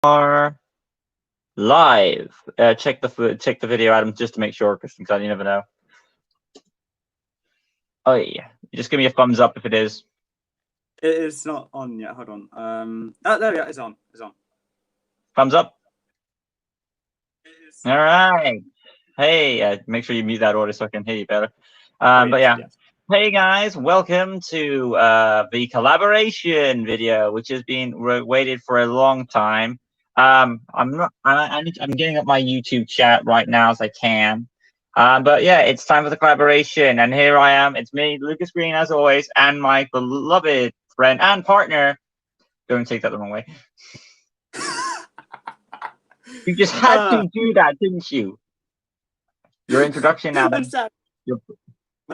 Are live. Check the video, Adam, just to make sure, because you never know. Oh yeah, just give me a thumbs up if it is. It is not on yet. Hold on. Oh, there we go. It's on. It's on. Thumbs up. All right. Hey, make sure you mute that order so I can hear you better. But yeah. Yes. Hey guys, welcome to the collaboration video, which has been waited for a long time. I'm getting up my YouTube chat right now as I can. But yeah, it's time for the collaboration, and here I am. It's me, Lucas Green, as always, and my beloved friend and partner. Don't take that the wrong way. You just had to do that, didn't you? Your introduction, Adam.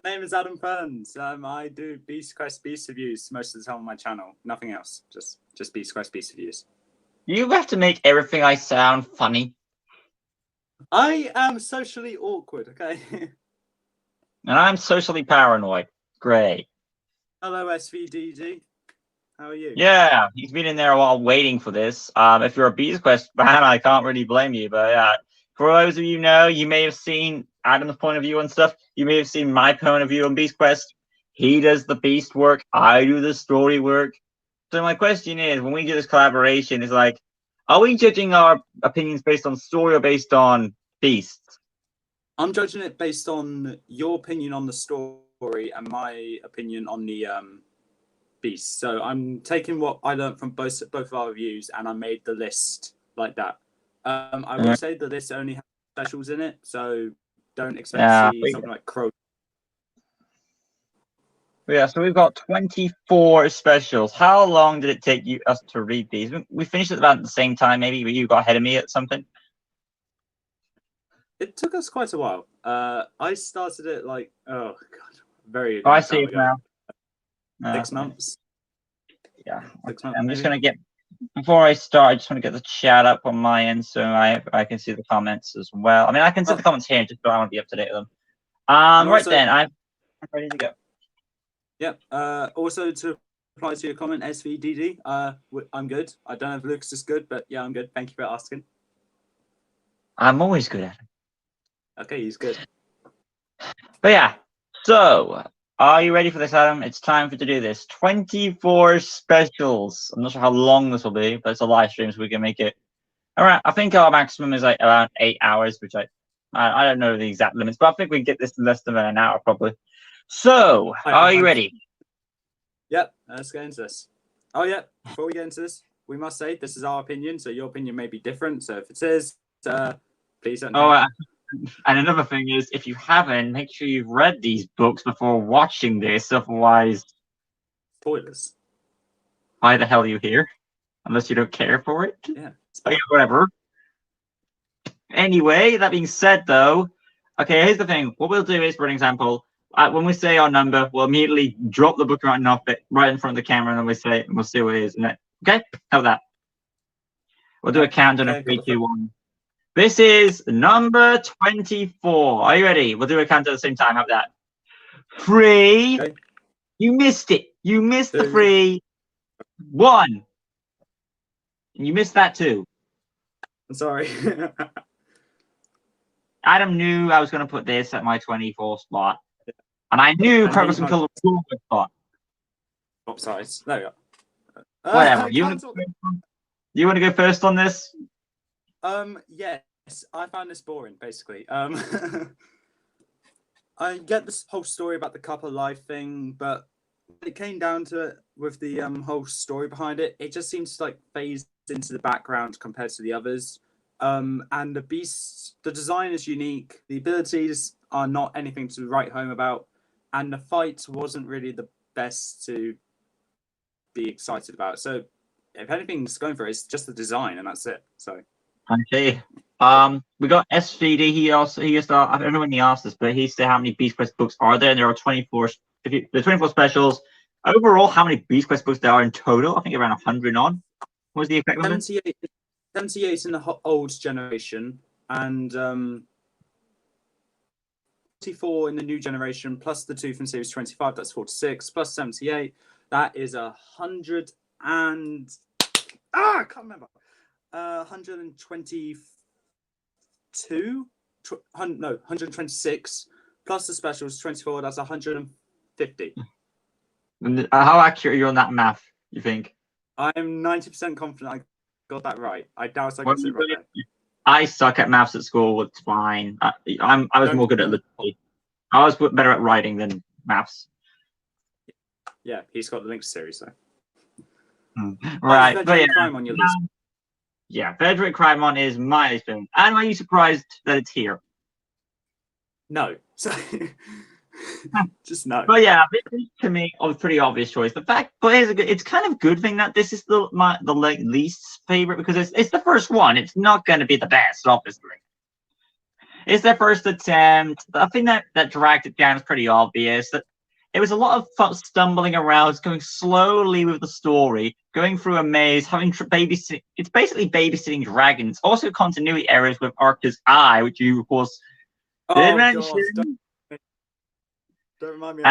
My name is Adam Fearns. I do Beast Quest Beast reviews most of the time on my channel. Nothing else. Just Beast Quest Beast reviews. You have to make everything I sound funny. I am socially awkward, okay? And I'm socially paranoid. Great. Hello, SVDG. How are you? Yeah, he's been in there a while waiting for this. If you're a Beast Quest fan, I can't really blame you. But for those of you know, you may have seen Adam's point of view and stuff. You may have seen my point of view on Beast Quest. He does the beast work. I do the story work. So my question is, when we do this collaboration, is like, are we judging our opinions based on story or based on beasts? I'm judging it based on your opinion on the story and my opinion on the beast. So I'm taking what I learned from both of our reviews, and I made the list like that. I will say the list only has specials in it, so don't expect to see something like Crow. Yeah, so we've got 24 specials. How long did it take us to read these? We finished at about the same time, maybe, but you got ahead of me at something. It took us quite a while. I started it like, oh god, very. I see it now. 6 months. Yeah, 6 months. I'm just gonna get. Before I start, I just want to get the chat up on my end so I can see the comments as well. I mean, I can see the comments here, just so I want to be up to date with them. Right then, I'm ready to go. Yep. Also, to reply to your comment, SVDD, I'm good. I don't know if Lucas is good, but yeah, I'm good. Thank you for asking. I'm always good at it. Okay, he's good. But yeah, so are you ready for this, Adam? It's time to do this. 24 specials. I'm not sure how long this will be, but it's a live stream, so we can make it. All right, I think our maximum is like around 8 hours, which I don't know the exact limits, but I think we can get this in less than an hour probably. So, are you ready? Yep, let's get into this. Oh yeah, before we get into this, we must say this is our opinion, so your opinion may be different. So if it is, please don't. And another thing is, if you haven't, make sure you've read these books before watching this. Otherwise, spoilers. Why the hell are you here? Unless you don't care for it. Yeah. Okay, whatever. Anyway, that being said, though, okay, here's the thing. What we'll do is, for an example, when we say our number, we'll immediately drop the book right in front of the camera, and then we say, and we'll see what it is. Okay, how about that? We'll do a countdown of 3, 2, 1. This is number 24. Are you ready? We'll do a countdown at the same time. How about that? 3. Okay. You missed it. You missed 2. The 3. 1. And you missed that too. I'm sorry. Adam knew I was going to put this at my 24 spot. And I knew Purpose and Kill was the spot. Swap sides. There we go. Whatever. You want to go first on this? Yes. I found this boring, basically. I get this whole story about the couple life thing, but when it came down to it with the whole story behind it, it just seems to like phase into the background compared to the others. And the beast, the design is unique. The abilities are not anything to write home about, and the fight wasn't really the best to be excited about. So, if anything's going for it, it's just the design, and that's it. So, okay. We got SVD. He asked. I don't know when he asked this, but he said how many Beast Quest books are there? And there are 24. The 24 specials. Overall, how many Beast Quest books there are in total? I think around 100 on. What was the effect? 78 in the old generation, and 24 in the new generation, plus the 2 from Series 25. That's 46 plus 78. That is 100 and I can't remember. 122. No, 126 plus the specials 24. That's 150. How accurate are you on that math? You think? I'm 90% confident I got that right. I doubt I What got it right. I suck at maths at school. It's fine. I was more good at literacy. I was better at writing than maths. Yeah, he's got the Lynx series though. Right, but yeah. Crime on your list. Yeah, Frederick Crymon is my least favorite. And are you surprised that it's here? No. So just no. But yeah, this is to me a pretty obvious choice. The fact, but it's kind of a good thing that this is the least favorite because it's the first one. It's not going to be the best, obviously. It's their first attempt. I think that dragged it down is pretty obvious. That it was a lot of fun stumbling around, going slowly with the story, going through a maze, having babysitting. It's basically babysitting dragons. Also, continuity errors with Arcta's Eye, which you of course did mention. Don't remind me.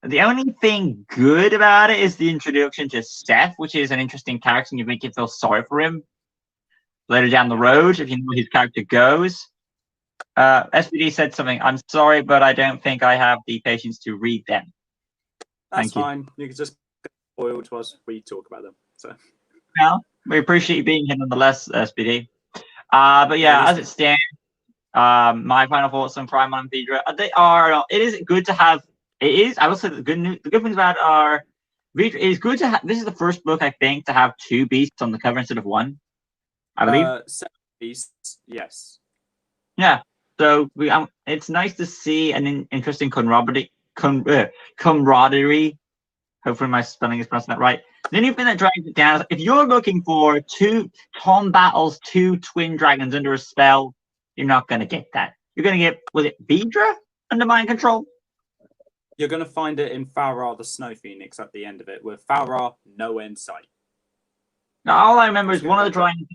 The only thing good about it is the introduction to Seth, which is an interesting character, and you make you feel sorry for him later down the road if you know where his character goes. SPD said something. I'm sorry, but I don't think I have the patience to read them. That's fine. You can just spoil to us. We talk about them. So. Well, we appreciate you being here nonetheless, SPD. But yeah, as it stands, my final thoughts on Crymon and Vedra. They are. It is good to have. It is. I will say the good news. The good things about it are. Vedra is good to have. This is the first book I think to have 2 beasts on the cover instead of 1. I believe. 7 beasts. Yes. Yeah. So it's nice to see an interesting camaraderie. Hopefully my spelling is pronouncing that right. The only thing that drags it down is if you're looking for Tom battles 2 twin dragons under a spell, you're not going to get that. You're going to get, was it Vedra under mind control? You're going to find it in Falra the Snow Phoenix at the end of it, with Falra no end sight. Now, all I remember is one of the dragons,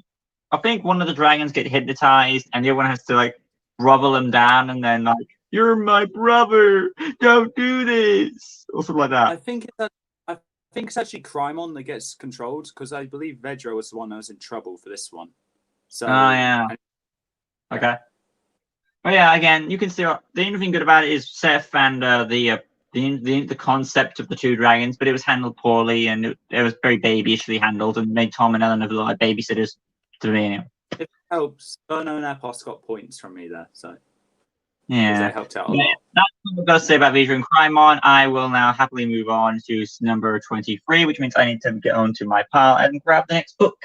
I think one of the dragons get hypnotized and the other one has to like grovel him down and then like, you're my brother, don't do this, or something like that. I think it's actually Crymon that gets controlled because I believe Vedra was the one that was in trouble for this one. So. Yeah. Okay. But yeah, again, you can see the only thing good about it is Seth and the concept of the 2 dragons, but it was handled poorly and it was very babyishly handled and made Tom and Ellen look like babysitters to me. Anyway. It helps. Berno and Epos got points from me there, so yeah, they helped out a lot. That's what I've got to say about Vedra and Crymon. I will now happily move on to number 23, which means I need to get onto my pile and grab the next book.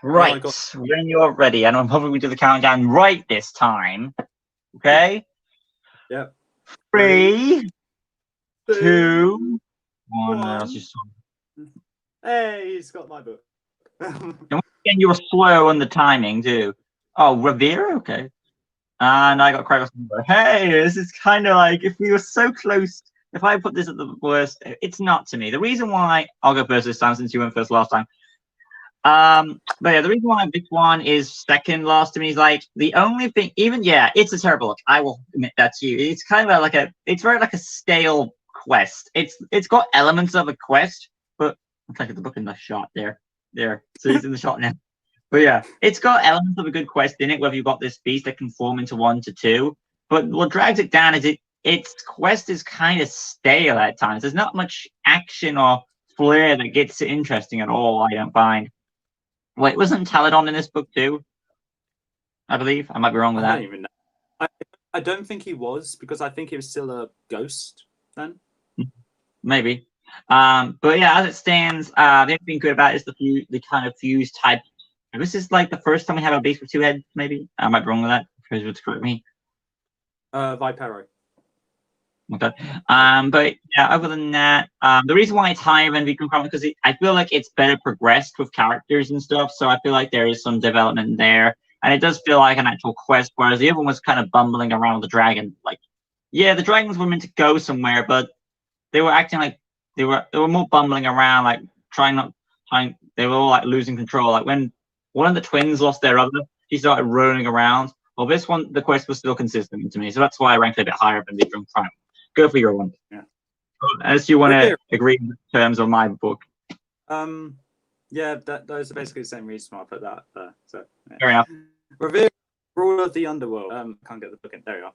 Right, when you're ready, and I'm hoping we do the countdown right this time. Okay? Yep. 3, 2, 1. Hey, he's got my book. And again, you were slow on the timing too. Oh, Revere? Okay. And I got Kratos. Hey, this is kind of like if we were so close. If I put this at the worst, it's not to me. The reason why I'll go first this time since you went first last time. But yeah, the reason why this one is second last to me is like the only thing. It's a terrible book. I will admit that to you. It's kind of like it's very like a stale quest. It's got elements of a quest, but look at the book in the shot there. So he's in the shot now. But yeah, it's got elements of a good quest in it, whether you've got this beast that can form into 1 to 2. But what drags it down is its quest is kind of stale at times. There's not much action or flair that gets it interesting at all, I don't find. Wait, wasn't Taladon in this book too? I believe. I might be wrong with that. I don't even know. I don't think he was, because I think he was still a ghost then. Maybe. But yeah, as it stands, the only thing good about it is the kind of fuse type. This is like the first time we have a beast with 2 heads, maybe. I might be wrong with that. Chris would correct me. Vipero. Okay. But yeah, other than that, the reason why it's higher than Vikram Crymon because I feel like it's better progressed with characters and stuff. So I feel like there is some development there, and it does feel like an actual quest. Whereas the other one was kind of bumbling around with the dragon. Like, yeah, the dragons were meant to go somewhere, but they were acting like they were more bumbling around, like They were all like losing control. Like when one of the twins lost their other, she started rolling around. Well, this one, the quest was still consistent to me, so that's why I ranked it a bit higher than Vikram Crymon. Go for your one. Yeah. Unless you want to agree in terms of my book. Yeah, those are basically the same reason why I put that there. So yeah. Fair enough. Revere Rule of the Underworld. Can't get the book in. There we are.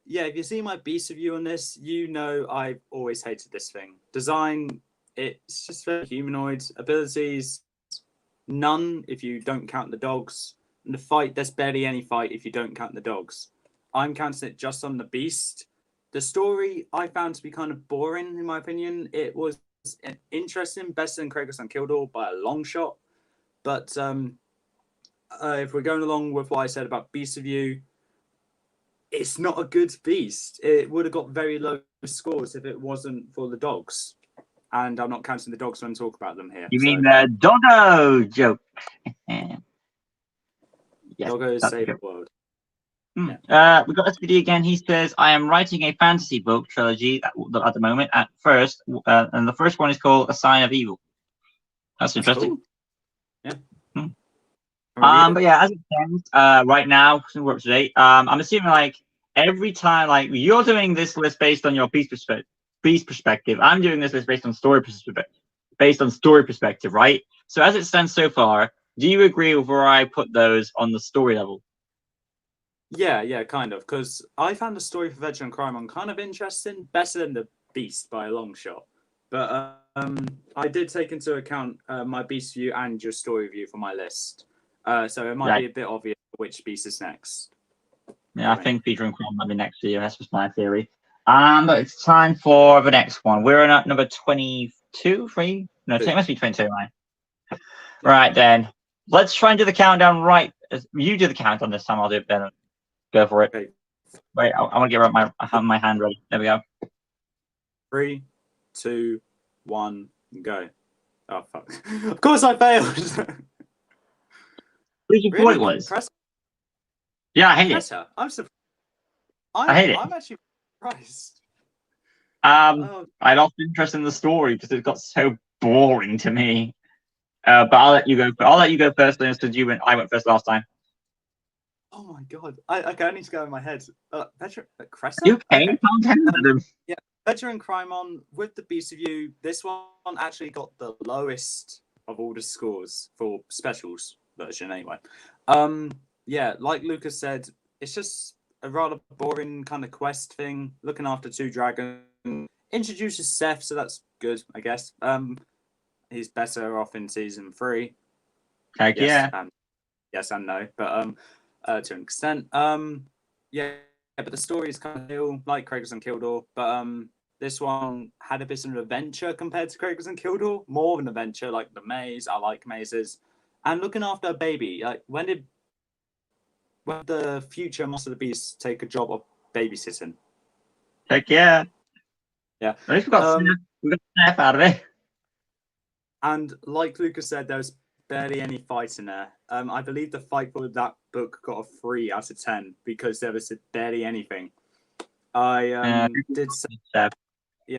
Yeah, if you see my beast review on this, you know I've always hated this thing. Design, it's just very humanoid. Abilities, none if you don't count the dogs. And the fight, there's barely any fight if you don't count the dogs. I'm counting it just on the beast. The story I found to be kind of boring, in my opinion. It was interesting, better than Kratos and Kildor by a long shot. But if we're going along with what I said about beast review, it's not a good beast. It would have got very low scores if it wasn't for the dogs. And I'm not counting the dogs when I talk about them here. You mean the doggo joke? Yes, Doggos that's save good. the world. Yeah. We got SPD again. He says, I am writing a fantasy book trilogy at the moment at first. And the first one is called A Sign of Evil. That's interesting. Cool. Yeah. But yeah, as it stands, right now, since we're up to date, I'm assuming like every time, like you're doing this list based on your beast perspective. I'm doing this list based on story perspective, right? So as it stands so far, do you agree with where I put those on the story level? Yeah, kind of. Because I found the story for Veteran Crime kind of interesting, better than the Beast by a long shot. But I did take into account my Beast view and your story view for my list. So it might be a bit obvious which Beast is next. Yeah, I think Feature and Crime might be next year. That's just my theory. But it's time for the next one. We're at number 22, 3? No, it must be 22, right? Yeah. Right, then. Let's try and do the countdown right. You do the countdown this time. I'll do it better. Go for it. Okay. Wait, I want to get my hand ready. There we go. 3, 2, 1, go. Oh, fuck. Of course I failed. What did you thought it was? Yeah, I hate it. I'm surprised. I hate it. I'm actually surprised. I lost interest in the story because it got so boring to me. But I'll let you go. I'll let you go first, since I went first last time. Oh my god! I need to go in my head. Veteran Cressa? You came them. Yeah, Veteran Crime with the Beast Review. This one actually got the lowest of all the scores for specials version, anyway. Yeah, like Lucas said, it's just a rather boring kind of quest thing. Looking after 2 dragons. Introduces Seth, so that's good, I guess. He's better off in season 3. Heck yes, yeah. Yes and no, but to an extent. Yeah, but the story is kind of new, like Kratos and Kildor. But this one had a bit of an adventure compared to Kratos and Kildor. More of an adventure, like the maze. I like mazes. And looking after a baby. Like when did the future Master of the Beast take a job of babysitting? Heck yeah. Yeah. At least we got Seth out of it. And like Lucas said, there's barely any fight in there. I believe the fight for that book got a 3 out of 10 because there was barely anything. I did say, yeah,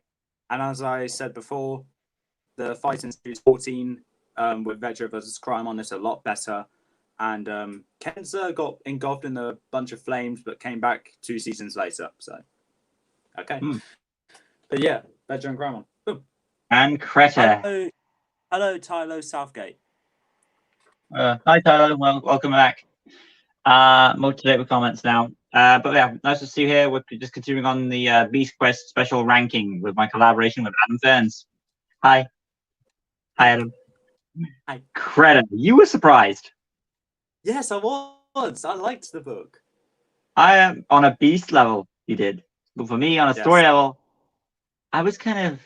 and as I said before, the fight in series 14 with Vedra versus Crime is a lot better. And Kenza got engulfed in a bunch of flames, but came back 2 seasons later. So, okay. But yeah, Vedra and Crime. Boom. And Creta. Hello, Tylo Southgate. Hi, Tyler. Welcome back. More to date with comments now. But yeah, nice to see you here. We're just continuing on the Beast Quest special ranking with my collaboration with Adam Fearns. Hi. Hi, Adam. Hi. Creta. You were surprised. Yes, I was. I liked the book. I am on a Beast level. You did, but for me, on a story level, I was kind of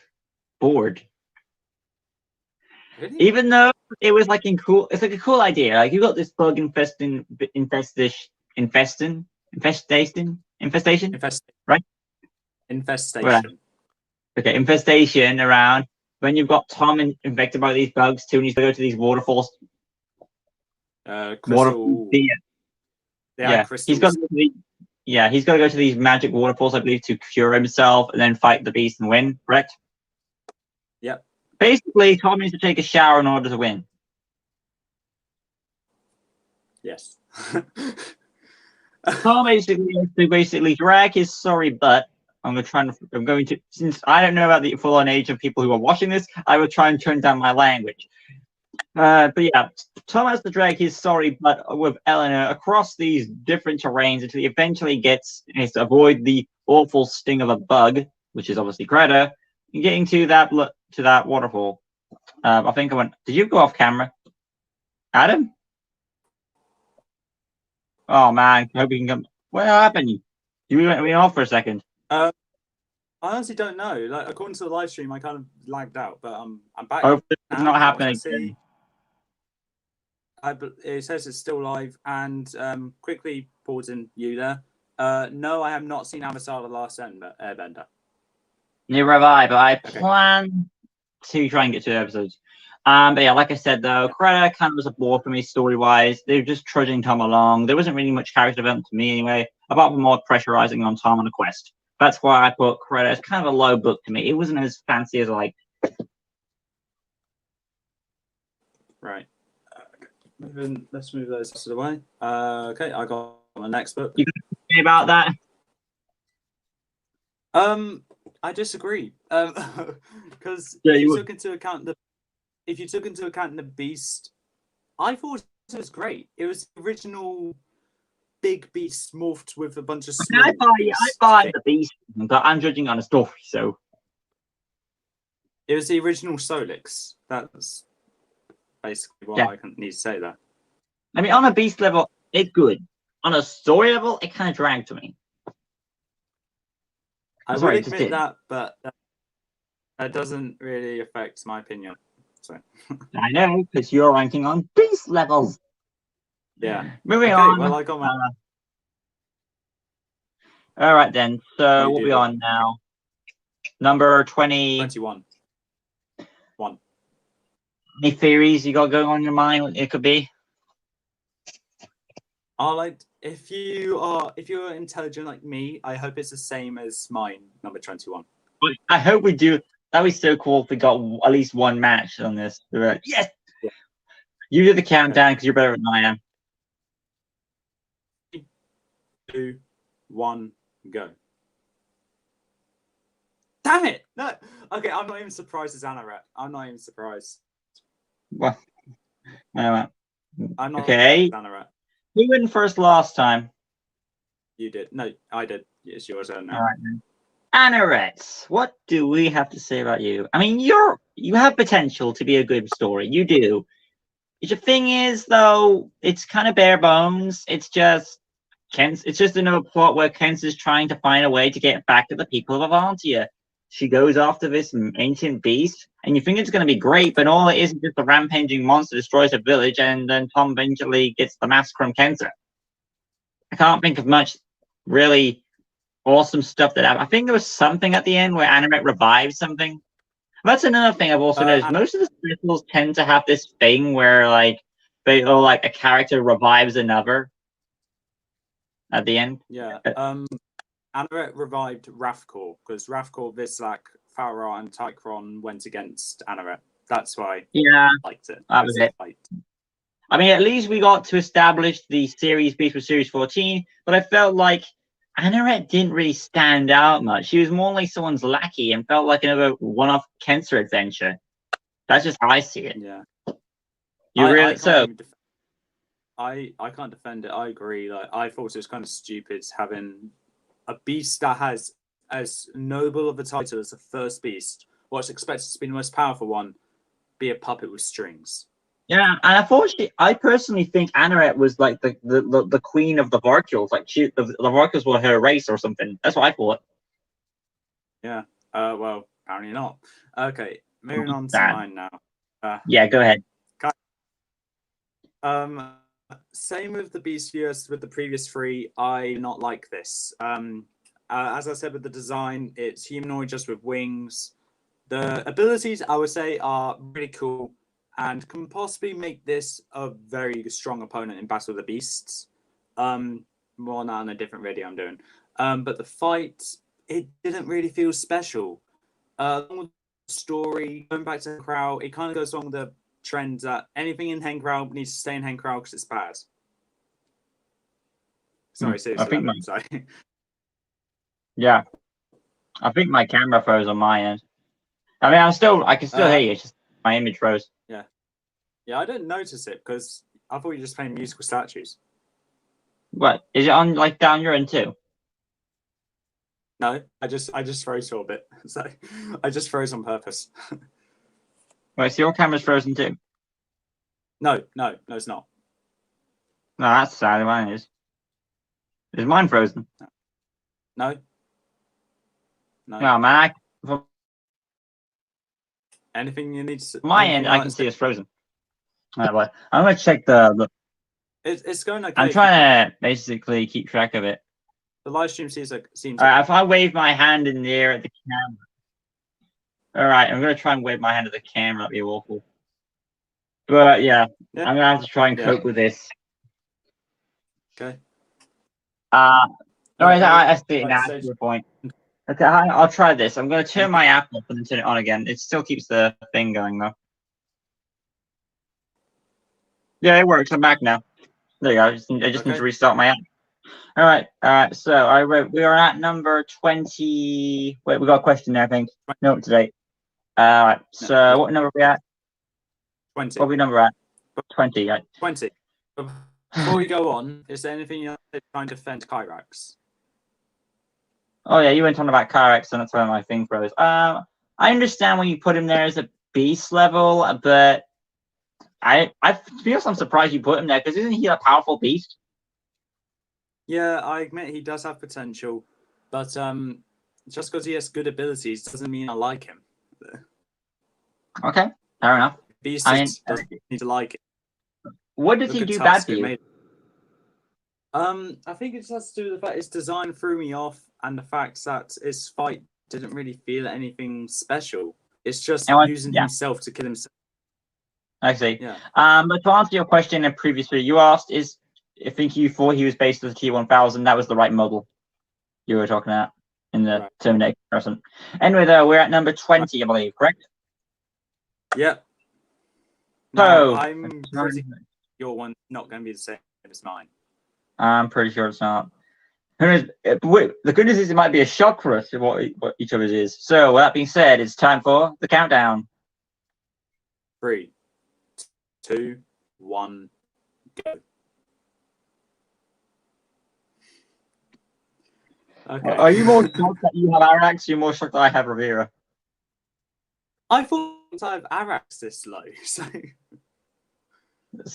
bored. Really? Even though it was like it's like a cool idea. Like you got this bug infestation, right? Infestation. Okay, infestation around. When you've got Tom infected by these bugs too, and he's going to go to these waterfalls. Crystal. Yeah, he's got to go to these magic waterfalls, I believe, to cure himself and then fight the beast and win. Correct? Yep. Basically, Tom needs to take a shower in order to win. Yes. Tom basically drag his sorry butt. Since I don't know about the full-on age of people who are watching this, I will try and turn down my language. But yeah, Tom has to drag his sorry butt with Eleanor across these different terrains until he eventually gets to avoid the awful sting of a bug, which is obviously Greta, and getting to that waterfall. I think I went. Did you go off camera, Adam? Oh man, I hope you can come. What happened? You went off for a second. I honestly don't know. Like according to the live stream, I kind of lagged out, but I'm back. Hopefully it's not happening again. It says it's still live, and quickly pausing you there. No, I have not seen Avatar: The Last Airbender. Neither have I, but I plan to try and get 2 episodes. But yeah, like I said though, Greta kind of was a bore for me story-wise. They were just trudging Tom along. There wasn't really much character development to me anyway, apart from more pressurizing on Tom on a quest. That's why I put Greta as kind of a low book to me. It wasn't as fancy as I like. Right. Let's move those to the way. Okay, I got my next book. You can say about that? I disagree. Because if you took into account the Beast, I thought it was great. It was the original big beast morphed with a bunch of small I buy the Beast, but I'm judging on a story, so it was the original Solix. That's basically what I need to say there. I mean, on a Beast level, it's good. On a story level, it kind of dragged to me. I will admit that, but that doesn't really affect my opinion. So I know, because you're ranking on Beast levels. Yeah. Moving on. Well, I got my. All right then. So we'll be on now. Number 21. Any theories you got going on in your mind? What it could be? If you're intelligent like me, I hope it's the same as mine, number 21. I hope we do. That'd be so cool if we got at least one match on this. Yes. Yeah. You do the countdown because you're better than I am. 3, 2, 1, go. Damn it! No. Okay, I'm not even surprised as Anaret. I'm not even surprised. Well, I'm not okay. Anaret. Who went first last time? You did. No, I did. It's your turn now. All right then. Anaret, what do we have to say about you? I mean, you have potential to be a good story. You do. The thing is, though, it's kind of bare bones. It's just another plot where Kent is trying to find a way to get back at the people of Avantia. She goes after this ancient beast, and you think it's going to be great, but all it is just a rampaging monster destroys a village, and then Tom eventually gets the massacre from Kenta. I can't think of much really awesome stuff that happened. I think there was something at the end where Animate revives something. That's another thing I've also noticed. Most of the specials tend to have this thing where like a character revives another at the end. Yeah. Anaret revived Ravkor because Ravkor, Vislak, Farah, and Tychron went against Anaret. That's why I liked it. That was it. I mean, at least we got to establish the series beast for Series 14, but I felt like Anaret didn't really stand out much. She was more like someone's lackey and felt like another one-off Kenser adventure. That's just how I see it. Yeah. I can't defend it. I agree. Like I thought it was kind of stupid having a beast that has as noble of a title as the first beast, what's expected to be the most powerful one, be a puppet with strings. Yeah, and unfortunately, I personally think Anaret was like the queen of the Varkules. Like the Varkules were her race or something. That's what I thought. Yeah. Well, apparently not. Okay, moving on to mine now. Yeah, go ahead. Same with the Beast Viewers with the previous 3. I not like this. As I said with the design, it's humanoid just with wings. The abilities I would say are really cool and can possibly make this a very strong opponent in Battle of the Beasts. More on that in a different video I'm doing. But the fight, it didn't really feel special. Story, going back to Henkral, it kind of goes along the trend that anything in Henkral needs to stay in Henkral because it's bad. Sorry, seriously. Sorry. Yeah. I think my camera froze on my end. I mean, I can still hear you. It's just my image froze. Yeah, I didn't notice it because I thought you were just playing musical statues. What is it on? Like down your end too? No, I just froze for a bit. So I just froze on purpose. Right, so your camera's frozen too. No, it's not. No, that's sad. Mine is. Is mine frozen? No. No, man. From Anything you need to. my end, I can see it's frozen. Right, well, I'm gonna check the. It's going okay. I'm trying to basically keep track of it. The live stream seems. If I wave my hand in the air at the camera. All right, I'm gonna try and wave my hand at the camera. That'd be awful. But yeah, I'm gonna have to try and cope with this. Okay. All right, I see it now. That's your point. Okay, I'll try this. I'm gonna turn my app off and then turn it on again. It still keeps the thing going though. Yeah, it works. I'm back now. There you go. I just need to restart my app. All right. So we are at number 20. Wait, we got a question there, I think. No, up to date. All right. So what number are we at? 20. What are we number at? 20. Right. 20. Before we go on, is there anything you're trying to defend Kyrax? Oh yeah, you went on about Kyrax, and that's why my thing froze. I understand when you put him there as a beast level, but to be honest, I'm surprised you put him there because isn't he a powerful beast? Yeah, I admit he does have potential, but just because he has good abilities doesn't mean I like him. Okay, fair enough. Beast doesn't need to like it. What does he do bad for you? I think it just has to do with the fact its design threw me off, and the fact that its fight didn't really feel anything special. It's just using himself to kill himself. I see. Yeah. But to answer your question in previously, you asked I think you thought he was based as a T1000. That was the right model you were talking about in the Terminator comparison. Anyway, though, we're at number 20, I believe, correct? Yep. So I'm pretty your one's not going to be the same as mine. I'm pretty sure it's not. Who knows? The good news is it might be a shock for us what each of us is. So, with that being said, it's time for the countdown. 3, 2, 1, go. Okay. Are you more shocked that you have Arax? You're more shocked that I have Rivera. I thought I have Arax this low, so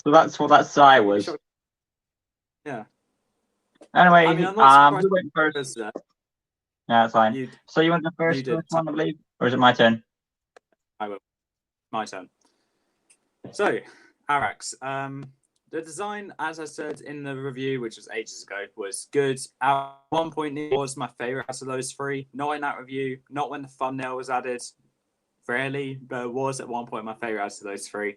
that's what that sigh was. Yeah. Anyway, I mean, I'm not you went first. Yeah, that's fine. So you went the first one, I believe, or is it my turn? I will. My turn. So, Arax. The design, as I said in the review, which was ages ago, was good. At one point, it was my favorite out of those three. Not in that review, not when the thumbnail was added. Rarely, but it was at one point my favorite out of those three.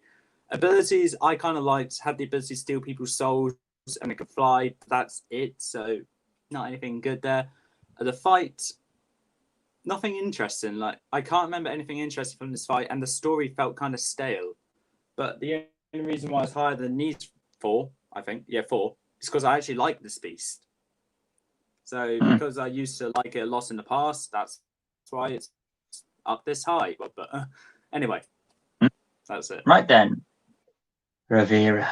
Abilities, I kind of liked. Had the ability to steal people's souls and it could fly. That's it. So, not anything good there. The fight, nothing interesting. Like I can't remember anything interesting from this fight, and the story felt kind of stale. But the only reason why it's higher than these 4, I think, 4, is because I actually like this beast. So because I used to like it a lot in the past, that's why it's up this high. But anyway, that's it. Right then, Rivera.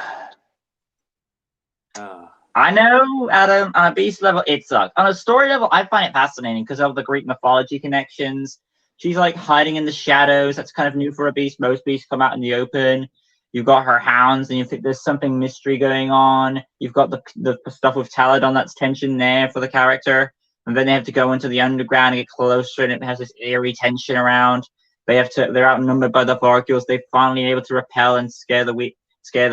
I know, Adam, on a beast level, it sucks. On a story level, I find it fascinating because of the Greek mythology connections. She's like hiding in the shadows. That's kind of new for a beast. Most beasts come out in the open. You've got her hounds, and you think there's something mystery going on. You've got the stuff with Taladon, that's tension there for the character. And then they have to go into the underground and get closer, and it has this eerie tension around. They're outnumbered by the Varkules. They're finally able to repel and scare the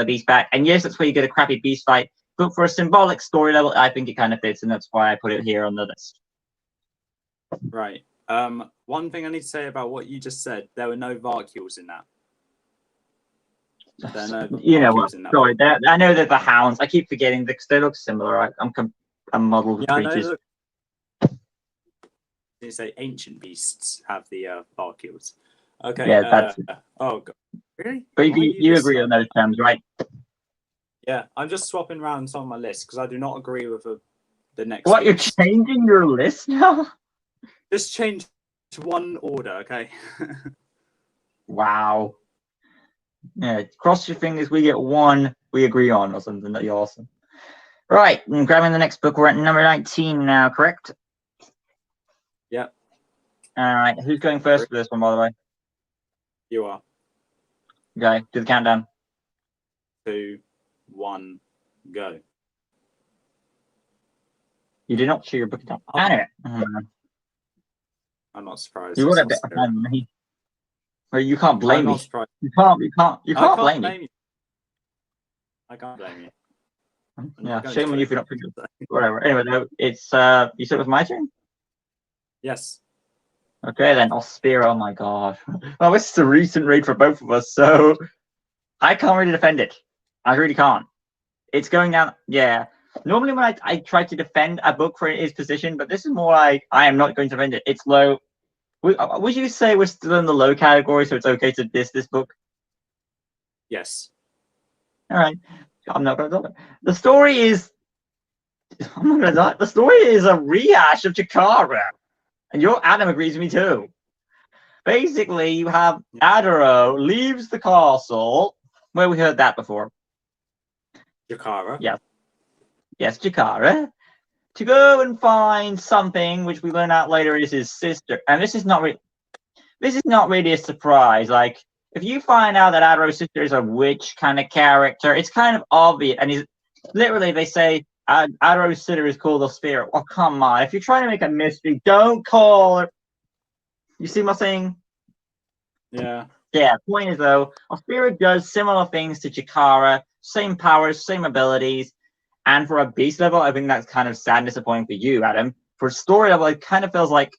beast back. And yes, that's where you get a crappy beast fight. But for a symbolic story level, I think it kind of fits, and that's why I put it here on the list. Right. One thing I need to say about what you just said, there were no Varkules in that. You know what? Sorry, I know that the hounds. I keep forgetting because they look similar. I'm modeled creatures. They say ancient beasts have the Varkules. Okay. Yeah, that's it. Oh god, really? But you agree on those terms, right? Yeah, I'm just swapping around some of my list because I do not agree with the next. What, you're changing your list now? Just change to one order, okay? Wow. Yeah, cross your fingers. We get one we agree on or something. That'd be awesome. Right, I'm grabbing the next book. We're at number 19 now, correct? Yep. All right, who's going first for this one, by the way? You are. Okay, do the countdown. 2, 1, go. You did not chew your book down. Anyway, I'm not surprised. you It's would have been Oscar. me. Well, you can't blame I'm me. not surprised. You can't I blame me. you. I can't blame you. I'm Yeah, not going shame on to. you for not picking it. Whatever. Anyway, though, it's you said it was my turn? Yes. Okay, then Ospira. Oh my god. Well, this is a recent read for both of us, so I can't really defend it. I really can't. It's going down. Yeah. Normally, when I try to defend a book for its position, but this is more like I am not going to defend it. It's low. Would you say we're still in the low category, so it's okay to diss this book? Yes. All right. I'm not going to do it. The story is. I'm not going to die. The story is a rehash of Chikara. And your Adam agrees with me too. Basically, you have Adaro leaves the castle. Where we heard that before. Jakara. Yeah. Yes, Chikara. To go and find something which we learn out later is his sister. And this is not really a surprise. Like, if you find out that Adaro's sister is a witch kind of character, it's kind of obvious. And he's literally, they say Adaro's sister is called a spirit. Oh, come on. If you're trying to make a mystery, don't call her. You see what I'm saying? Yeah. Yeah, point is though, Ospira does similar things to Chikara, same powers, same abilities, and for a beast level, I think that's kind of sad and disappointing for you, Adam. For story level, it kind of feels like,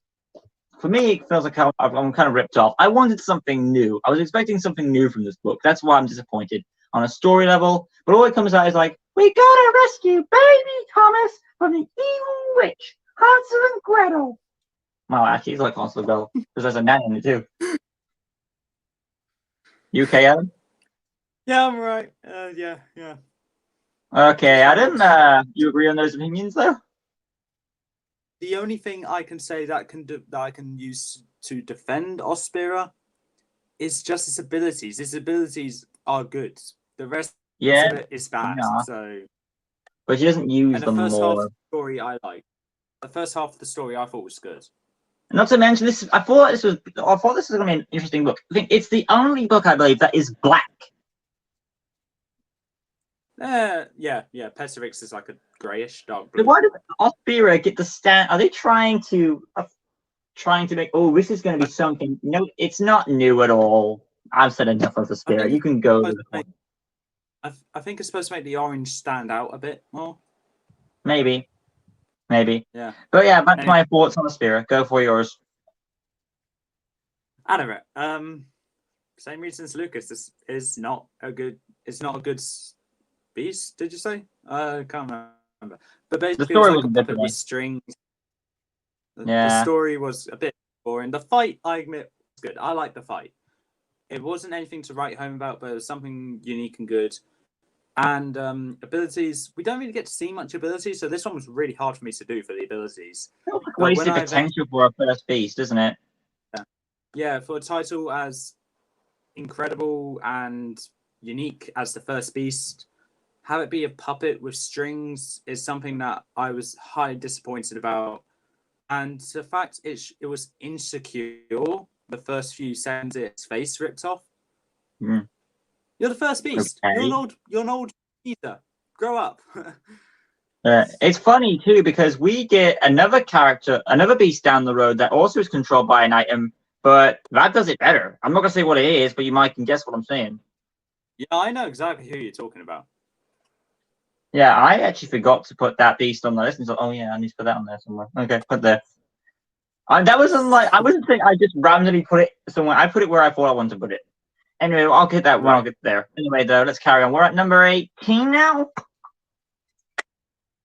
for me, it feels like I'm kind of ripped off. I wanted something new. I was expecting something new from this book. That's why I'm disappointed on a story level. But all it comes out is like, we gotta rescue baby Thomas from the evil witch, Hansel and Gretel. Well, actually, it's like Hansel and Gretel because there's a nan in it too. You okay, Adam? Yeah, I'm right. Yeah. Okay, Adam, you agree on those opinions, though? The only thing I can say that I can use to defend Ospira is just his abilities. His abilities are good. The rest of it is bad. Yeah. So, But he doesn't use them half more. of the story I like. The first half of the story I thought was good. Not to mention this. I thought this was going to be an interesting book. I think it's the only book I believe that is black. Yeah. Petrivix is like a grayish dark blue. So why does Ospira get the stand? Are they trying to make? Oh, this is going to be something. No, it's not new at all. I've said enough of the spirit. You can go. I think it's supposed to make the orange stand out a bit more. Maybe. Yeah. But yeah, back to my thoughts on the spirit. Go for yours. Anyway, same reasons Lucas. This is not a good. It's not a good beast. Did you say? I can't remember. But basically, the story it was like a puppet with strings. The story was a bit boring. The fight, I admit, was good. I like the fight. It wasn't anything to write home about, but it was something unique and good. And abilities, we don't really get to see much abilities, so this one was really hard for me to do for the abilities. Wasted potential for a first beast, isn't it? Yeah, for a title as incredible and unique as the first beast, have it be a puppet with strings is something that I was highly disappointed about. And the fact it was insecure the first few seconds its face ripped off. Mm. You're the first beast. Okay. You're an old Peter. Grow up. It's funny too because we get another beast down the road that also is controlled by an item, but that does it better. I'm not gonna say what it is, but you might can guess what I'm saying. Yeah, I know exactly who you're talking about. Yeah, I actually forgot to put that beast on the list. So, oh yeah, I need to put that on there somewhere. Okay, put there. That wasn't like I wasn't saying I just randomly put it somewhere. I put it where I thought I wanted to put it. Anyway, I'll get that when I'll get there. Anyway, though, let's carry on. We're at number 18 now.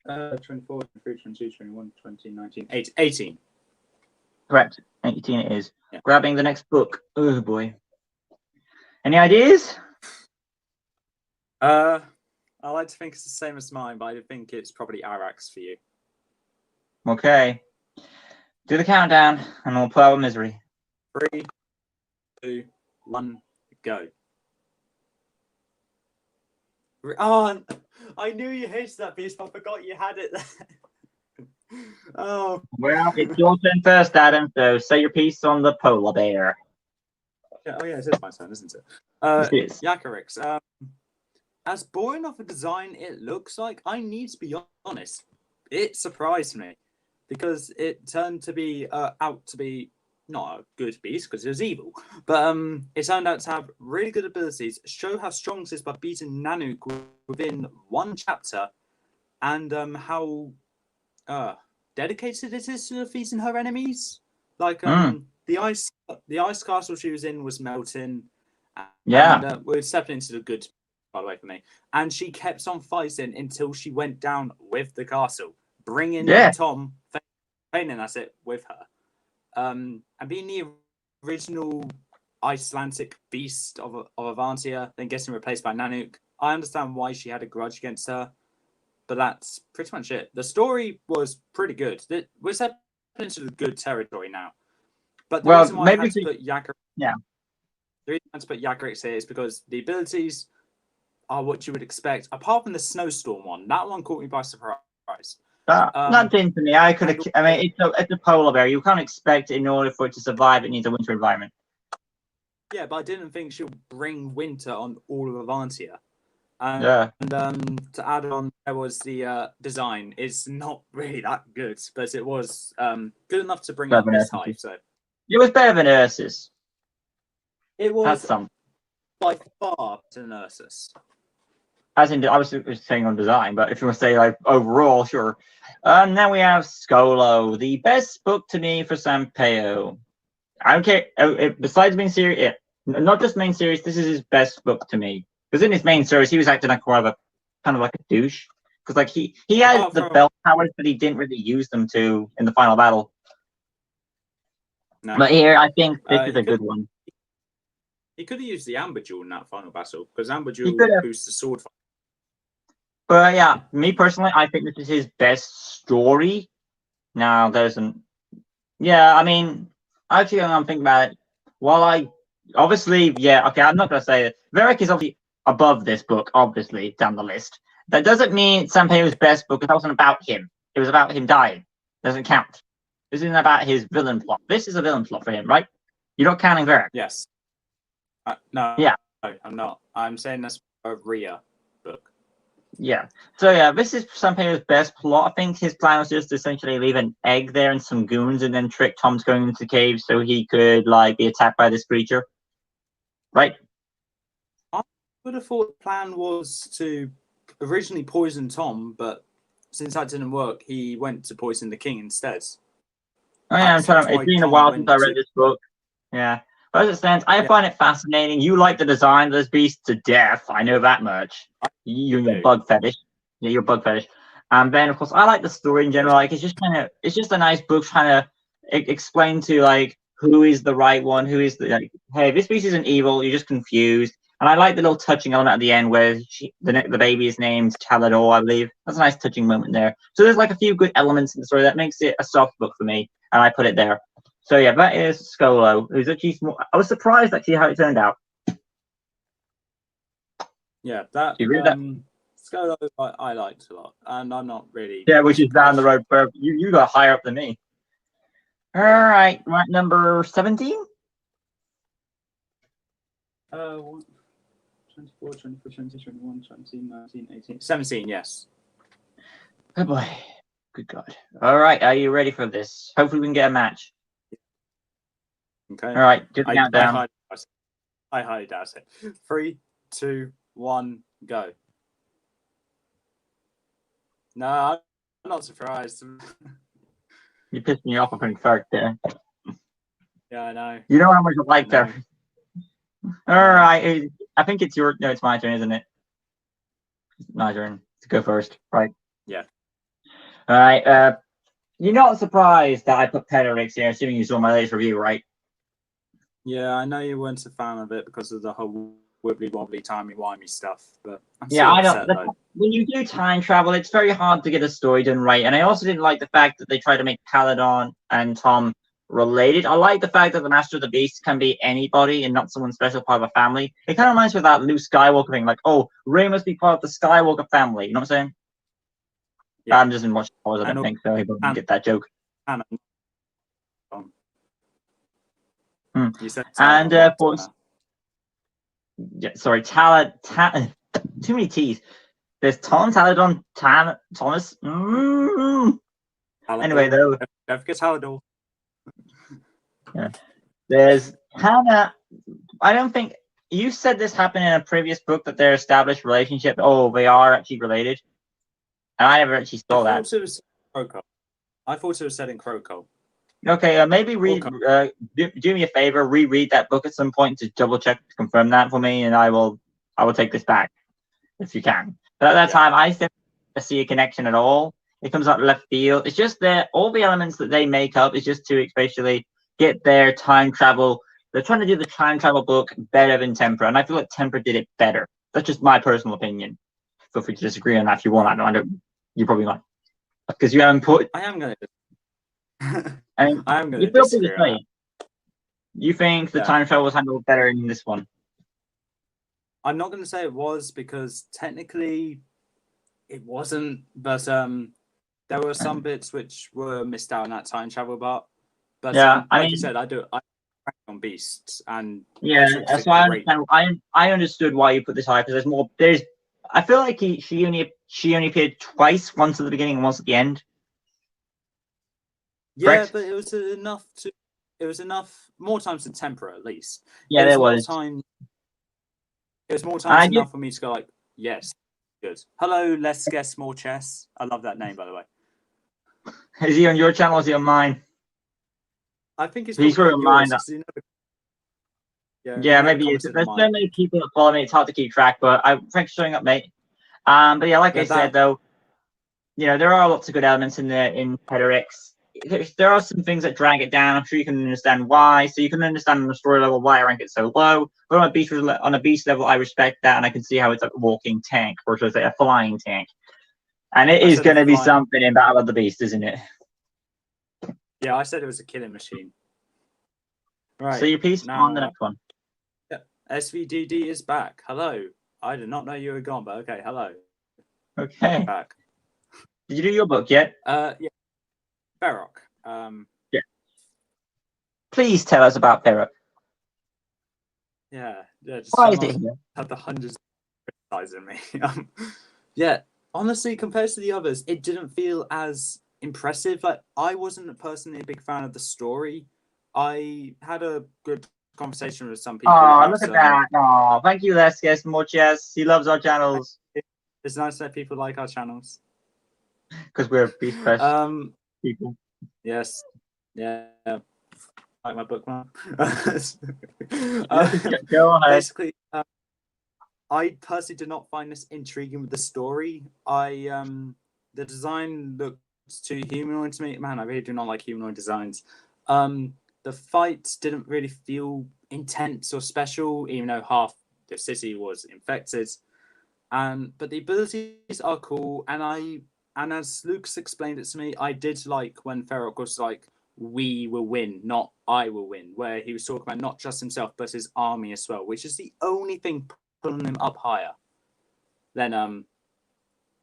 24, 23, 22, 21, 20, 19, 18. Correct. 18 it is. Yeah. Grabbing the next book. Oh boy. Any ideas? I like to think it's the same as mine, but I think it's probably Arax for you. Okay. Do the countdown, and we'll put out misery. 3, 2, 1, go. Oh, I knew you hated that beast, but I forgot you had it there. Oh. Well, it's your turn first, Adam. So say your piece on the polar bear. Yeah, oh yeah, it is my turn, isn't it? It is. Yakarix. As boring of a design it looks like, I need to be honest, it surprised me because it turned to be out to be not a good beast because it was evil, but it turned out to have really good abilities, show how strong it is by beating Nanook within one chapter, and how dedicated it is to defeating her enemies. Like the ice castle she was in was melting. Yeah. And we're stepping into the good, by the way, for me. And she kept on fighting until she went down with the castle, bringing Tom, feigning that's it, with her. And being the original Icelandic beast of Avantia, then getting replaced by Nanook. I understand why she had a grudge against her, but that's pretty much it. The story was pretty good. We're stepping into the good territory now. But the reason why I had to put Yakarix, the reason I had to put Yakarix here is because the abilities are what you would expect, apart from the snowstorm one. That one caught me by surprise. Not to me. I mean, it's a polar bear. You can't expect in order for it to survive, it needs a winter environment. Yeah, but I didn't think she'll bring winter on all of Avantia. And to add on, there was the design is not really that good, but it was good enough to bring up this hype. So it was better than Ursus. It was by far better than Ursus. As in, I was saying on design, but if you want to say like overall, sure. Now we have Skolo, the best book to me for Sampaio. I don't care. Besides main series, not just main series, this is his best book to me. Because in his main series, he was acting like kind of like a douche. Because like he had the belt powers, but he didn't really use them in the final battle. No. But here, I think this is a good one. He could have used the Amber Jewel in that final battle because Amber Jewel boosts the sword fight. But yeah, me personally, I think this is his best story. Now, yeah, I mean, actually, I'm thinking about it. While I'm not going to say it. Verac is obviously above this book, obviously, down the list. That doesn't mean Sampaio's best book, because that wasn't about him. It was about him dying. Doesn't count. This isn't about his villain plot. This is a villain plot for him, right? You're not counting Verac. Yes. No. Yeah. No, I'm not. I'm saying that's a Rhea book. Yeah. So yeah, this is Sampaio's best plot. I think his plan was just to essentially leave an egg there and some goons, and then trick Tom's going into the cave so he could be attacked by this creature. Right? I would have thought the plan was to originally poison Tom, but since that didn't work, he went to poison the king instead. Oh yeah, it's been a while since I read this book. Yeah. But as it stands, I find it fascinating. You like the design of this beast to death. I know that much. You're bug fetish. Yeah, you're bug fetish. And then, of course, I like the story in general. Like, it's just a nice book trying to explain to who is the right one, who is the hey, this beast isn't evil. You're just confused. And I like the little touching element at the end where the baby is named Talador, I believe. That's a nice touching moment there. So there's a few good elements in the story that makes it a soft book for me, and I put it there. So yeah, that is Skolo, who's actually small. I was surprised actually how it turned out. Yeah, that Skolo I liked a lot, and I'm not really. Yeah, which is down the road. You got higher up than me. All right, number 17. 24, 24, 20, 21, 20, 19, 18, 17. Yes. Oh boy, good God! All right, are you ready for this? Hopefully, we can get a match. Okay. All right, do the countdown. I highly doubt it. 3, 2, 1, go. No, I'm not surprised. You pissed me off on Clark there. Yeah, I know. You know how much I like her. All right, I think it's it's my turn, isn't it? It's my turn to go first, right? Yeah. All right. You're not surprised that I put Pederix here, assuming you saw my latest review, right? Yeah, I know you weren't a fan of it because of the whole wibbly wobbly timey wimey stuff, but I'm I know. When you do time travel, it's very hard to get a story done right, and I also didn't like the fact that they tried to make Paladon and Tom related. I like the fact that the Master of the Beast can be anybody and not someone special part of a family. It kind of reminds me of that Luke Skywalker thing, like, oh, Rey must be part of the Skywalker family. You know what I'm saying? Yeah. I'm just in watch Star I don't think so. He doesn't get that joke. You said and for yeah, sorry, too many T's. There's Tom Taladon, Thomas. Anyway, though, don't forget Talador. Yeah. There's Hannah. I don't think you said this happened in a previous book that their established relationship. Oh, they are actually related. And I never actually saw that. I thought it was set in Croco. Okay, maybe read. Do me a favor, reread that book at some point to double check to confirm that for me, and I will take this back if you can. But at that time, I didn't see a connection at all. It comes out left field. It's just that all the elements that they make up is just to especially get their time travel. They're trying to do the time travel book better than Tempra, and I feel like Tempra did it better. That's just my personal opinion. Feel free to disagree on that if you want. I don't. You're probably not, because you haven't put. I am going to. And I'm going to disagree on that. You think the time travel was handled better in this one? I'm not going to say it was, because technically it wasn't, but there were some bits which were missed out on that time travel part. But yeah, I mean, you said, I on Beasts, and yeah, that's why I understood why you put this high, because I feel like she only appeared twice, once at the beginning and once at the end. Yeah, correct? But it was enough more times than Tempra, at least. Yeah, there was. It was more times enough for me to go like, yes, good. Hello, Let's Guess More Chess. I love that name, by the way. Is he on your channel or is he on mine? I think he's probably on mine. Yeah, maybe it's. There's so many people that follow me, it's hard to keep track, but thanks for showing up, mate. But yeah, like I said, though, there are lots of good elements in Pederix. There are some things that drag it down. I'm sure you can understand why. So you can understand on the story level why I rank it so low. But on a beast level, I respect that, and I can see how it's like a walking tank, or should I say, a flying tank. And it is going to be something in Battle of the Beast, isn't it? Yeah, I said it was a killing machine. Right. So your piece on the next one. Yeah, SVDD is back. Hello. I did not know you were gone, but okay. Hello. Okay. Back. Did you do your book yet? Yeah. Verac. Yeah. Please tell us about Verac. Yeah. Just why is it here? Have the hundreds criticizing me. Yeah. Honestly, compared to the others, it didn't feel as impressive. Like, I wasn't personally a big fan of the story. I had a good conversation with some people. Oh, look at that. Oh, thank you, Let's Guess More Chess. He loves our channels. It's nice that people like our channels. Because we're Beast Press people. Yes. Yeah. Like my book, man. Go ahead. Basically, I personally did not find this intriguing with the story. The design looked too humanoid to me. Man, I really do not like humanoid designs. The fights didn't really feel intense or special, even though half the city was infected. But the abilities are cool, and as Luke's explained it to me, I did like when Verac was like, "We will win, not I will win," where he was talking about not just himself but his army as well, which is the only thing pulling him up higher than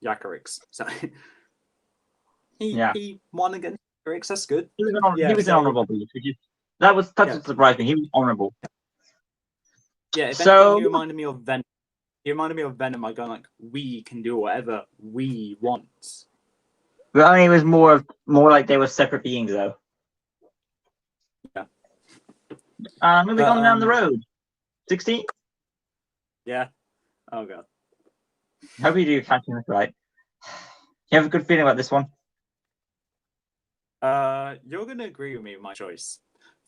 Yakarix. So he won against Yakarix. That's good. He was an honourable beast. That's what surprised me. He was honourable. Yeah. If anything, he reminded me of Venom. He reminded me of Venom by going like, "We can do whatever we want." But I mean, it was more like they were separate beings, though. Yeah. Moving on down the road. 16? Yeah. Oh god. Hope you do catching this right. You have a good feeling about this one? You're gonna agree with me with my choice.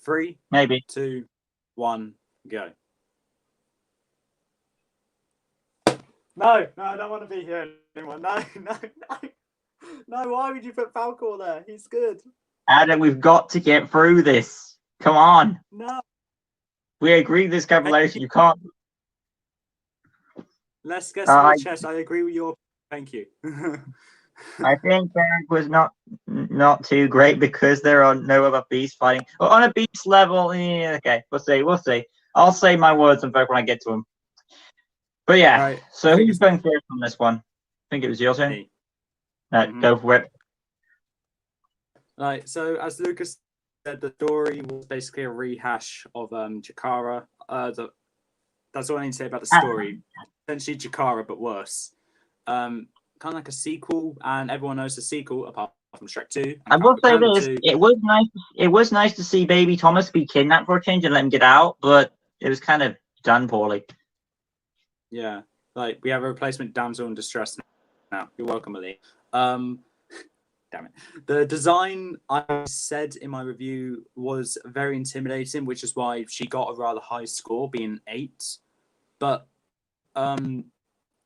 3, maybe 2, 1, go. No, I don't want to be here anymore. No. No, why would you put Falco there? He's good. Adam, we've got to get through this. Come on. No. We agreed this calculation. You can't. Let's get some chess. I agree with your. Thank you. I think Verac was not too great because there are no other beasts fighting. Well, on a beast level, yeah, okay, we'll see. We'll see. I'll say my words on Verac when I get to him. But yeah, Right, so who's going first on this one? I think it was your turn. Go for it. Right, so as Lucas said, the story was basically a rehash of Jakara. That's all I need to say about the story. Essentially Jakara, but worse. Kind of like a sequel, and everyone knows the sequel apart from Shrek 2. I will say this: it was nice. It was nice to see Baby Thomas be kidnapped for a change and let him get out, but it was kind of done poorly. Yeah, like we have a replacement damsel in distress now. You're welcome, Ali. Damn it. The design, I said in my review, was very intimidating, which is why she got a rather high score, being 8. But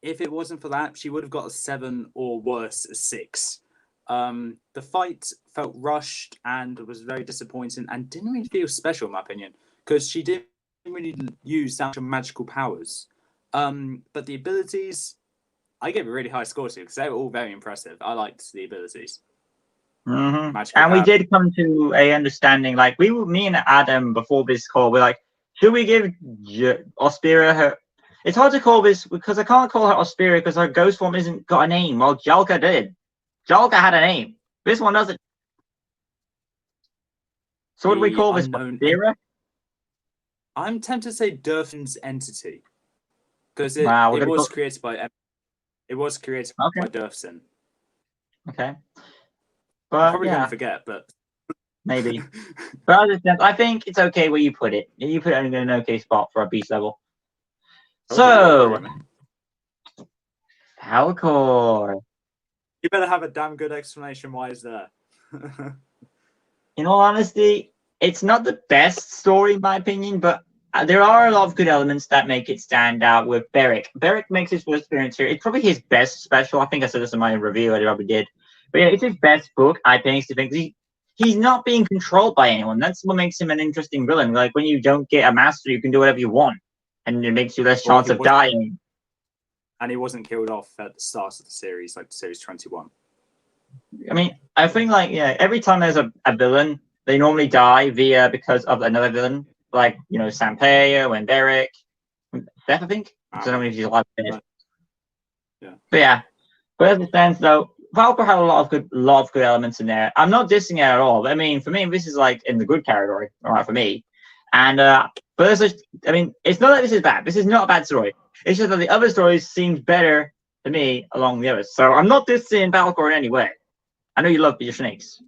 if it wasn't for that, she would have got a 7 or worse, a 6. The fight felt rushed and was very disappointing and didn't really feel special, in my opinion, because she didn't really use that magical powers. But the abilities, I gave a really high score to because they were all very impressive. I liked the abilities. Mm-hmm. And we did come to a understanding. Like me and Adam before this call, we're like, should we give Ospira her? It's hard to call this because I can't call her Ospira because her ghost form isn't got a name. Well, Jalka did. Jalka had a name. This one doesn't. So what do we call this? Ospira? I'm tempted to say Durfin's entity because it was created by Durfin. Okay. But I'm probably going to forget, but maybe. But I think it's okay where you put it. You put it in an okay spot for a beast level. So, Falco. You better have a damn good explanation why it's there. In all honesty, it's not the best story in my opinion, but there are a lot of good elements that make it stand out with Verac. Verac makes his first appearance here. It's probably his best special. I think I said this in my review. I probably did. But yeah, it's his best book, I think. He's not being controlled by anyone. That's what makes him an interesting villain. Like when you don't get a master, you can do whatever you want, and it makes you less chance of dying. And he wasn't killed off at the start of the series, like series 21. I mean, I think every time there's a villain, they normally die because of another villain, like Sampeo and Verac, Seth, I think. I don't know if he's alive. Yeah. But yeah, but as it stands though, Falco had a lot of good elements in there. I'm not dissing it at all. But I mean, for me, this is like in the good category, all right, for me. And but it's not that this is bad. This is not a bad story. It's just that the other stories seemed better to me along the others. So I'm not dissing Falco in any way. I know you love your snakes.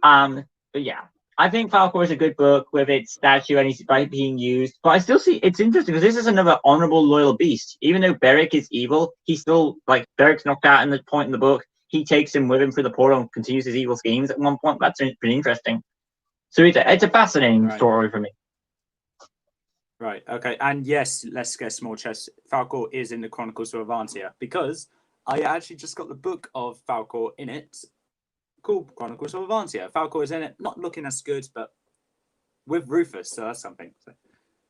But yeah, I think Falco is a good book with its statue and he's being used. But I still see it's interesting because this is another honorable, loyal beast. Even though Verac is evil, he's still Verac's knocked out in the point in the book. He takes him with him through the portal and continues his evil schemes at one point. That's pretty interesting. So it's a fascinating story for me. Right. Okay. And yes, let's get small chest. Falco is in the Chronicles of Avantia because I actually just got the book of Falco in it called Chronicles of Avantia. Falco is in it, not looking as good, but with Rufus, so that's something. So,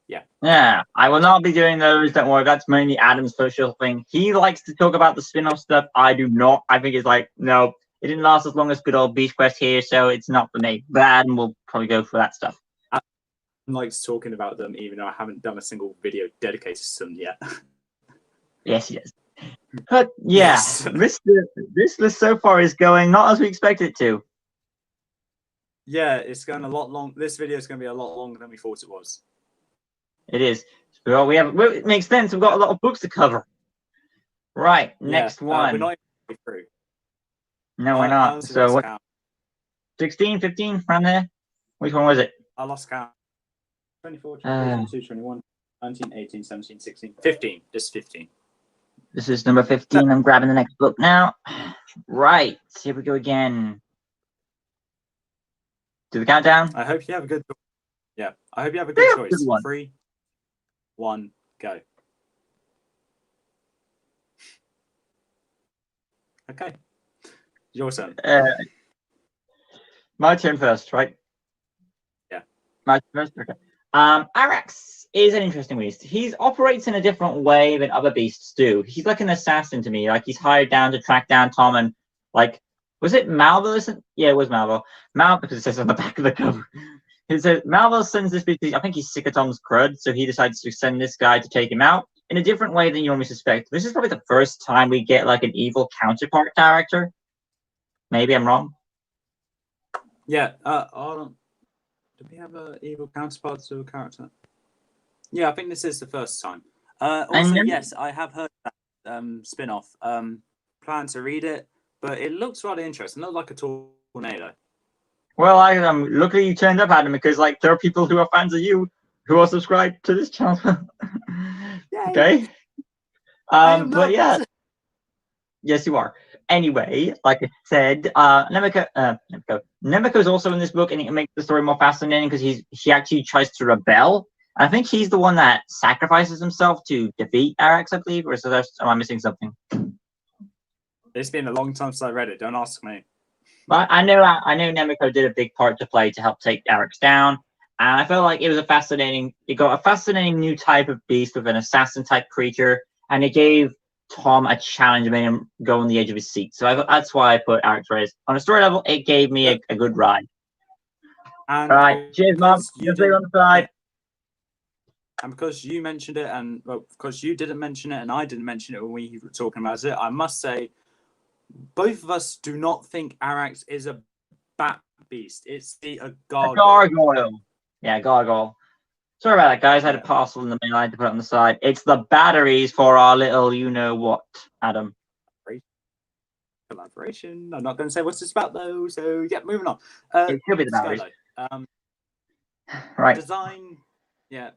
yeah. Yeah, I will not be doing those. Don't worry, that's mainly Adam's social thing. He likes to talk about the spin-off stuff. I do not. I think it's no, it didn't last as long as good old Beast Quest here, so it's not for me. But Adam will probably go for that stuff. Adam likes talking about them, even though I haven't done a single video dedicated to them yet. Yes, he does. But yeah, yes. This list so far is going not as we expected it to. Yeah, it's going a lot long. This video is going to be a lot longer than we thought it was. It is. Well, it makes sense. We've got a lot of books to cover. Right, next one. We're not even through. No, we're not. So what? 16, 15, around there? Which one was it? I lost count. 24, 22, 21, 19, 18, 17, 16, 15. This is 15. This is number 15. I'm grabbing the next book now. Right, here we go again. Do the countdown? I hope you have a good. Yeah, I hope you have a good choice. 3, 1, go. Okay, your turn. My turn first, right? Yeah. My turn first. Okay. Arax is an interesting beast. He operates in a different way than other beasts do. He's like an assassin to me. Like he's hired down to track down Tom and Like, was it Malvo? Yeah, it was Malvo. Because it says on the back of the cover. It says Malvo sends this because I think he's sick of Tom's crud, so he decides to send this guy to take him out in a different way than you normally suspect. This is probably the first time we get like an evil counterpart character. Maybe I'm wrong. Yeah. Do we have an evil counterpart to a character? Yeah, I think this is the first time. Also, yes, I have heard that spin-off. Plan to read it, but it looks rather interesting. Not like a tornado. Well, I'm luckily you turned up, Adam, because like there are people who are fans of you who are subscribed to this channel. Okay. But yeah. Yes, you are. Anyway, like I said, Nemeko is also in this book, and it makes the story more fascinating because he actually tries to rebel. I think he's the one that sacrifices himself to defeat Arax, I believe, or so am I missing something? It's been a long time since I read it. Don't ask me. But I know Nemeko did a big part to play to help take Arax down, and I felt like it was it got a fascinating new type of beast with an assassin type creature, and it gave Tom a challenge and made him go on the edge of his seat. So that's why I put Arax Race. On a story level, it gave me a good ride. And all right, cheers, Mom. You did on the side. And because you mentioned it, and because you didn't mention it, and I didn't mention it when we were talking about it, I must say, both of us do not think Arax is a bat beast. It's a gargoyle. A gargoyle. Yeah, gargoyle. Sorry about that, guys. I had a parcel in the mail. I had to put it on the side. It's the batteries for our little you-know-what, Adam. Collaboration. I'm not going to say what it's about, though. So, yeah, moving on. It could be the batteries. Right. Design. Yeah.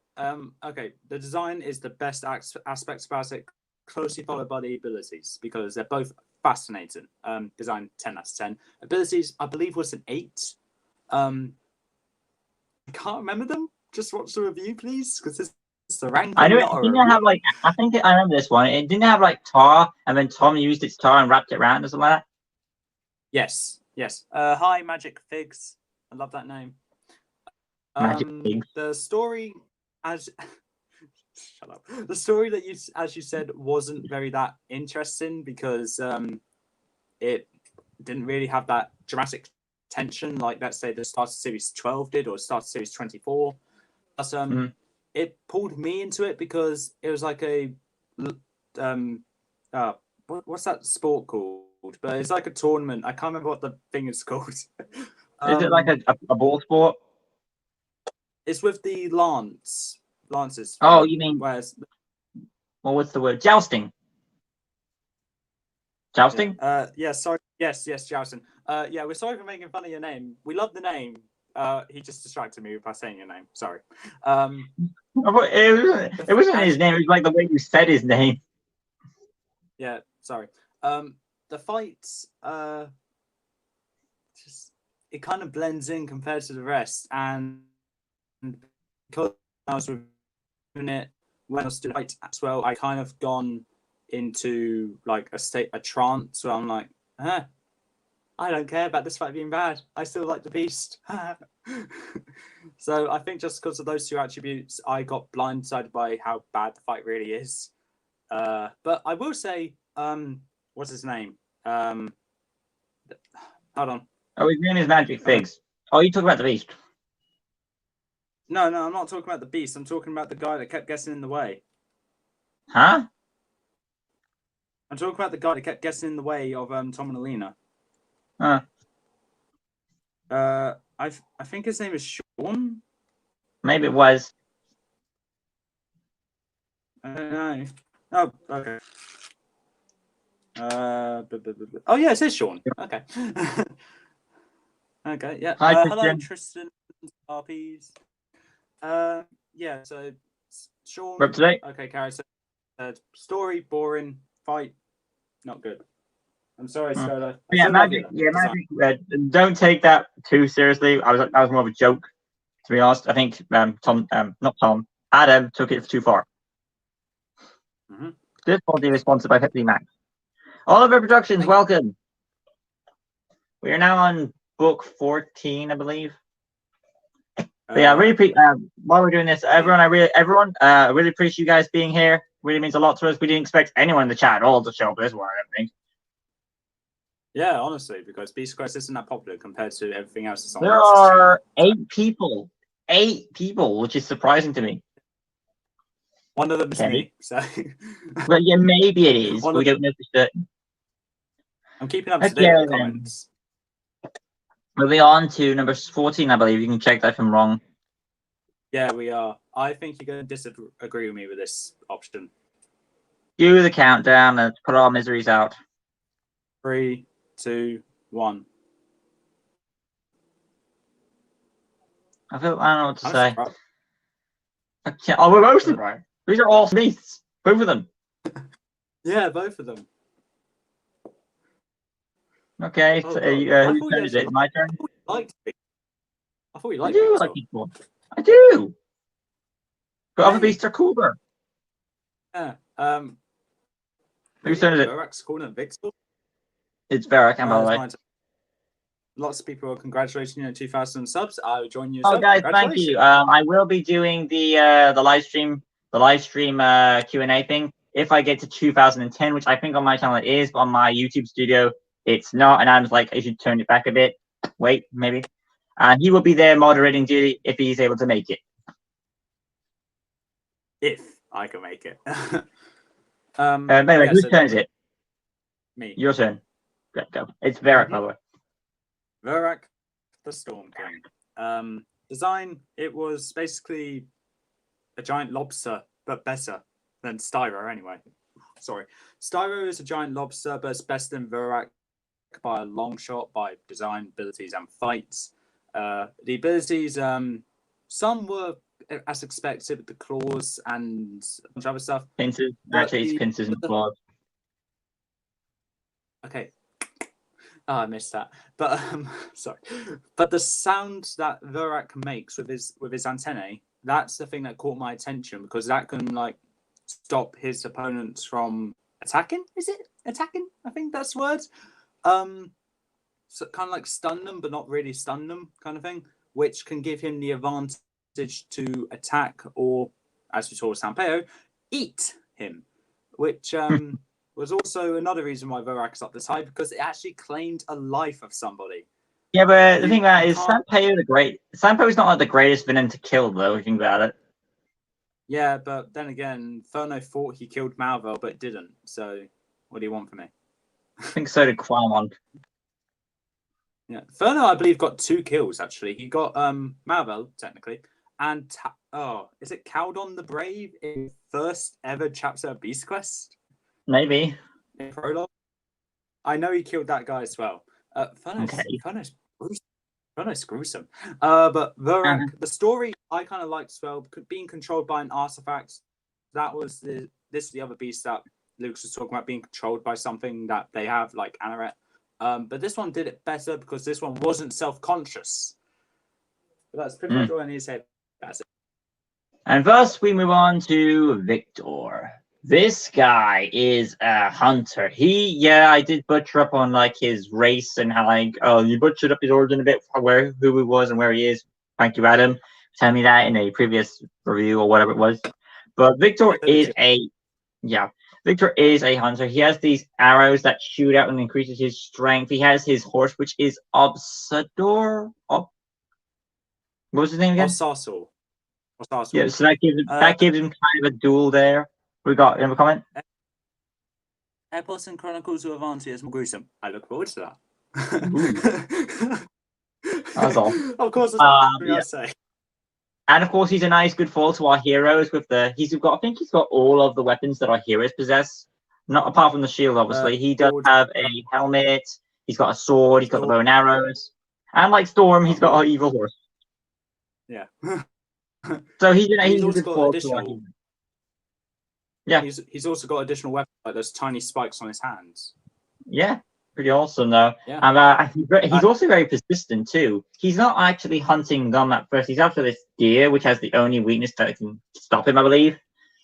Okay. The design is the best aspects about it, closely followed by the abilities, because they're both fascinating. Design 10 out of 10. Abilities, I believe, was an 8. I can't remember them. Just watch the review, please, because this is the rank. I know it didn't have like. I think I remember this one. It didn't have like tar, and then Tom used its tar and wrapped it around or something like that. Yes. Yes. Hi, Magic Figs. I love that name. Magic Figs. The story, as shut up. The story that as you said, wasn't very that interesting because it didn't really have that dramatic tension like, let's say, the start of series 12 did, or start of series 24. But it pulled me into it because it was like a what's that sport called? But it's like a tournament. I can't remember what the thing is called. Is it like a ball sport? It's with the lances. Oh, you mean? Well, what's the word? Jousting. Jousting? Yeah. Sorry. Yes. Jousting. Yeah. We're sorry for making fun of your name. We love the name. He just distracted me by saying your name. Sorry. It wasn't his name. It was like the way you said his name. Yeah. Sorry. The fights, it kind of blends in compared to the rest, and because I was reviewing it when I was doing it as well, I kind of gone into like a trance where I'm like, I don't care about this fight being bad. I still like the beast. So I think just because of those two attributes, I got blindsided by how bad the fight really is. But I will say, what's his name? Hold on. Oh, his name is Magic Figs. Oh, you talking about the beast? No, I'm not talking about the beast. I'm talking about the guy that kept getting in the way. Huh? I'm talking about the guy that kept getting in the way of Tom and Alina. Huh. I think his name is Sean. Maybe it was. I don't know. Oh, okay. Oh yeah, it says Sean. Okay. Okay. Yeah. Hi, hello, Tristan. RPs. Yeah. So Sean. We're up to date. Okay, Carrie. So, story boring. Fight not good. I'm sorry, Skoda. Yeah, Magic. Don't take that too seriously. That was more of a joke, to be honest. I think not Tom, Adam took it too far. This podcast is sponsored by Pepsi Max. Oliver Productions, welcome. We are now on book 14, I believe. But yeah, really while we're doing this, everyone, I really appreciate you guys being here. Really means a lot to us. We didn't expect anyone in the chat at all to show up this one, I don't think. Yeah, honestly, because Beast Quest isn't that popular compared to everything else that's on There Alex's channel. are 8 people, which is surprising to me. One of them is me, so. Well, yeah, maybe it is. We don't know for certain. I'm keeping up to date with the comments. Moving on to number 14, I believe. You can check that if I'm wrong. Yeah, we are. I think you're going to disagree with me with this option. Do the countdown and put our miseries out. 3, 2, 1. I don't know what to say. Surprised. I can't. Oh, we're both right. These are all beasts. Both of them. Yeah, both of them. Okay, so, whose turn is it? My turn? I thought you I liked do like people. I do. But other beasts are cooler. Yeah. Whose turn is it? Verac's calling it Victor. It's Verac, by the way. Lots of people are congratulating you on 2,000 subs. I'll join you. Oh, guys, thank you. I will be doing the live stream Q&A thing if I get to 2010, which I think on my channel it is, but on my YouTube studio it's not. And I'm like, I should turn it back a bit. Wait, maybe. And he will be there moderating duty if he's able to make it. If I can make it. Anyway, whose turn is it? Me. Your turn. Go. It's Verac, by the way. Verac, the Storm King. Design, it was basically a giant lobster, but better than Styro anyway. Sorry. Styro is a giant lobster, but it's better than Verac by a long shot, by design, abilities, and fights. The abilities, some were as expected with the claws and a bunch of other stuff. Pincers. Actually, it's pincers and claws. Okay. Oh, I missed that. But sorry. But the sound that Verac makes with his antennae, that's the thing that caught my attention, because that can like stop his opponents from attacking. Is it attacking? I think that's the word. So kind of like stun them, but not really stun them, kind of thing, which can give him the advantage to attack, or as we saw with Sampeo, eat him, which was also another reason why Verac is up this high, because it actually claimed a life of somebody. Yeah, but the thing about it is Sampeo Sampeo is not like the greatest villain to kill, though, if you think about it. Yeah, but then again, Ferno thought he killed Malvel, but didn't. So, what do you want from me? I think so did Quamon. Yeah, Ferno, I believe, got 2 kills, actually. He got Malvel, technically, and is it Caldon the Brave in first ever chapter of Beast Quest? Maybe. In prologue? I know he killed that guy as well. Ferno's gruesome. But Verac, the story I kind of liked as well, being controlled by an artifact. That was the other beast that Lucas was talking about, being controlled by something that they have, like Anaret. But this one did it better because this one wasn't self-conscious. But that's pretty much all I need to say. That's it. And thus we move on to Victor. This guy is a hunter. I did butcher up on like his race and how you butchered up his origin a bit, who he was and where he is. Thank you, Adam. Tell me that in a previous review or whatever it was. But Victor is a hunter. He has these arrows that shoot out and increases his strength. He has his horse, which is Obsador. What was his name again? Osarsor. Yeah, so that gives him kind of a duel there. We got in a comment. Epos and Chronicles of Avanti is more gruesome. I look forward to that. That's all. Of course, that's what I say. And of course, he's a nice, good foil to our heroes. I think he's got all of the weapons that our heroes possess. Not apart from the shield, obviously. He does have a helmet. He's got a sword. He's got the bow and arrows. And like Storm, he's got an evil horse. Yeah. So he's a good foil to our heroes. Yeah, he's also got additional weapons, like those tiny spikes on his hands. Yeah, pretty awesome though. Yeah. And he's also very persistent too. He's not actually hunting them at first. He's after this deer, which has the only weakness that can stop him, I believe,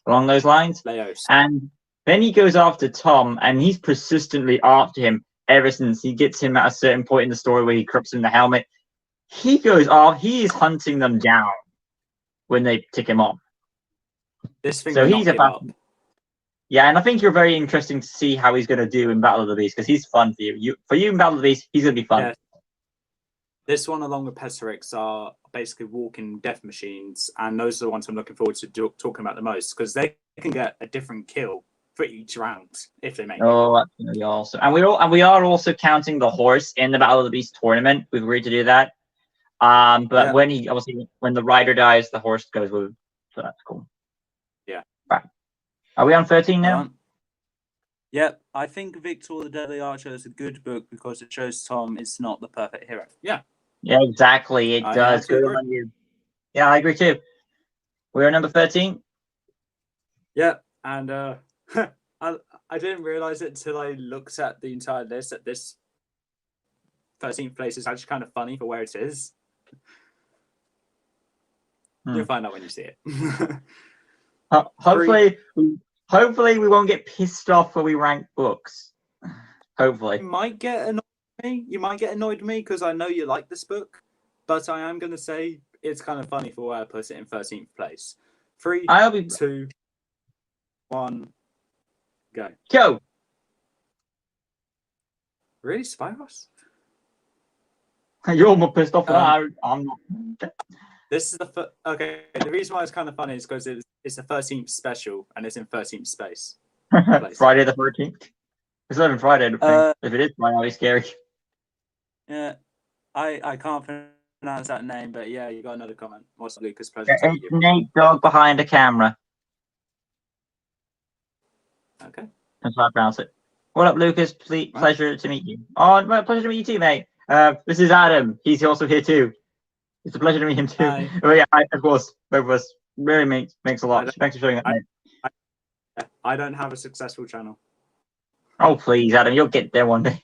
along those lines. Leos. And then he goes after Tom, and he's persistently after him ever since he gets him at a certain point in the story where he corrupts him the helmet. He goes off. He is hunting them down when they tick him off. This thing. So he's about. Yeah, and I think you're very interesting to see how he's going to do in Battle of the Beast, because he's fun for you. For you in Battle of the Beast, he's going to be fun. Yeah. This one, along with Pesserix, are basically walking death machines, and those are the ones I'm looking forward to talking about the most, because they can get a different kill for each round if they make it. Oh, that's going to be awesome. And we are also counting the horse in the Battle of the Beast tournament. We've agreed to do that. But when the rider dies, the horse goes with him. So that's cool. Yeah. Right. Are we on 13 now? Yep. I think Victor the Deadly Archer is a good book because it shows Tom is not the perfect hero. Yeah. Yeah, exactly. It does. Good on you. Yeah, I agree too. We're number 13. Yeah, and I didn't realize it until I looked at the entire list that this 13th place is actually kind of funny for where it is. You'll find out when you see it. Hopefully we won't get pissed off when we rank books. Hopefully. You might get annoyed with me. You might get annoyed with me because I know you like this book, but I am going to say it's kind of funny for where I put it in 13th place. 3, 2, 1, go. Go. Really, Spyros? You're more pissed off than I'm not. This is okay. The reason why it's kind of funny is because it's a 13th special and it's in 13th space. Friday the 13th. It's not even Friday. If it is Friday, that'll be scary. Yeah, I can't pronounce that name, but yeah, you got another comment. What's Lucas' pleasure? It's Nate Dog behind the camera. Okay. That's how I pronounce it. What up, Lucas? Pleasure to meet you. Oh, pleasure to meet you too, mate. This is Adam. He's also here too. It's a pleasure to meet him too. Oh yeah, of course, both of us. Really makes a lot. Thanks for showing up, mate. I don't have a successful channel. Oh please, Adam, you'll get there one day.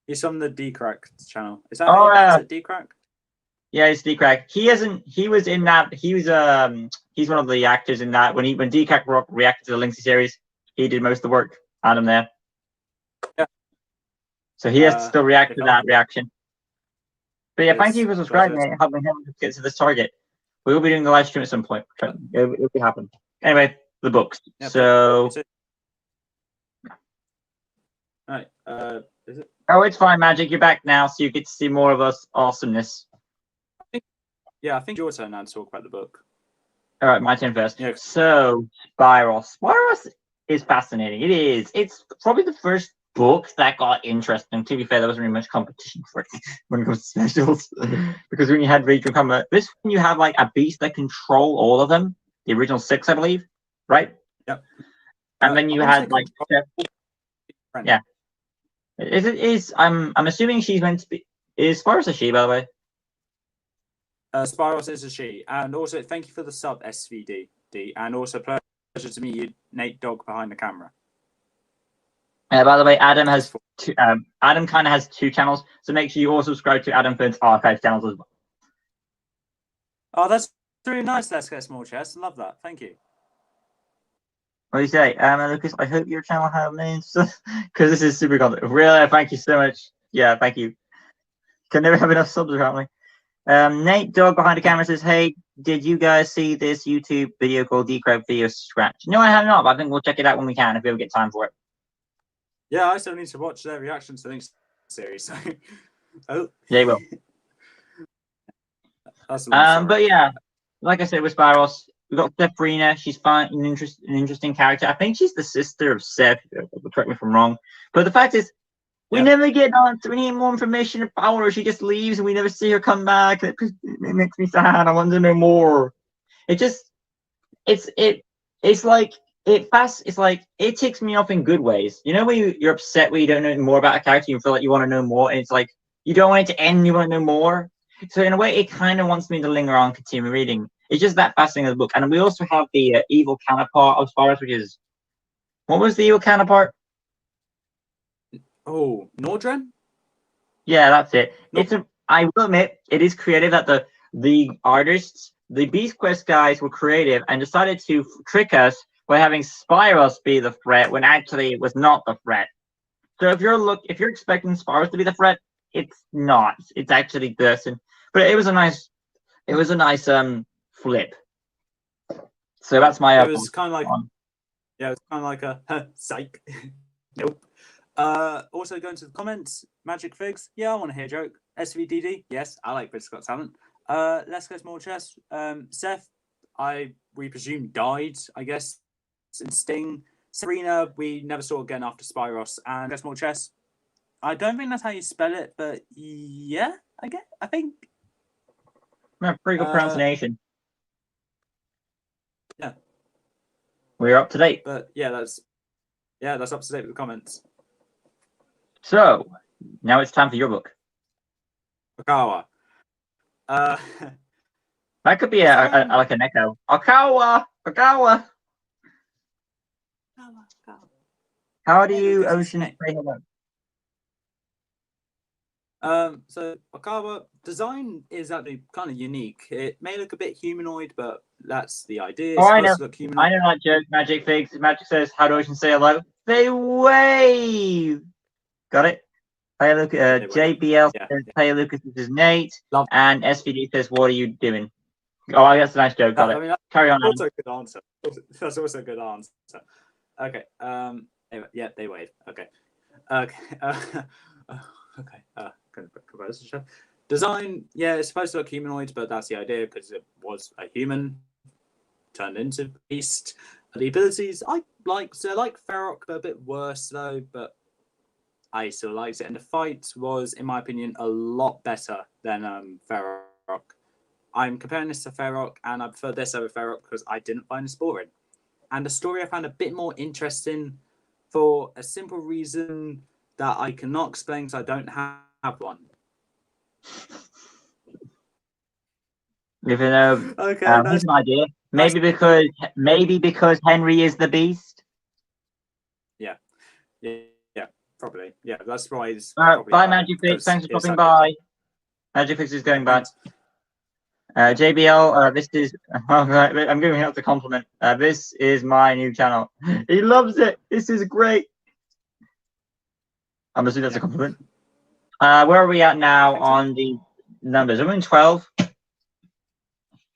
He's on the D-Crack channel. Is that D-Crack? Yeah, it's D-Crack. He was in that. He's one of the actors in that. When D-Crack reacted to the Linksy series, he did most of the work. Adam there. Yeah. So he has to still react to that reaction. But yeah, thank you for subscribing and helping him get to this target. We will be doing the live stream at some point. It'll be happening. Anyway, the books. Yeah, so. Right. Is it? Oh, it's fine, Magic. You're back now, so you get to see more of us awesomeness. I think your turn now to talk about the book. All right, my turn first. Yeah. So, Spyros. Spyros is fascinating. It is. It's probably the first book that got interesting. To be fair, there wasn't really much competition for it when it comes to specials. Because when you had regional combat, this one you have like a beast that control all of them. The original 6, I believe. Right? Yep. And then you had like yeah. I'm assuming she's meant to be. Is Spyros a she, by the way? Spyros is a she, and also thank you for the sub SVD, and also pleasure to meet you, Nate Dog behind the camera. By the way, Adam has two. Adam kind of has 2 channels, so make sure you also subscribe to Adam Fearns' archive channels as well. Oh, that's really nice. Let's get small chest. Love that. Thank you. What do you say, Lucas? I hope your channel has names because this is super content. Really, thank you so much. Yeah, thank you. Can never have enough subs apparently. Nate Dog behind the camera says, "Hey, did you guys see this YouTube video called D-Crowd Video Scratch?" No, I have not, but I think we'll check it out when we can if we ever get time for it. Yeah, I still need to watch their reactions to the next series. So. Oh. Yeah, you will. But yeah, like I said with Spyros, we've got Sephrina. She's fine, an interesting character. I think she's the sister of Seth. Correct me if I'm wrong. But the fact is, we never get on. We need more information about her. She just leaves, and we never see her come back. It makes me sad. I want to know more. It's like it ticks me off in good ways. You know, when you're upset when you don't know more about a character, you feel like you want to know more, and it's like you don't want it to end. You want to know more. So in a way, it kind of wants me to linger on, continue reading. It's just that fascinating of the book. And we also have the evil counterpart of Spyros, which is what was the evil counterpart? Oh, Nordren? Yeah, that's it. I will admit, it is creative that the artists, the Beast Quest guys were creative and decided to trick us by having Spyros be the threat when actually it was not the threat. So if you're expecting Spyros to be the threat, it's not. It's actually Gerson. But it was a nice flip. So that's my. It was kind of like Yeah, it's kind of like a psych. Nope. Also going to the comments. Magic Figs. Yeah, I want to hear a joke. SVDD. Yes, I like British Got Talent. Let's go small chess. Seth, we presume died, I guess, in Sting. Serena, we never saw again after Spyros. And small chess. I don't think that's how you spell it, but yeah, I think. Yeah, pretty good pronunciation. Yeah. We're up to date. But yeah, that's up to date with the comments. So now it's time for your book. Okawa. That could be like an echo. Okawa. How do you Ocean say hello? So Okawa design is actually kind of unique. It may look a bit humanoid, but that's the idea. Oh, I know. I know that joke. Magic Figs. Magic says, "How do Ocean say hello?" They wave. Got it. Hey, look. JBL says, "Hey, Lucas, this is Nate." And SVD says, "What are you doing?" Oh, I guess a nice joke. Got it. I mean, carry on. Also a good answer. That's also a good answer. Okay. Yeah, they wave. Okay. Okay. Design, yeah, it's supposed to look humanoid, but that's the idea because it was a human turned into a beast. The abilities I like Verac, but a bit worse though, but I still liked it. And the fight was, in my opinion, a lot better than Verac. I'm comparing this to Verac, and I prefer this over Verac because I didn't find this boring. And the story I found a bit more interesting for a simple reason that I cannot explain because I don't have one. Even though, okay, here's an idea. Maybe because Henry is the beast. Yeah, probably. Yeah, that's why he's. Bye, Magic Fix. Thanks for stopping by. Magic Fix is going by. JBL, this is. I'm giving out the compliment. This is my new channel. He loves it. This is great. I'm assuming that's a compliment. Where are we at now on the numbers? Are we in 12?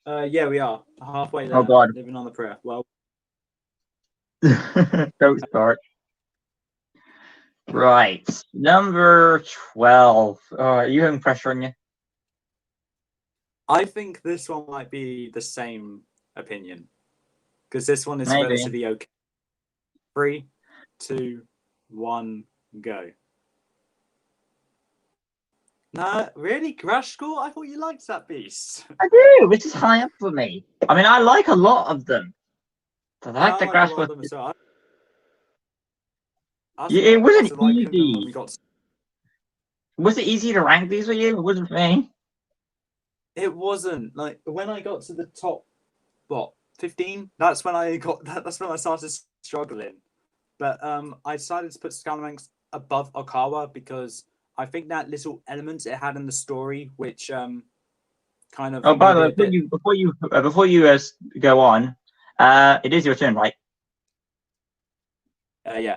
Yeah, we are halfway there. Oh God, living on the prayer. Well, don't start. Right, number 12. Are you having pressure on you? I think this one might be the same opinion because this one is relatively okay. 3, 2, 1, go. No, really? Crash School? I thought you liked that beast. I do. This is high up for me. I mean, I like a lot of them. I like the Crash School. It wasn't easy. Was it easy to rank these for you? It wasn't for me. It wasn't. Like when I got to the top, 15? That's when I started struggling. But I decided to put Scalamanx above Okawa because I think that little element it had in the story, which kind of. Oh, by the way, before you go on, it is your turn, right? Yeah.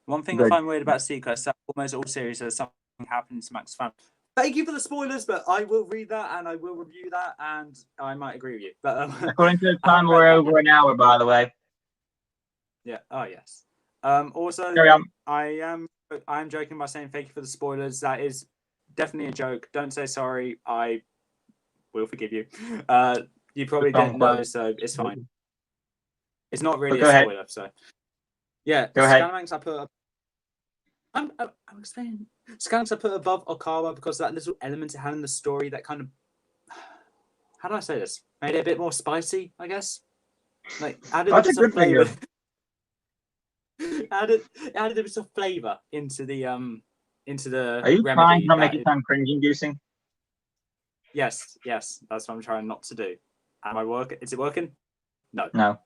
One thing I find weird about Seeker is that almost all series there's something happening to Max Fan. Thank you for the spoilers, but I will read that and I will review that, and I might agree with you. But according to the time, we're over an hour, by the way. Yeah. Oh yes. Also, I am joking by saying thank you for the spoilers. That is definitely a joke. Don't say sorry. I will forgive you. You probably didn't know, so it's fine. It's not really a spoiler, so yeah. Go ahead. Scalamanx I put. I'm explaining. Scalamanx I put above Okawa because that little element it had in the story that kind of. How do I say this? Made it a bit more spicy, I guess. Like added some flavor. added a bit of flavor into the. Are you trying to not make it sound cringe-inducing? Yes, that's what I'm trying not to do. Am I working? Is it working? No. No.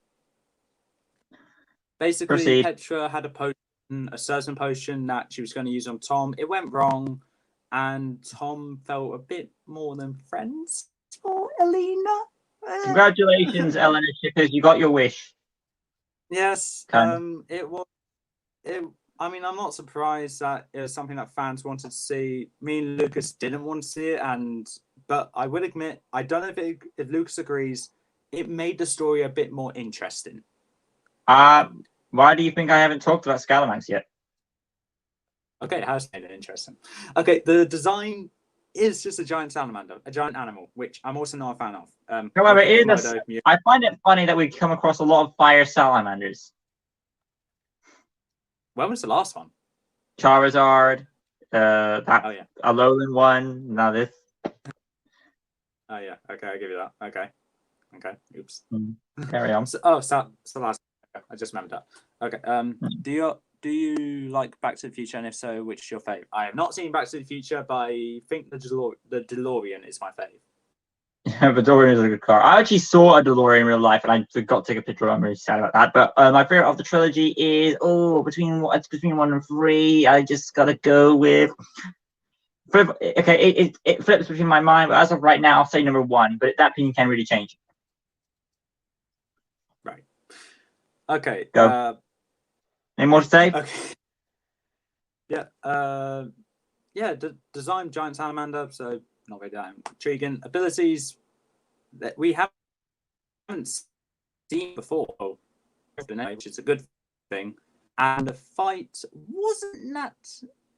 Basically, Proceed. Petra had a certain potion that she was going to use on Tom. It went wrong, and Tom felt a bit more than friends for Elena. Congratulations, Elena, because you got your wish. Yes. It was. I mean, I'm not surprised that it was something that fans wanted to see. Me and Lucas didn't want to see it, but I would admit, I don't know if Lucas agrees, it made the story a bit more interesting. Why do you think I haven't talked about Scalamax yet? Okay, it has made it interesting. Okay, the design is just a giant salamander, a giant animal, which I'm also not a fan of. However, Komodo, I find it funny that we come across a lot of fire salamanders. when was the last one? Charizard, that Oh yeah. Alolan one, now this. Oh yeah. Okay, I'll give you that. Okay. Oops. Carry on. So last. I just remembered that. Okay. Do you like Back to the Future, and if so, which is your fave? I have not seen Back to the Future, but I think the DeLorean is my fave. Yeah, the DeLorean is a good car. I actually saw a DeLorean in real life, and I forgot to take a picture. I'm really sad about that. But my favorite of the trilogy is between 1 and 3. I just gotta go with. Okay, it flips between my mind, but as of right now, I'll say number 1. But that opinion can really change. Right. Okay. Go. Any more to say? Okay. Yeah. Yeah. Design giant salamander, so not very that intriguing. Abilities that we haven't seen before, which is a good thing. And the fight wasn't that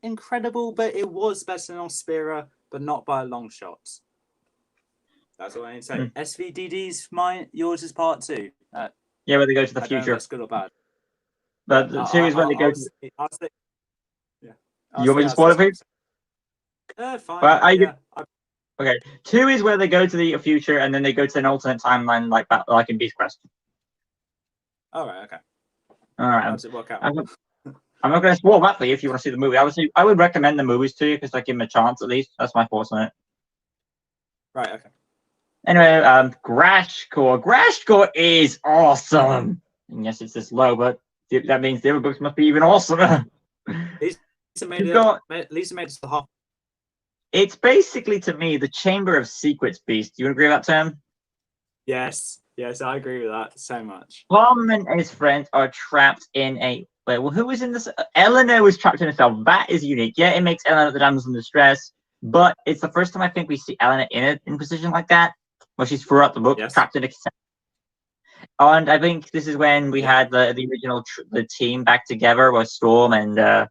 incredible, but it was better than Ospira, but not by a long shot. That's what I need to say. SVDD's yours is part 2. Yeah, where they go to the I don't know if future. that's good or bad. But the 2 is when they go to. You want me to spoil it for you? Fine. But okay, 2 is where they go to the future, and then they go to an alternate timeline, like in Beast Quest. All right. Okay. All right. How does it work out? I'm not going to spoil that for you if you want to see the movie. I would recommend the movies to you because give them a chance at least. That's my thoughts on it. Right. Okay. Anyway, Grashcore. Grashcore is awesome. And yes, it's this low, but that means the other books must be even awesomer. Lisa made it to the half. It's basically, to me, the Chamber of Secrets beast. Do you agree with that term? Yes, I agree with that so much. Tom and his friends are trapped in a. Wait, well, who was in this? Eleanor was trapped in a cell. That is unique. Yeah, it makes Eleanor the damsel in distress, but it's the first time I think we see Eleanor in a position like that, where she's throughout the book trapped in a cell. And I think this is when we had the original the team back together with Storm and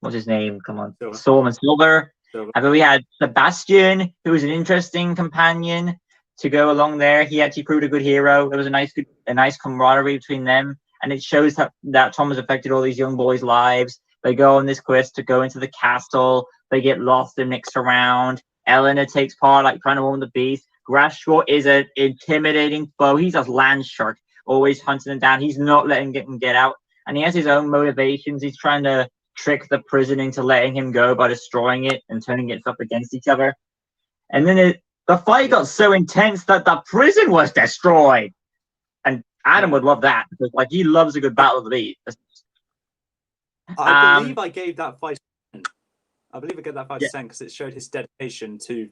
what's his name? Come on, Storm and Silver. And then we had Sebastian, who was an interesting companion to go along there. He actually proved a good hero. There was a nice camaraderie between them, and it shows that Tom has affected all these young boys' lives. They go on this quest to go into the castle. They get lost and mixed around. Eleanor takes part, like trying to warn the beast. Grashcore is an intimidating foe. He's a land shark, always hunting them down. He's not letting him get out, and he has his own motivations. He's trying to trick the prison into letting him go by destroying it and turning it up against each other. And then the fight got so intense that the prison was destroyed. And Adam would love that because he loves a good battle of the beast. I believe I gave that fight. I believe I gave that 5% because it showed his dedication to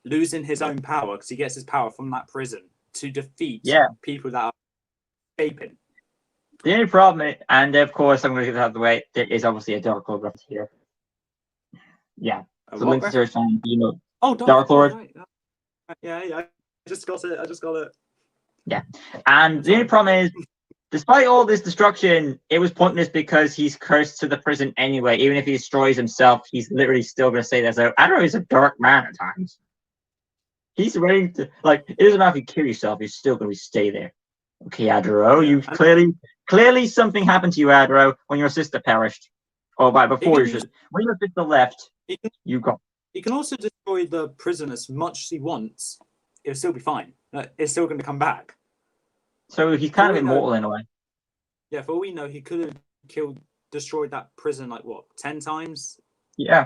losing his own power because he gets his power from that prison to defeat people that are escaping. The only problem, and of course I'm going to get out of the way, there is obviously a Dark Lord reference here. Yeah. So link to search on Dark Lord. Right. Yeah, I just got it. Yeah. And the only problem is, despite all this destruction, it was pointless because he's cursed to the prison anyway. Even if he destroys himself, he's literally still going to stay there. So I don't know, he's a dark man at times. He's ready to, it doesn't matter if you kill yourself, you're still going to stay there. Okay, Adro, you clearly something happened to you, Adro, when your sister perished. Or before when your sister left, you got. He can also destroy the prison as much as he wants. It'll still be fine. It's still going to come back. So he's kind of immortal in a way. Yeah, for all we know, he could have destroyed that prison 10 times. Yeah,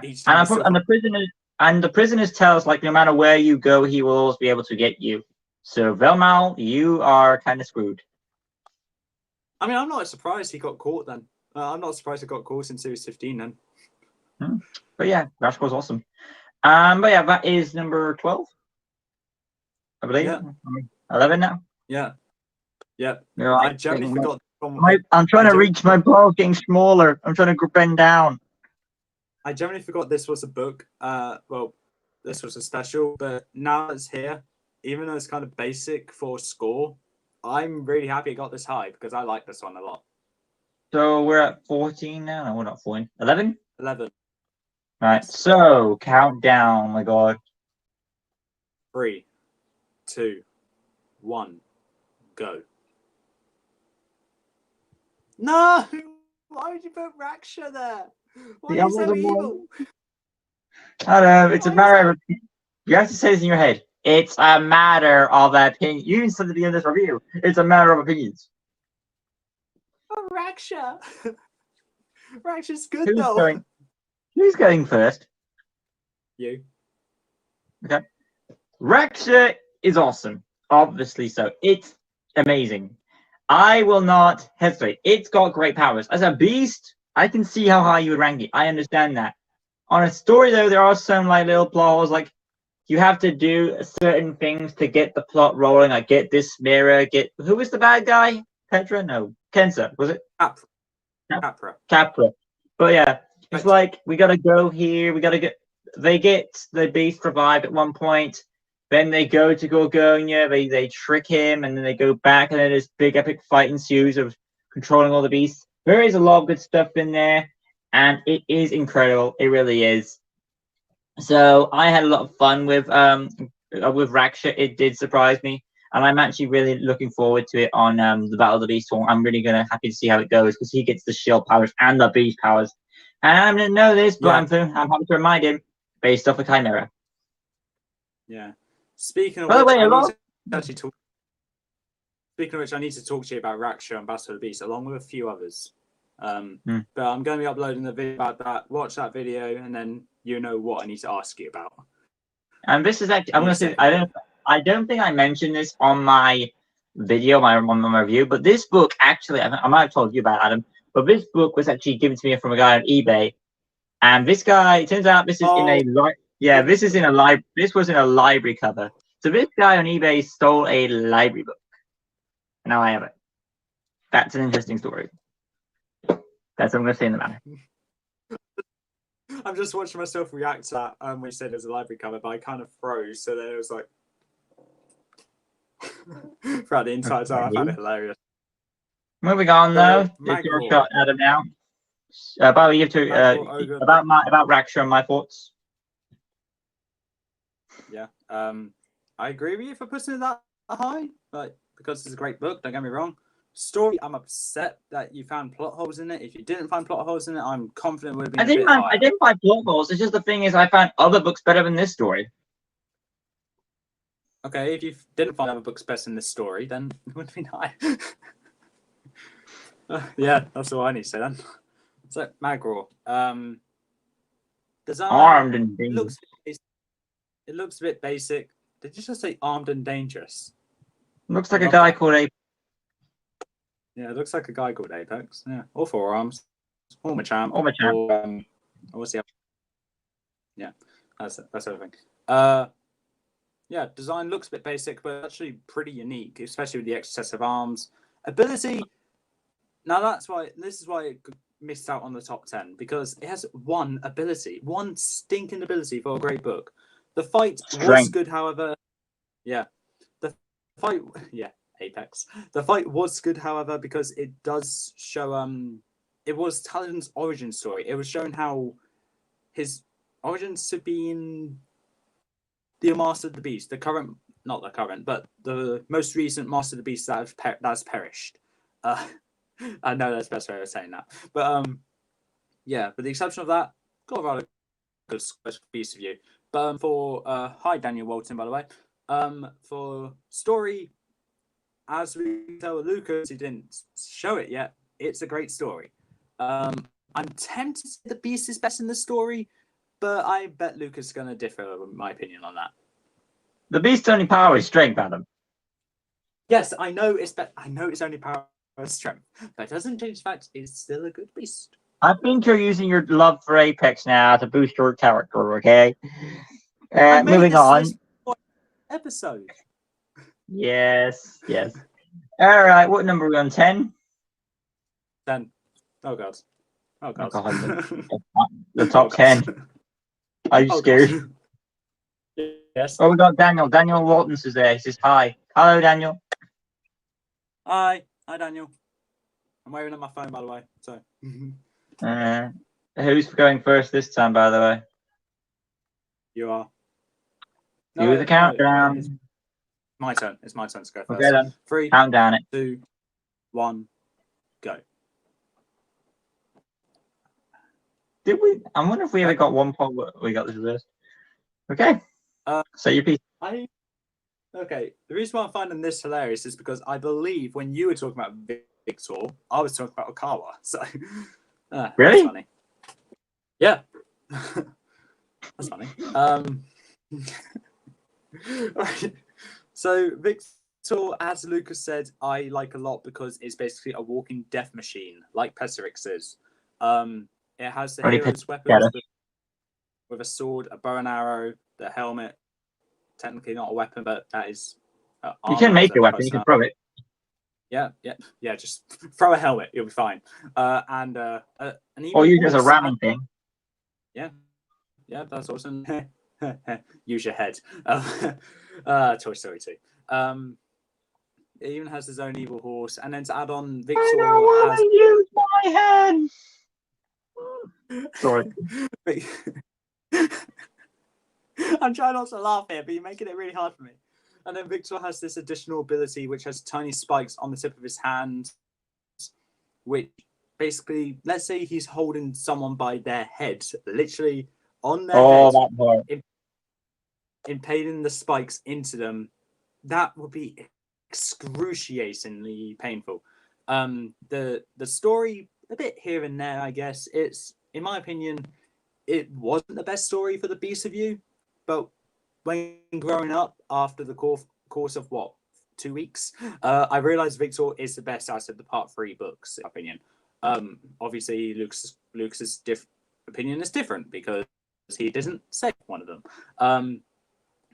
and the prisoners tell us no matter where you go, he will always be able to get you. So Velmal, you are kind of screwed. I mean, I'm not surprised he got caught then. I'm not surprised he got caught in Series 15 then. But yeah, Grashcore's awesome. But yeah, that is number 12. I believe. Yeah. 11 now. Yeah. Yeah. Right. I generally forgot. I'm trying to reach my ball, getting smaller. I'm trying to bend down. I generally forgot this was a book. Well, this was a special, but now it's here. Even though it's kind of basic for score, I'm really happy it got this high because I like this one a lot. So we're at 14 now. No, we're not 14. 11? 11. Right. Yes. So count down. Oh my God. 3, 2, 1, go. No! Why would you put Raksha there? Why are you so evil? I don't know. It's a Why is matter that? of. You have to say this in your head. It's a matter of opinion. You even said at the beginning of this review. It's a matter of opinions. Oh, Raksha. Raksha's good Who's though. going? Who's going first? You. Okay. Raksha is awesome. Obviously so. It's amazing. I will not hesitate. It's got great powers. As a beast, I can see how high you would rank it. I understand that. On a story, though, there are some like little plot holes. Like you have to do certain things to get the plot rolling. Like get this mirror. Get who was the bad guy? Petra? No, Kensa. Was it? Capra. Capra. But yeah, it's Right. like we gotta go here. We gotta get. They get the beast revived at one point. Then they go to Gorgonia. They trick him, and then they go back, and then this big epic fight ensues of controlling all the beasts. There is a lot of good stuff in there, and it is incredible. It really is. So I had a lot of fun with Raksha. It did surprise me, and I'm actually really looking forward to it on the Battle of the Beast tour. I'm really happy to see how it goes because he gets the shield powers and the beast powers. And I didn't know this, but Yeah. I'm happy to remind him based off a Chimera. Yeah. Speaking of By the which, way, I a need lot. to actually talk. Speaking of which, I need to talk to you about Raksha and Battle of the Beast, along with a few others. But I'm going to be uploading the video about that. Watch that video, and then you know what I need to ask you about. And this is actually, I'm going to say, I don't think I mentioned this on my video, on my review, but this book actually, I might have told you about it, Adam, but this book was actually given to me from a guy on eBay. And this guy, it turns out this is in a this was in a library cover. So this guy on eBay stole a library book. And now I have it. That's an interesting story. That's what I'm going to say in the matter. I'm just watching myself react to that when you said it was a library cover, but I kind of froze. So then it was like throughout the entire time. I found it hilarious. Moving on though, So, it's your shot, Adam. Now, about you to about Raksha and my thoughts. Yeah, I agree with you for putting it that high, like because it's a great book. Don't get me wrong. Story, I'm upset that you found plot holes in it. If you didn't find plot holes in it, I'm confident it would have been a bit higher. I didn't find plot holes. It's just the thing is, I found other books better than this story. Okay, if you didn't find other books better than this story, then it would have been high. Yeah, that's all I need to say then. So, Magro, design Armed and dangerous. It looks a bit basic. Did you just say armed and dangerous? Looks like a guy called Apex. Yeah, it looks like a guy called Apex. Yeah, or Forearms, or Machamp, or Machamp. Or what's the other? Yeah, that's everything. Yeah, design looks a bit basic, but actually pretty unique, especially with the excessive arms. Ability. Now this is why it missed out on the top 10, because it has one stinking ability for a great book. The fight was good, however. Yeah, the fight. Yeah, Apex. The fight was good, however, because it does show. It was Talon's origin story. It was showing how his origins to be in the Master of the Beast, not the current, but the most recent Master of the Beast that's perished. I know that's the best way of saying that, but yeah. With the exception of that, got a rather good piece of you. But for hi Daniel Walton, by the way. For story, as we tell Lucas, he didn't show it yet. It's a great story. I'm tempted to say the Beast is best in the story, but I bet Lucas is going to differ with my opinion on that. The Beast's only power is strength, Adam. Yes, I know it's only power is strength, but it doesn't change the fact it's still a good beast. I think you're using your love for Apex now to boost your character, okay? Moving on. Episode. Yes. All right, what number are we on? 10? 10. Oh god. Oh god. The top 10. Are you scared? Yes. Oh, we got Daniel. Daniel Waltons is there. He says hi. Hello, Daniel. Hi, Daniel. I'm waving at my phone, by the way. So. Who's going first this time, by the way? You are. Do the countdown. It's my turn. It's my turn to go first. Okay then. 3, Count down it. 2, 1, go. Did we? I wonder if we ever got one point where we got this reversed. Okay. Say your piece. Okay. The reason why I'm finding this hilarious is because I believe when you were talking about Victor, I was talking about Okawa. So. Really? That's funny. Yeah. That's funny. Right. So Victor, as Lucas said, I like a lot because it's basically a walking death machine, like Pesserix is. It has the hero's weapons with a sword, a bow and arrow, the helmet. Technically not a weapon, but that is. You can make a weapon. You can throw it. Yeah. Just throw a helmet. You'll be fine. And an or use it as a ramming thing. Yeah, that's awesome. Use your head. Toy Story 2. It even has his own evil horse, and then to add on, Victor has. Use my head. Sorry. I'm trying not to laugh here, but you're making it really hard for me. And then Victor has this additional ability, which has tiny spikes on the tip of his hand, which basically, let's say he's holding someone by their head, literally on their head, that part. impaling the spikes into them. That would be excruciatingly painful. The story, a bit here and there, I guess. It's, in my opinion, it wasn't the best story for the Beast of You, but when growing up, after the course of 2 weeks, I realized Victor is the best out of the part 3 books, in my opinion. Obviously, Lucas's opinion is different because he didn't say one of them.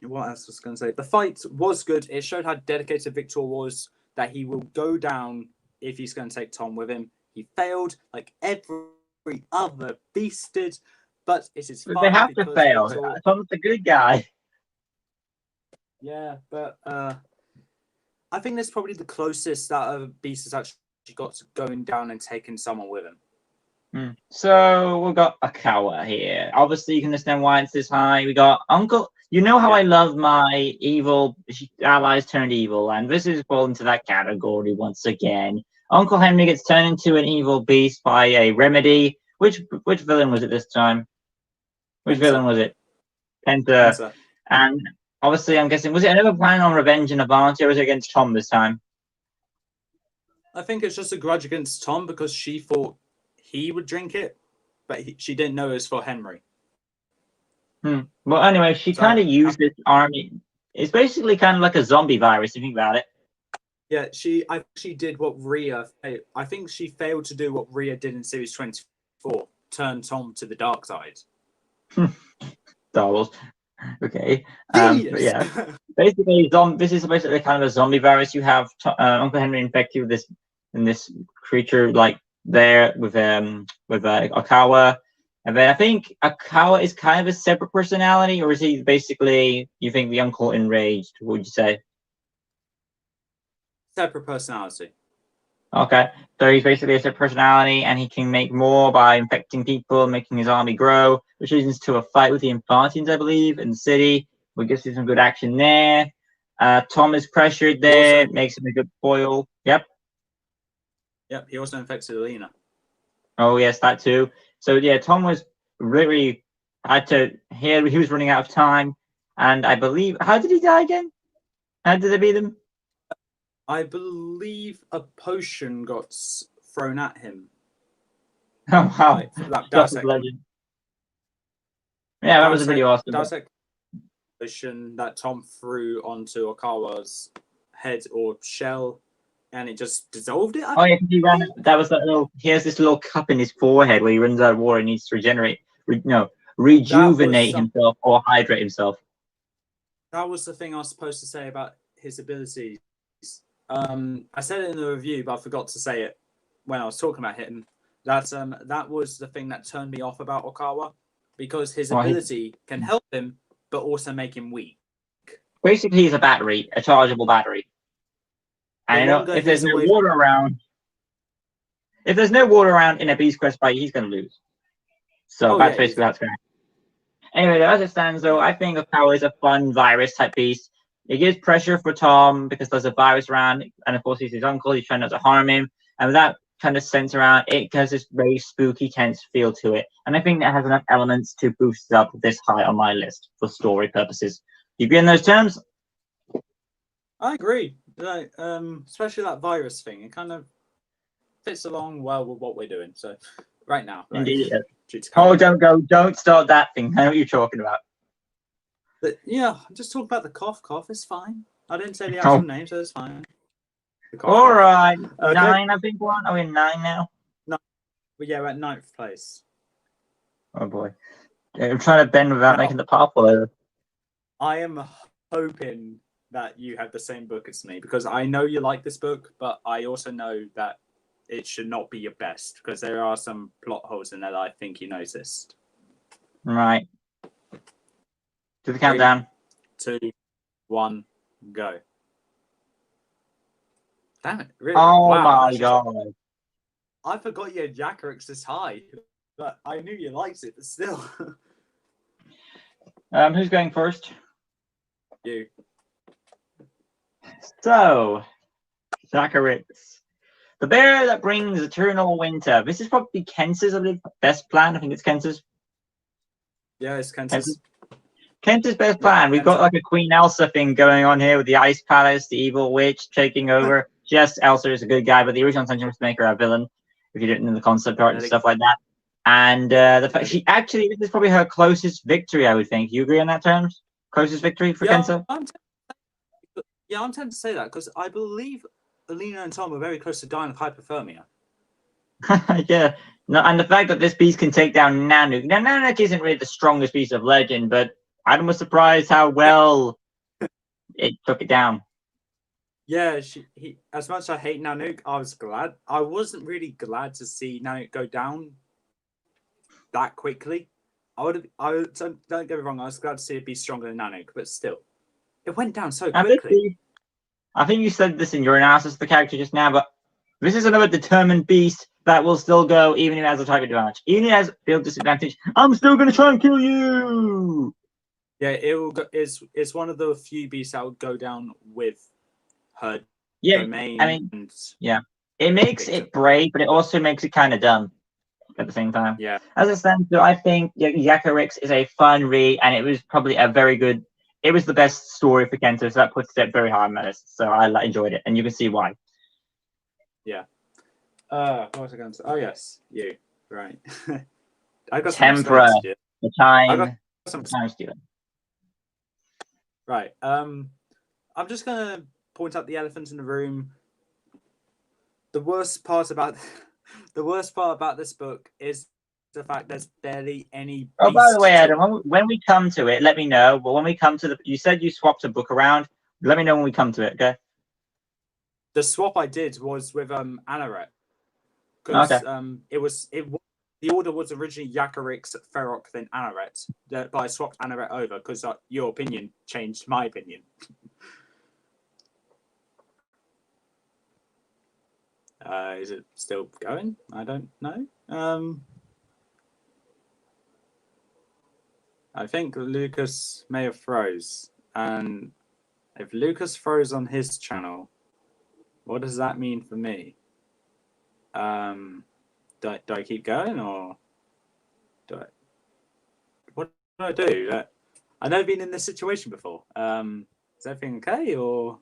What else was I going to say? The fight was good. It showed how dedicated Victor was, that he will go down if he's going to take Tom with him. He failed like every other beast did, but it is fine. They have to fail. Tom's a good guy. Yeah, but I think that's probably the closest that a beast has actually got to going down and taking someone with him. So we've got Okawa here. Obviously, you can understand why it's this high. We got Uncle. You know how I love my evil allies turned evil, and this is falling into that category once again. Uncle Henry gets turned into an evil beast by a remedy. Which villain was it this time? Which villain was it? Tempra. And obviously, I'm guessing, was it another plan on revenge and Avanti, or was it against Tom this time? I think it's just a grudge against Tom because she thought he would drink it, but she didn't know it was for Henry. Well, anyway, she kind of used this army. It's basically kind of like a zombie virus, if you think about it. Yeah, I think she did what Rhea. I think she failed to do what Rhea did in Series 24, turn Tom to the dark side. Star Wars. Okay. But yeah. Basically, this is basically kind of a zombie virus. You have Uncle Henry infected with this creature like there with Okawa. And then I think Okawa is kind of a separate personality, or is he basically, you think, the uncle enraged? What would you say? Separate personality. Okay, so he's basically a separate personality, and he can make more by infecting people, making his army grow, which leads us to a fight with the Infantians, I believe, in the city. We get to see some good action there. Tom is pressured there, also makes him a good foil. Yep, he also infected Alina. Oh, yes, that too. So, yeah, Tom was really he was running out of time, and I believe, how did he die again? How did they beat him? I believe a potion got thrown at him. Oh, wow. Legend. Yeah, that was really awesome. Potion that Tom threw onto Okawa's head or shell, and it just dissolved it. That was that little. He has this little cup in his forehead where he runs out of water and needs to rejuvenate himself or hydrate himself. That was the thing I was supposed to say about his abilities. I said it in the review, but I forgot to say it when I was talking about him. That was the thing that turned me off about Okawa, because his ability can help him, but also make him weak. Basically, he's a battery, a chargeable battery. And if there's no water around, if there's no water around in a Beast Quest fight, he's going to lose. So that's basically how it's going. Anyway, as it stands, though, I think the power is a fun virus type beast. It gives pressure for Tom because there's a virus around, and of course he's his uncle. He's trying not to harm him, and with that kind of sense around, it has this very spooky, tense feel to it. And I think that has enough elements to boost up this high on my list for story purposes. You agree on those terms? I agree. Like, especially that virus thing. It kind of fits along well with what we're doing. So right now. Right? Indeed. Oh, don't start that thing. I know what you're talking about. But yeah, just talk about the cough. Cough is fine. I didn't say the actual name, so it's fine. All right. Okay. 9, I think. Are we in 9 now? No. Well, yeah, we're at 9th place. Oh boy. I'm trying to bend without making the pathway. I am hoping that you have the same book as me, because I know you like this book, but I also know that it should not be your best, because there are some plot holes in there that I think you noticed. Right. Do the countdown. 3, 2, 1, go. Damn it! Really? Oh wow, my god! I forgot you had Yakarix this high, but I knew you liked it. But still. Who's going first? You. So, Yakarix, the bear that brings eternal winter. This is probably Kenz's, I believe, best plan. I think it's Kenz's. Yeah, it's Kenz's. Kenz's best plan. We've got like a Queen Elsa thing going on here with the Ice Palace, the evil witch taking over. Yes, Elsa is a good guy, but the original intention was to make her a villain, if you didn't know the concept art and stuff like that. And the fact she actually, this is probably her closest victory, I would think. You agree on that terms? Closest victory for Kenzo? I'm tempted to say that, because I believe Alina and Tom are very close to dying of hypothermia. Yeah. No, and the fact that this beast can take down Nanook. Now, Nanook isn't really the strongest beast of legend, but Adam was surprised how well it took it down. Yeah, as much as I hate Nanook, I was glad. I wasn't really glad to see Nanook go down that quickly. Don't get me wrong, I was glad to see it be stronger than Nanook, but still, it went down so quickly. I think you said this in your analysis of the character just now, but this is another determined beast that will still go even if it has a type advantage. Even if it has field disadvantage, I'm still going to try and kill you! Yeah, it will go, it's one of the few beasts that would go down with her domain. I mean, yeah. It makes it brave, but it also makes it kind of dumb at the same time. Yeah. As it stands, I think Yakarix is a fun read, and it was probably a very good... It was the best story for Kento, so that puts it very high on my list. So I enjoyed it, and you can see why. Yeah. What was I going to say? Oh, yes. You. Right. I got Tempra. The time stealing. Right. I'm just going to point out the elephant in the room. The worst part about this book is the fact there's barely any. Oh, by the way, Adam, when we come to it, let me know. But when we come to you said you swapped a book around. Let me know when we come to it, okay? The swap I did was with Anaret, because the order was originally Yakarix, Feroc, then Anaret. But I swapped Anaret over because your opinion changed my opinion. Is it still going? I don't know. I think Lucas may have froze. And if Lucas froze on his channel, what does that mean for me? Do I keep going, or what do I do? I've never been in this situation before. Is everything okay, or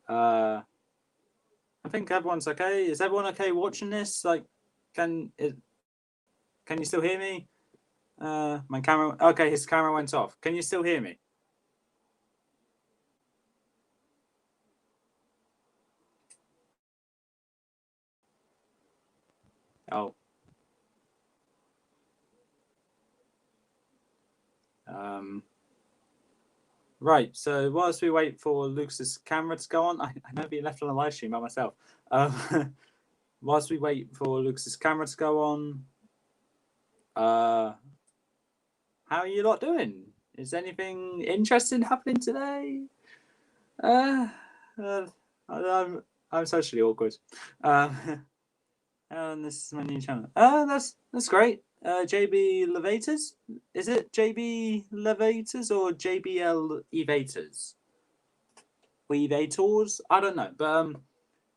I think everyone's okay. Is everyone okay watching this? Like, can you still hear me? My camera. Okay, his camera went off. Can you still hear me? Oh. Right. So whilst we wait for Lucas's camera to go on, I never been left on a live stream by myself. Whilst we wait for Lucas's camera to go on, how are you lot doing? Is anything interesting happening today? I'm socially awkward. And this is my new channel. That's great. JB Levators? Is it JB Levators or JBL Evators? Evators? I don't know, but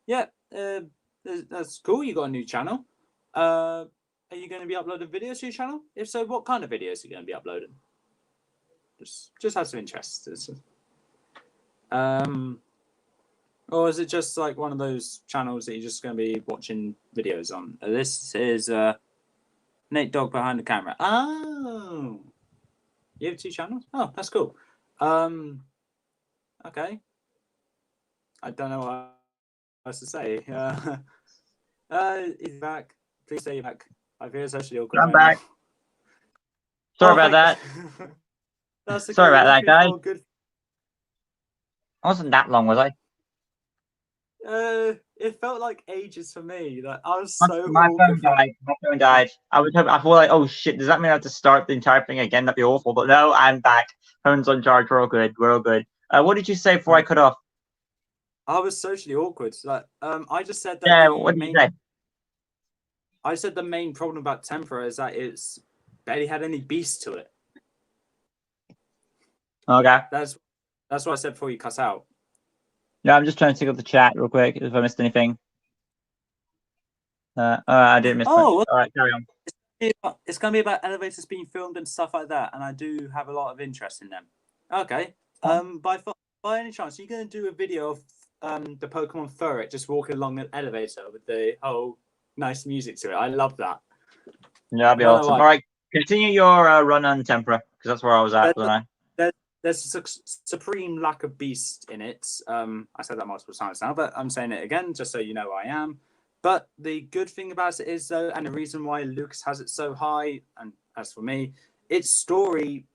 yeah, that's cool. You got a new channel. Are you going to be uploading videos to your channel? If so, what kind of videos are you going to be uploading? Just have some interest. Or is it just like one of those channels that you're just going to be watching videos on? This is Nate Dogg behind the camera. Oh, you have 2 channels? Oh, that's cool. Okay. I don't know what else to say. He's back. Please say you're back. I feel socially awkward. I'm back. Now. Sorry about that. That's okay. Sorry about that, guy. Good. I wasn't that long, was I? It felt like ages for me. Like I was so My phone awkward. died. My phone died. I thought like, oh shit, does that mean I have to start the entire thing again? That'd be awful. But no, I'm back. Phone's on charge. We're all good. We're all good. What did you say before I cut off? I was socially awkward. Like, I just said that. Yeah, what did you say? I said the main problem about Tempra is that it's barely had any beast to it. Okay. That's what I said before you cut out. Yeah, I'm just trying to take up the chat real quick if I missed anything. I didn't miss much. All right, carry on. It's going to be about elevators being filmed and stuff like that, and I do have a lot of interest in them. Okay. By any chance, are you going to do a video of the Pokemon Verac just walking along an elevator with the whole nice music to it? I love that. Yeah, that'd be awesome. All right, continue your run on Tempra, because that's where I was at, wasn't I? There's a supreme lack of beast in it. I said that multiple times now, but I'm saying it again just so you know I am. But the good thing about it is, though, and the reason why Lucas has it so high, and as for me, its story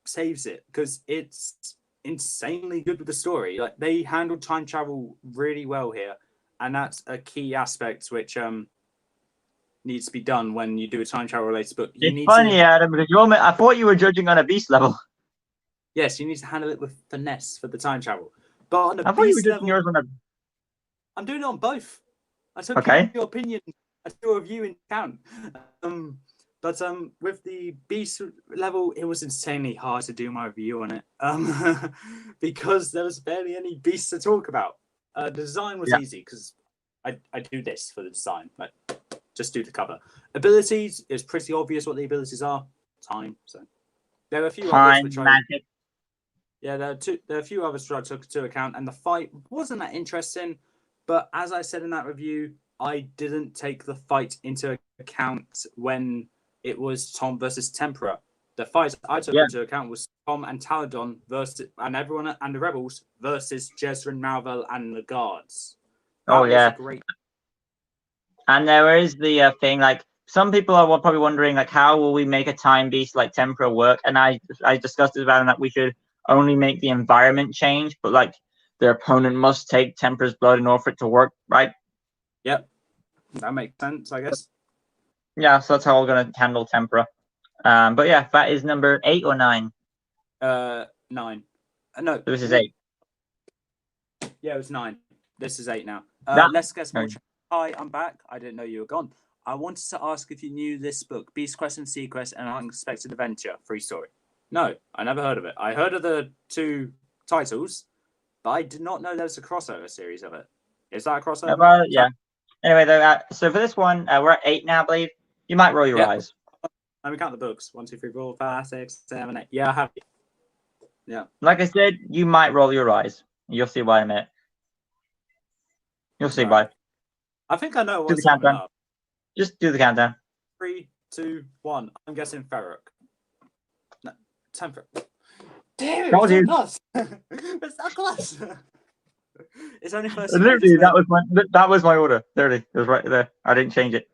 saves it because it's insanely good with the story. Like they handled time travel really well here, and that's a key aspect which needs to be done when you do a time travel related book. It's funny, Adam, because I thought you were judging on a beast level. Yes, you need to handle it with finesse for the time travel. But on a I thought you were beast judging level, yours on a. I'm doing it on both. I took your opinion, I took your review into account. But with the beast level, it was insanely hard to do my review on it. Because there was barely any beasts to talk about. The design was easy because I do this for the design. Like just do the cover. Abilities, it's pretty obvious what the abilities are. Time. So there are a few others which magic. Yeah, there are a few others which I took into account, and the fight wasn't that interesting. But as I said in that review, I didn't take the fight into account when it was Tom versus Tempra. The fight I took into account was Tom and Taladon versus and everyone and the Rebels versus Jezrin, Malvel, and the guards. That was great. And there is the thing, like some people are probably wondering, like, how will we make a time beast like Tempra work? And I discussed it about that we should only make the environment change, but like their opponent must take Tempra's blood in order for it to work, right? Yep, that makes sense, I guess. Yeah, so that's how we're gonna handle Tempra. But yeah, that is number 8 or 9. 9. No, this is 8. Yeah, it was 9. This is 8 now. Let's get some more. Hi, I'm back. I didn't know you were gone. I wanted to ask if you knew this book, Beast Quest and Sea Quest, and Unexpected Adventure, free story. No, I never heard of it. I heard of the 2 titles, but I did not know there was a crossover series of it. Is that a crossover? Yeah. Anyway, though, so for this one, we're at 8 now, I believe. You might roll your eyes. Let me count the books. 1, 2, 3, 4, 5, 6, 7, 8. Yeah, I have. Yeah. Like I said, you might roll your eyes. You'll see why in a minute. You'll see why. I think I know what's coming up. Just do the countdown. 3, 2, 1. I'm guessing Verac. No, Tempra. Damn it! It's close. It's not close. It's only first. Literally, that was my order. Literally, it was right there. I didn't change it.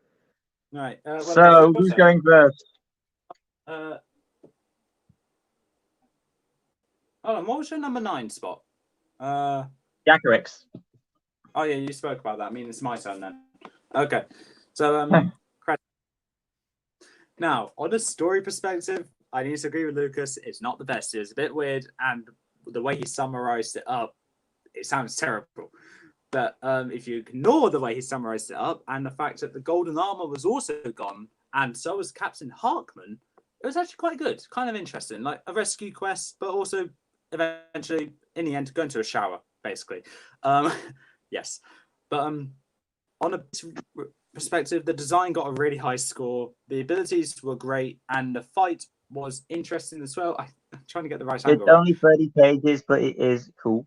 Right. So who's going first? Hold on. What was your number 9 spot? Jacarix. Oh yeah, you spoke about that. I mean, it's my turn then. Okay. So now on a story perspective, I need to agree with Lucas. It's not the best. It's a bit weird, and the way he summarized it up, it sounds terrible. But if you ignore the way he summarized it up and the fact that the golden armor was also gone, and so was Captain Harkman, it was actually quite good, kind of interesting, like a rescue quest, but also eventually, in the end, going to a shower, basically. Yes, but on a perspective, the design got a really high score. The abilities were great, and the fight was interesting as well. I'm trying to get the right It's angle. only 30 pages, but it is cool.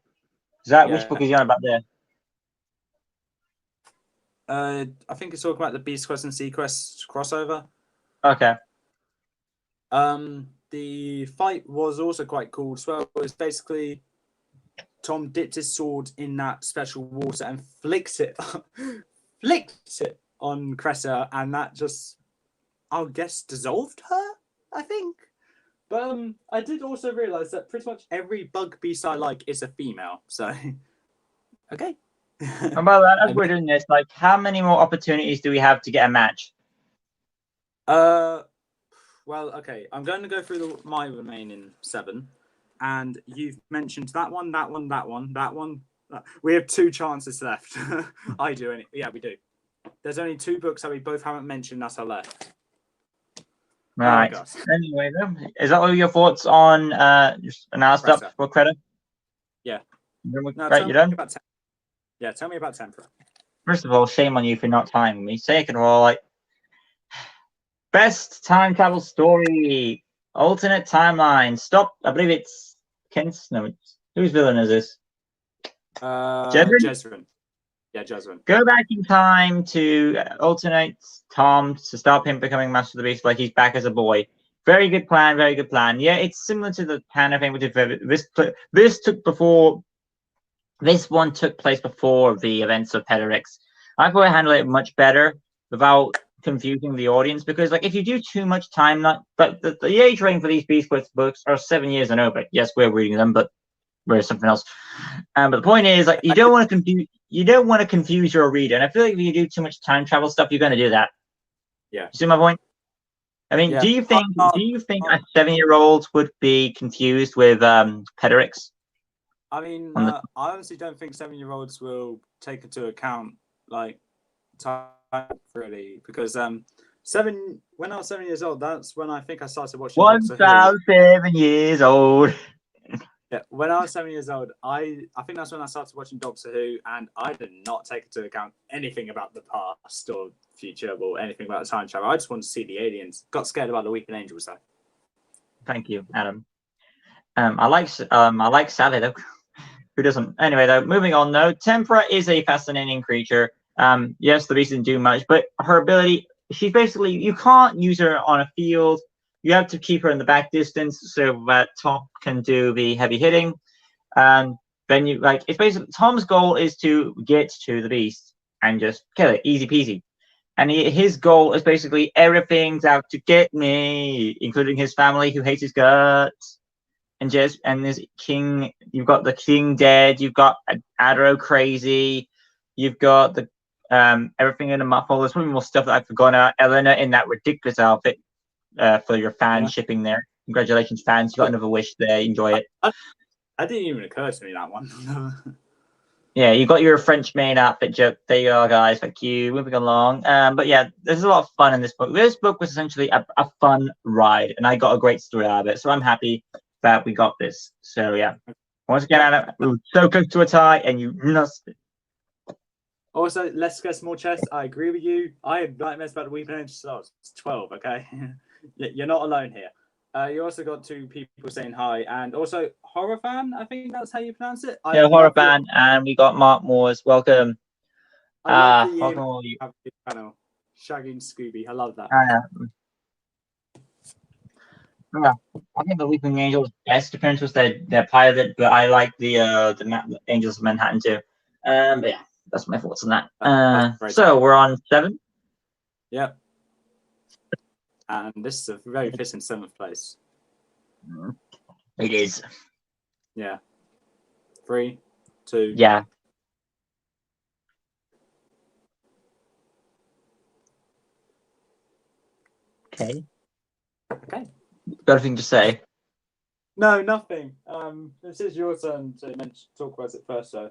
Is that which book is you on about there? I think it's talking about the Beast Quest and Sea Quest crossover. Okay. The fight was also quite cool as well. It was basically Tom dipped his sword in that special water and flicked it on Cressa, and that just, I guess, dissolved her, I think. But I did also realize that pretty much every bug beast I like is a female. So, okay. About that, as we're doing this, like, how many more opportunities do we have to get a match? Well, okay. I'm going to go through my remaining 7, and you've mentioned that one, that one, that one, that one. We have 2 chances left. I do, yeah, we do. There's only 2 books that we both haven't mentioned that are left. Right. Anyway, then, is that all your thoughts on just an hour stuff for credit? Yeah. Right, you done? Yeah, tell me about Tempra. First of all, shame on you for not timing me. Second of all, like, best time travel story, alternate timeline. Stop. I believe it's Kent's. No, whose villain is this? Jezrin. Yeah, Jezrin. Go back in time to alternate Tom to stop him becoming Master of the Beast, like he's back as a boy. Very good plan. Very good plan. Yeah, it's similar to the Hannah thing, which this one took place before the events of Pederix. I thought I handled it much better without confusing the audience, because like if you do too much time, but the age range for these Beast Quest books are 7 years and over. Yes, we're reading them, but we're something else. But the point is, like, you don't want to confuse your reader, and I feel like if you do too much time travel stuff, you're going to do that. Yeah. You see my point? I mean, do you think a 7-year-old would be confused with Pederix? I mean, I honestly don't think 7-year-olds will take into account like time really, because when I was 7 years old, that's when I think I started watching. 7 years old. Yeah, when I was 7 years old, I think that's when I started watching Doctor Who, and I did not take into account anything about the past or future or anything about the time travel. I just wanted to see the aliens. Got scared about the weeping angels though. Thank you, Adam. I like Sally though. Who doesn't? Anyway, though, moving on though, Tempra is a fascinating creature. Yes, the beast didn't do much, but her ability, she's basically, you can't use her on a field. You have to keep her in the back distance so that Tom can do the heavy hitting. Then it's basically, Tom's goal is to get to the beast and just kill it, easy peasy. And his goal is basically everything's out to get me, including his family who hates his guts. And there's King. You've got the King dead. You've got Adro crazy. You've got the everything in a muffle. There's probably more stuff that I've forgotten. Eleanor in that ridiculous outfit for your fan shipping there. Congratulations, fans! You got another wish there. Enjoy it. I didn't even occur to me that one. Yeah, you got your French main outfit joke. There you are, guys. Thank you. Moving along. But yeah, there's a lot of fun in this book. This book was essentially a fun ride, and I got a great story out of it. So I'm happy that we got this. So yeah, once again, Anna, we were so close to a tie, and you lost it. Also, let's get some more chess. I agree with you. I had nightmares about the weeping angels since I was 12. Okay, you're not alone here. You also got 2 people saying hi, and also Horror Fan. I think that's how you pronounce it. Yeah, Horror Fan, and we got Mark Moores. Welcome. Welcome all you. Channel. Shaggy and Scooby. I love that. Yeah, I think the Weeping Angels' best appearance was their pilot, but I like the Angels of Manhattan too. But yeah, that's my thoughts on that. So we're on 7. Yep. And this is a very fitting 7th place. It is. Yeah. 3, 2. Yeah. Okay. Got anything to say? No, nothing. This is your turn to talk about it first, so.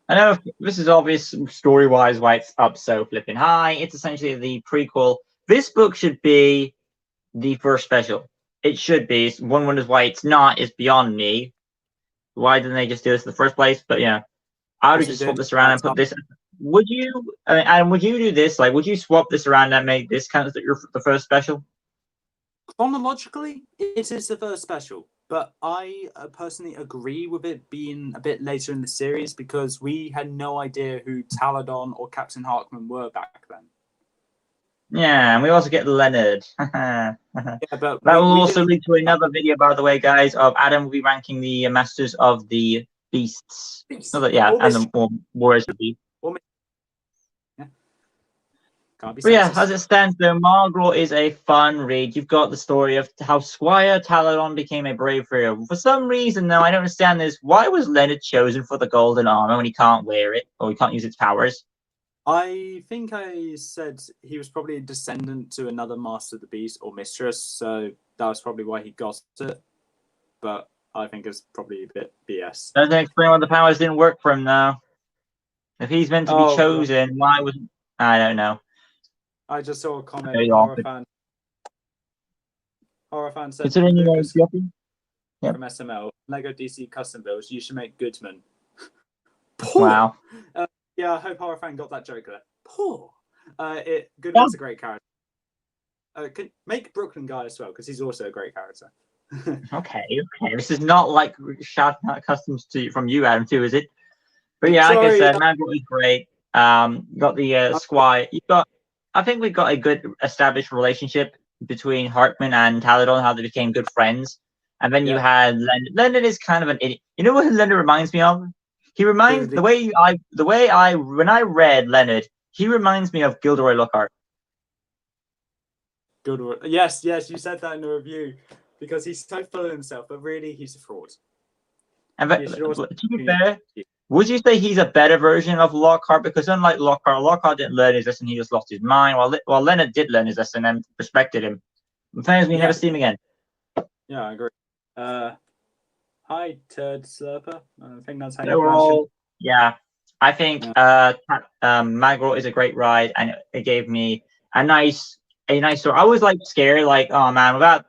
I know this is obvious story-wise why it's up so flipping high. It's essentially the prequel. This book should be the first special. It should be. One wonders why it's not. It's beyond me. Why didn't they just do this in the first place? But yeah, I would just swap this around and put this. Would you? And would you do this? Like, would you swap this around and make this kind of the first special? Chronologically, it is the first special, but I personally agree with it being a bit later in the series because we had no idea who Taladon or Captain Harkman were back then. Yeah, and we also get Leonard. Yeah, but that will also lead to another video, by the way, guys, of Adam will be ranking the Masters of the Beasts. So that, yeah, and the Warriors of the Beasts. But yeah, as it stands though, Margaret is a fun read. You've got the story of how Squire Taladon became a brave hero. For some reason, though, I don't understand this. Why was Leonard chosen for the golden armor when he can't wear it or he can't use its powers? I think I said he was probably a descendant to another Master of the Beast or Mistress, so that was probably why he got it. But I think it's probably a bit BS. Doesn't explain why the powers didn't work for him, though. If he's meant to be chosen, God. Why wasn't... I don't know. I just saw a comment. Horror fan said, considering you know from SML, Lego DC custom builds, you should make Goodman. Wow. Yeah, I hope Horror fan got that joke there. Poor. Goodman's a great character. Make Brooklyn Guy as well, because he's also a great character. Okay. This is not like shouting out customs from you, Adam, too, is it? But yeah, like I said, Mandrake is great. Got the Squire. I think we've got a good established relationship between Harkman and Taladon, how they became good friends. And then you had Leonard. Leonard is kind of an idiot. You know what Leonard reminds me of? He reminds when I read Leonard, he reminds me of Gilderoy Lockhart. Gilderoy, yes, you said that in the review because he's so full of himself, but really he's a fraud. And to be fair, would you say he's a better version of Lockhart? Because unlike Lockhart didn't learn his lesson; he just lost his mind. While Leonard did learn his lesson and respected him. Sometimes we never see him again. Yeah, I agree. Hi, Turd Slurper. I think that's how you pronounce it. Yeah, I think Magro is a great ride, and it gave me a nice story. I was like scared, like, oh man, without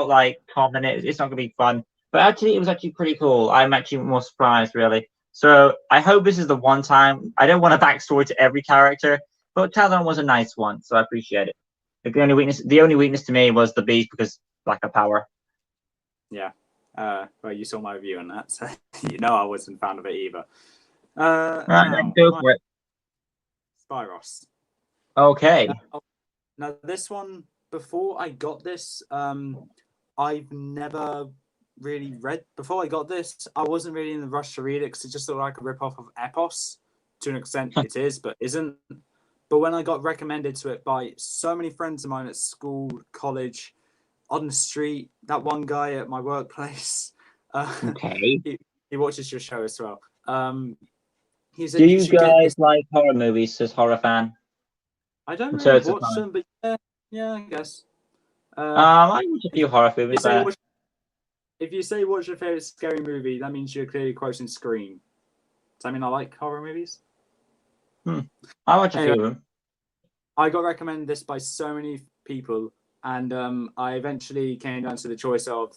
like Common, it's not gonna be fun. But actually, it was actually pretty cool. I'm actually more surprised, really. So I hope this is the one time. I don't want a backstory to every character, but Talon was a nice one, so I appreciate it. The only weakness to me was the beast because lack of power. Yeah. Well, you saw my review on that, so you know I wasn't a fan of it either. Right, go for it. Spyros. Okay. Now this one, before I got this, I've never really read. Before I got this, I wasn't really in the rush to read it because it just looked like a rip-off of Epos. To an extent, it is, but isn't. But when I got recommended to it by so many friends of mine at school, college, on the street, that one guy at my workplace, he watches your show as well. He said, do you guys like horror movies as horror fan? I don't really watch them, but yeah, I guess. I watch a few horror movies. If you say what's your favorite scary movie, that means you're clearly quoting Scream. Does that mean I like horror movies? I watch a few of them. I got recommended this by so many people, and I eventually came down to the choice of,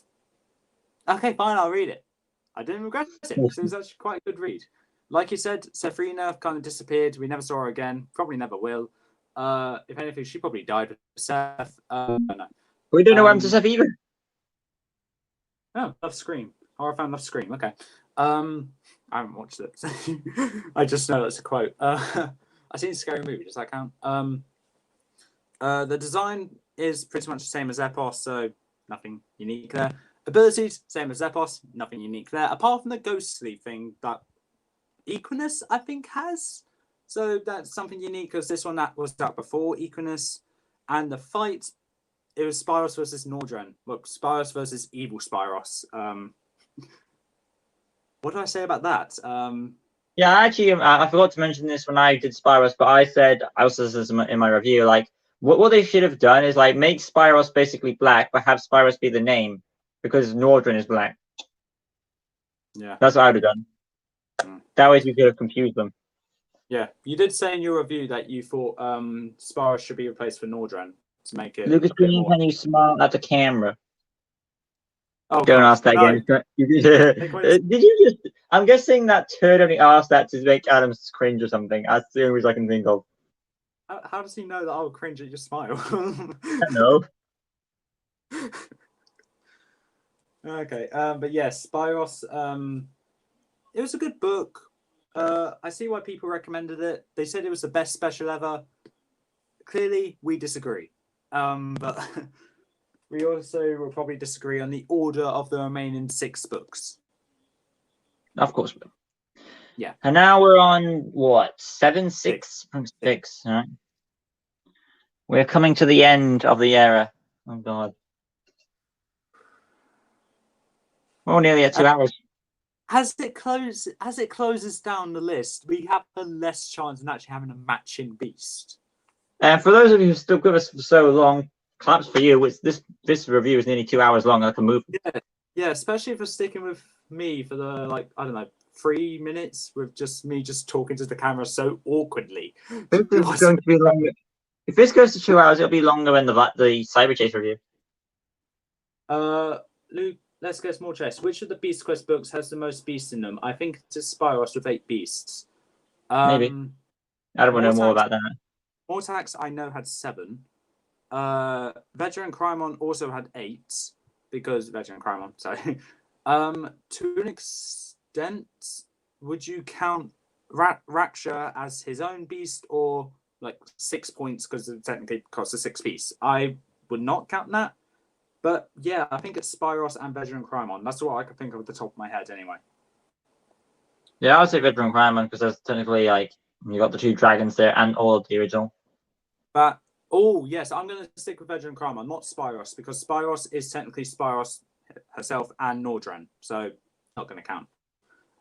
okay, fine, I'll read it. I didn't regret it because it was actually quite a good read. Like you said, Sephrina kind of disappeared. We never saw her again. Probably never will. If anything, she probably died with Seth. No. We don't know what happened to Seth either. Oh, love Scream. Horror fan loves Scream. Okay. I haven't watched it. I just know that's a quote. I've seen a scary movie. Does that count? The design is pretty much the same as Epos, so nothing unique there. Abilities, same as Epos, nothing unique there, apart from the ghostly thing that Equinus, I think, has. So that's something unique because this one that was out before Equinus. And the fight, it was Spyros versus Nordren. Look, Spyros versus Evil Spyros. What do I say about that? Yeah, actually, I forgot to mention this when I did Spyros, but I said, I also said this in my review, like, what they should have done is, like, make Spyros basically black, but have Spyros be the name, because Nordren is black. Yeah. That's what I would have done. That way you could have confused them. Yeah, you did say in your review that you thought Sparrow should be replaced for Nordran to make it Lucas a bit Green, more. can you smile at the camera? Oh, Don't God. ask that No. again. Take away Did you just? I'm guessing that Turd only asked that to make Adams cringe or something. That's the only reason I can think of. How does he know that I will cringe at your smile? I know. Okay, but yes, Spyros. It was a good book. I see why people recommended it. They said it was the best special ever. Clearly, we disagree. But we also will probably disagree on the order of the remaining 6 books. Of course. Yeah. And now we're on what? 7, 6? 6. All right. We're coming to the end of the era. Oh God. We're nearly at 2 hours. As it closes down the list, we have a less chance in actually having a matching beast. And for those of you who still with us for so long, claps for you. This review is nearly 2 hours long, like a movie. Yeah, especially if you're sticking with me for the 3 minutes with just me talking to the camera so awkwardly. This is going to be longer. If this goes to 2 hours, it'll be longer than the Cyber Chase review. Luke, let's get more chess. Which of the Beast Quest books has the most beasts in them? I think it's Spyros with 8 beasts. Maybe. I don't want to know more about that. Mortax, I know, had 7. Veteran Crymon also had 8 because Veteran Crymon. Sorry. To an extent, would you count Raksha as his own beast or 6 points because it technically costs a 6 piece? I would not count that. But yeah, I think it's Spyros and Veteran Crymon. That's what I could think of at the top of my head anyway. Yeah, I would say Veteran Crymon because there's technically you got the 2 dragons there and all of the original. But yes, I'm going to stick with Veteran Crymon, not Spyros, because Spyros is technically Spyros herself and Nordran, so not going to count.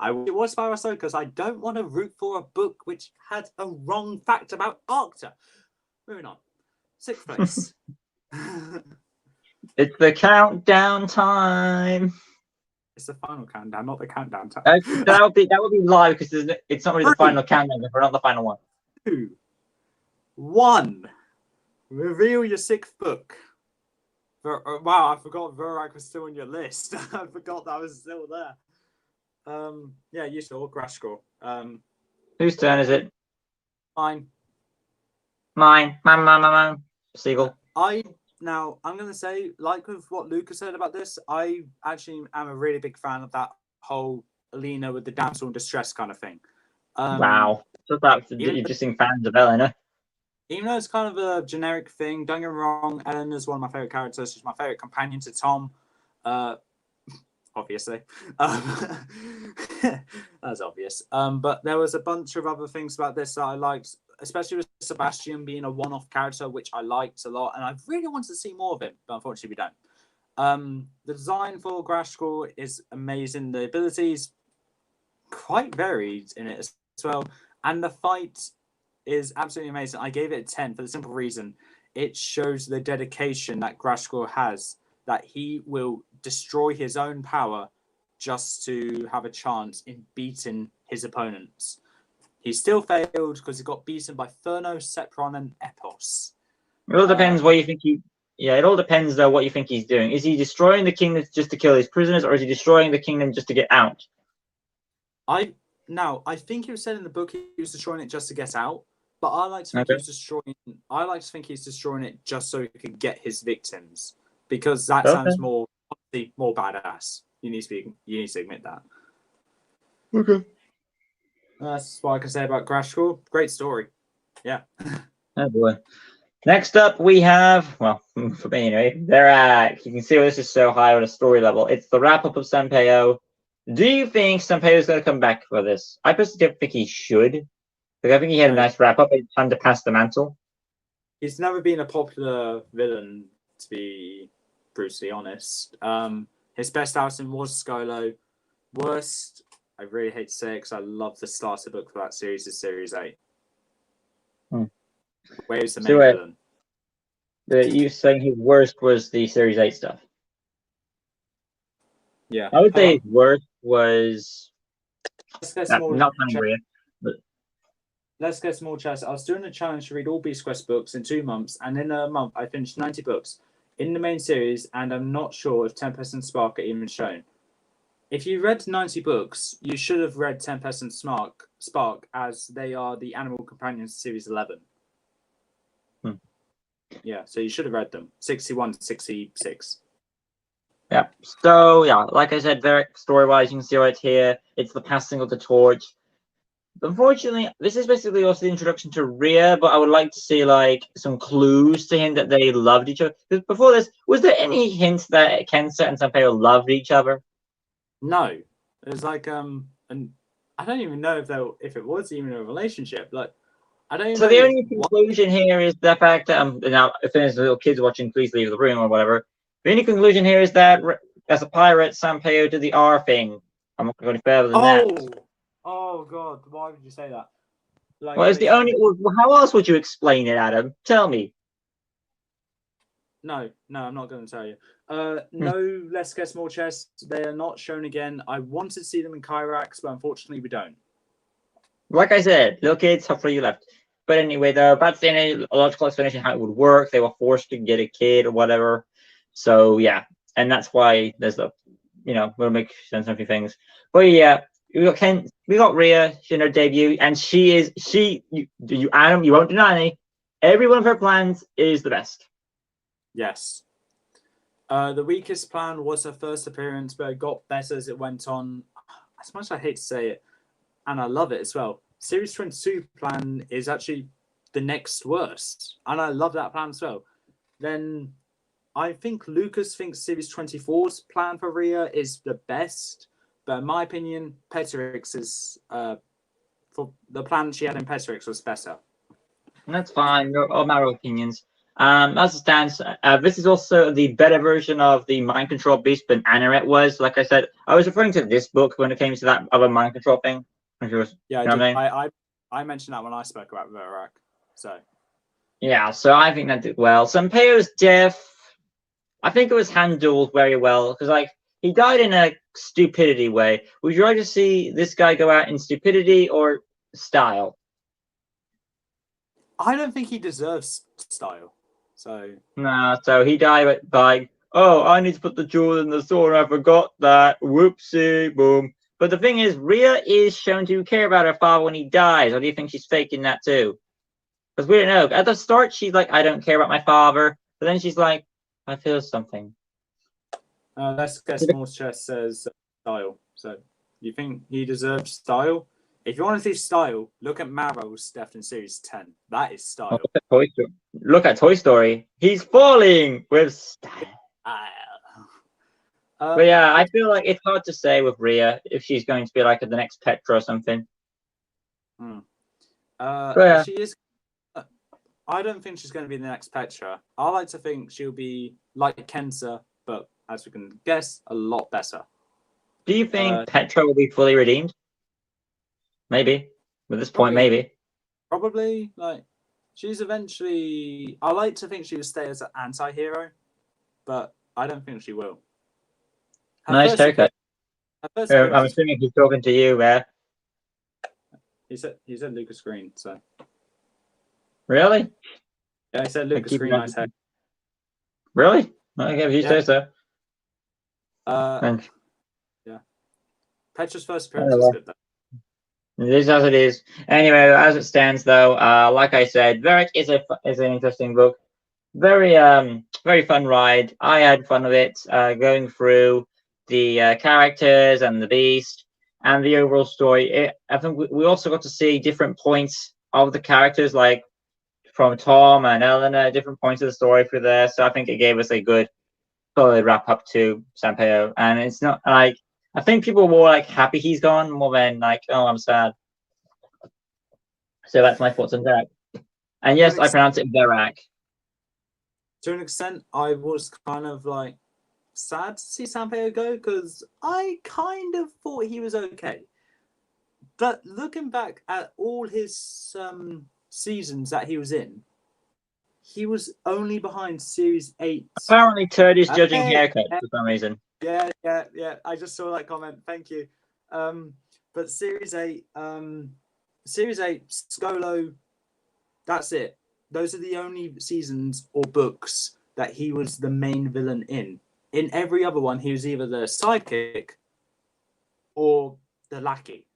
It was Spyros though, because I don't want to root for a book which had a wrong fact about Arcta. Moving on. 6th place. It's the countdown time. It's the final countdown, not the countdown time. That would be live because it's not really the final countdown. We're not the final one. 2, 1. Reveal your 6th book. Wow, I forgot Verac was still on your list. I forgot that was still there. Yeah, you saw Grashkor. Whose turn is it? Mine. Mine. Seagull. Now, I'm going to say, like with what Lucas said about this, I actually am a really big fan of that whole Alina with the damsel in distress kind of thing. Wow. So you're just seeing fans of Elena. Even though it's kind of a generic thing, don't get me wrong, Elena's one of my favourite characters. She's my favourite companion to Tom. Obviously. That's obvious. But there was a bunch of other things about this that I liked, especially with Sebastian being a one-off character, which I liked a lot, and I really wanted to see more of him, but unfortunately we don't. The design for Grashkor is amazing. The abilities quite varied in it as well, and the fight is absolutely amazing. I gave it a 10 for the simple reason it shows the dedication that Grashkor has, that he will destroy his own power just to have a chance in beating his opponents. He still failed because he got beaten by Furno, Sepron, and Epos. It all depends what you think it all depends though what you think he's doing. Is he destroying the kingdom just to kill his prisoners, or is he destroying the kingdom just to get out? I think he was said in the book he was destroying it just to get out, but I like to think he's destroying it just so he can get his victims, because that sounds more badass. You need to admit that. Okay. That's what I can say about Grashkor. Great story. Yeah. Oh boy. Next up, we have, for me anyway, Verac. You can see why this is so high on a story level. It's the wrap-up of Sanpeo. Do you think Sanpeo is going to come back for this? I personally don't think he should. Because I think he had a nice wrap-up. It's time to pass the mantle. He's never been a popular villain, to be brutally honest. His best outing was Skolo. Worst, I really hate to say it because I love the starter book for that series, is Series 8. Where's the main villain? You saying his worst was the Series 8 stuff? Yeah. I would say his worst was let's get small. Not planning Rhea, but Let's get small chess. I was doing a challenge to read all Beast Quest books in 2 months, and in a month I finished 90 books in the main series, and I'm not sure if Tempest and Spark are even shown. If you read 90 books, you should have read Tempest and Spark, as they are the Animal Companions Series 11. Yeah, so you should have read them. 61 to 66. yeah. So yeah, like I said, Verac story-wise, you can see right here. It's the passing of the torch. Unfortunately, this is basically also the introduction to Rhea, but I would like to see like some clues to hint that they loved each other. Because before this, was there any hint that Kensa and Sanpeo loved each other? No, it was like and I don't even know if it was even a relationship. Like I don't. So the only conclusion here is the fact that now if there's little kids watching, please leave the room or whatever. The only conclusion here is that as a pirate, Sanpeo did the R thing. I'm not going further than that. Oh God! Why would you say that? Like, Well, it's the only. Well, how else would you explain it, Adam? Tell me. No, I'm not going to tell you. No, let's get small chests. They are not shown again. I wanted to see them in Kyrax, but unfortunately we don't. Like I said, little kids, hopefully you left. But anyway, though, that's the only logical explanation how it would work. They were forced to get a kid or whatever. So yeah, and that's why there's the, we'll make sense of a few things. But yeah, we got Rhea in her debut, and Adam, you won't deny me. Every one of her plans is the best. Yes. The weakest plan was her first appearance, but it got better as it went on. As much as I hate to say it, and I love it as well, Series 22 plan is actually the next worst, and I love that plan as well. Then I think Lucas thinks Series 24's plan for Rhea is the best, but in my opinion, Petrix's for the plan she had in Petrix was better. And that's fine. They're all matter of opinions. As it stands, this is also the better version of the mind control beast than Anaret was. Like I said, I was referring to this book when it came to that other mind control thing. Yeah, I mentioned that when I spoke about Verac. So yeah, so I think that did well. Sanpeo's death, I think it was handled very well because like he died in a stupidity way. Would you rather see this guy go out in stupidity or style? I don't think he deserves style. So nah, so he died by I need to put the jewel in the sword. I forgot that. Whoopsie, boom. But the thing is, Rhea is shown to care about her father when he dies. Or do you think she's faking that too? Because we don't know. At the start, she's like, I don't care about my father. But then she's like, I feel something. Let's guess more chest says style. So you think he deserves style? If you want to see style, look at Marrow's death in Series 10. That is style. Look at Toy Story. He's falling with style. But yeah, I feel like it's hard to say with Rhea if she's going to be like the next Petra or something. Yeah. She is. I don't think she's going to be the next Petra. I like to think she'll be like Kensa, but as we can guess, a lot better. Do you think Petra will be fully redeemed? Maybe. At this point, maybe. Probably. Like, she's eventually. I like to think she will stay as an anti-hero, but I don't think she will. Nice haircut. I'm assuming he's talking to you, man. He said Lucas Green, so. Really? Yeah, he said Lucas Green, nice hair. Really? Okay, if you say so. Thanks. Yeah. Petra's first appearance was good, though. It is as it is. Anyway, as it stands, though, like I said, Verac is an interesting book. Very fun ride. I had fun with it, going through the characters and the beast and the overall story. I think we also got to see different points of the characters, like from Tom and Eleanor, different points of the story through there. So I think it gave us a good, solid wrap up to Sanpeo. And it's not like, I think people were like happy he's gone more than like, oh, I'm sad. So that's my thoughts on that. And yes, I pronounce it Verac. To an extent, I was kind of like sad to see Sanpeo go because I kind of thought he was okay. But looking back at all his seasons that he was in, he was only behind Series 8. Apparently, Turd is judging haircuts for some reason. Yeah. I just saw that comment. Thank you. But Series 8, Skolo, that's it. Those are the only seasons or books that he was the main villain in. In every other one, he was either the sidekick or the lackey,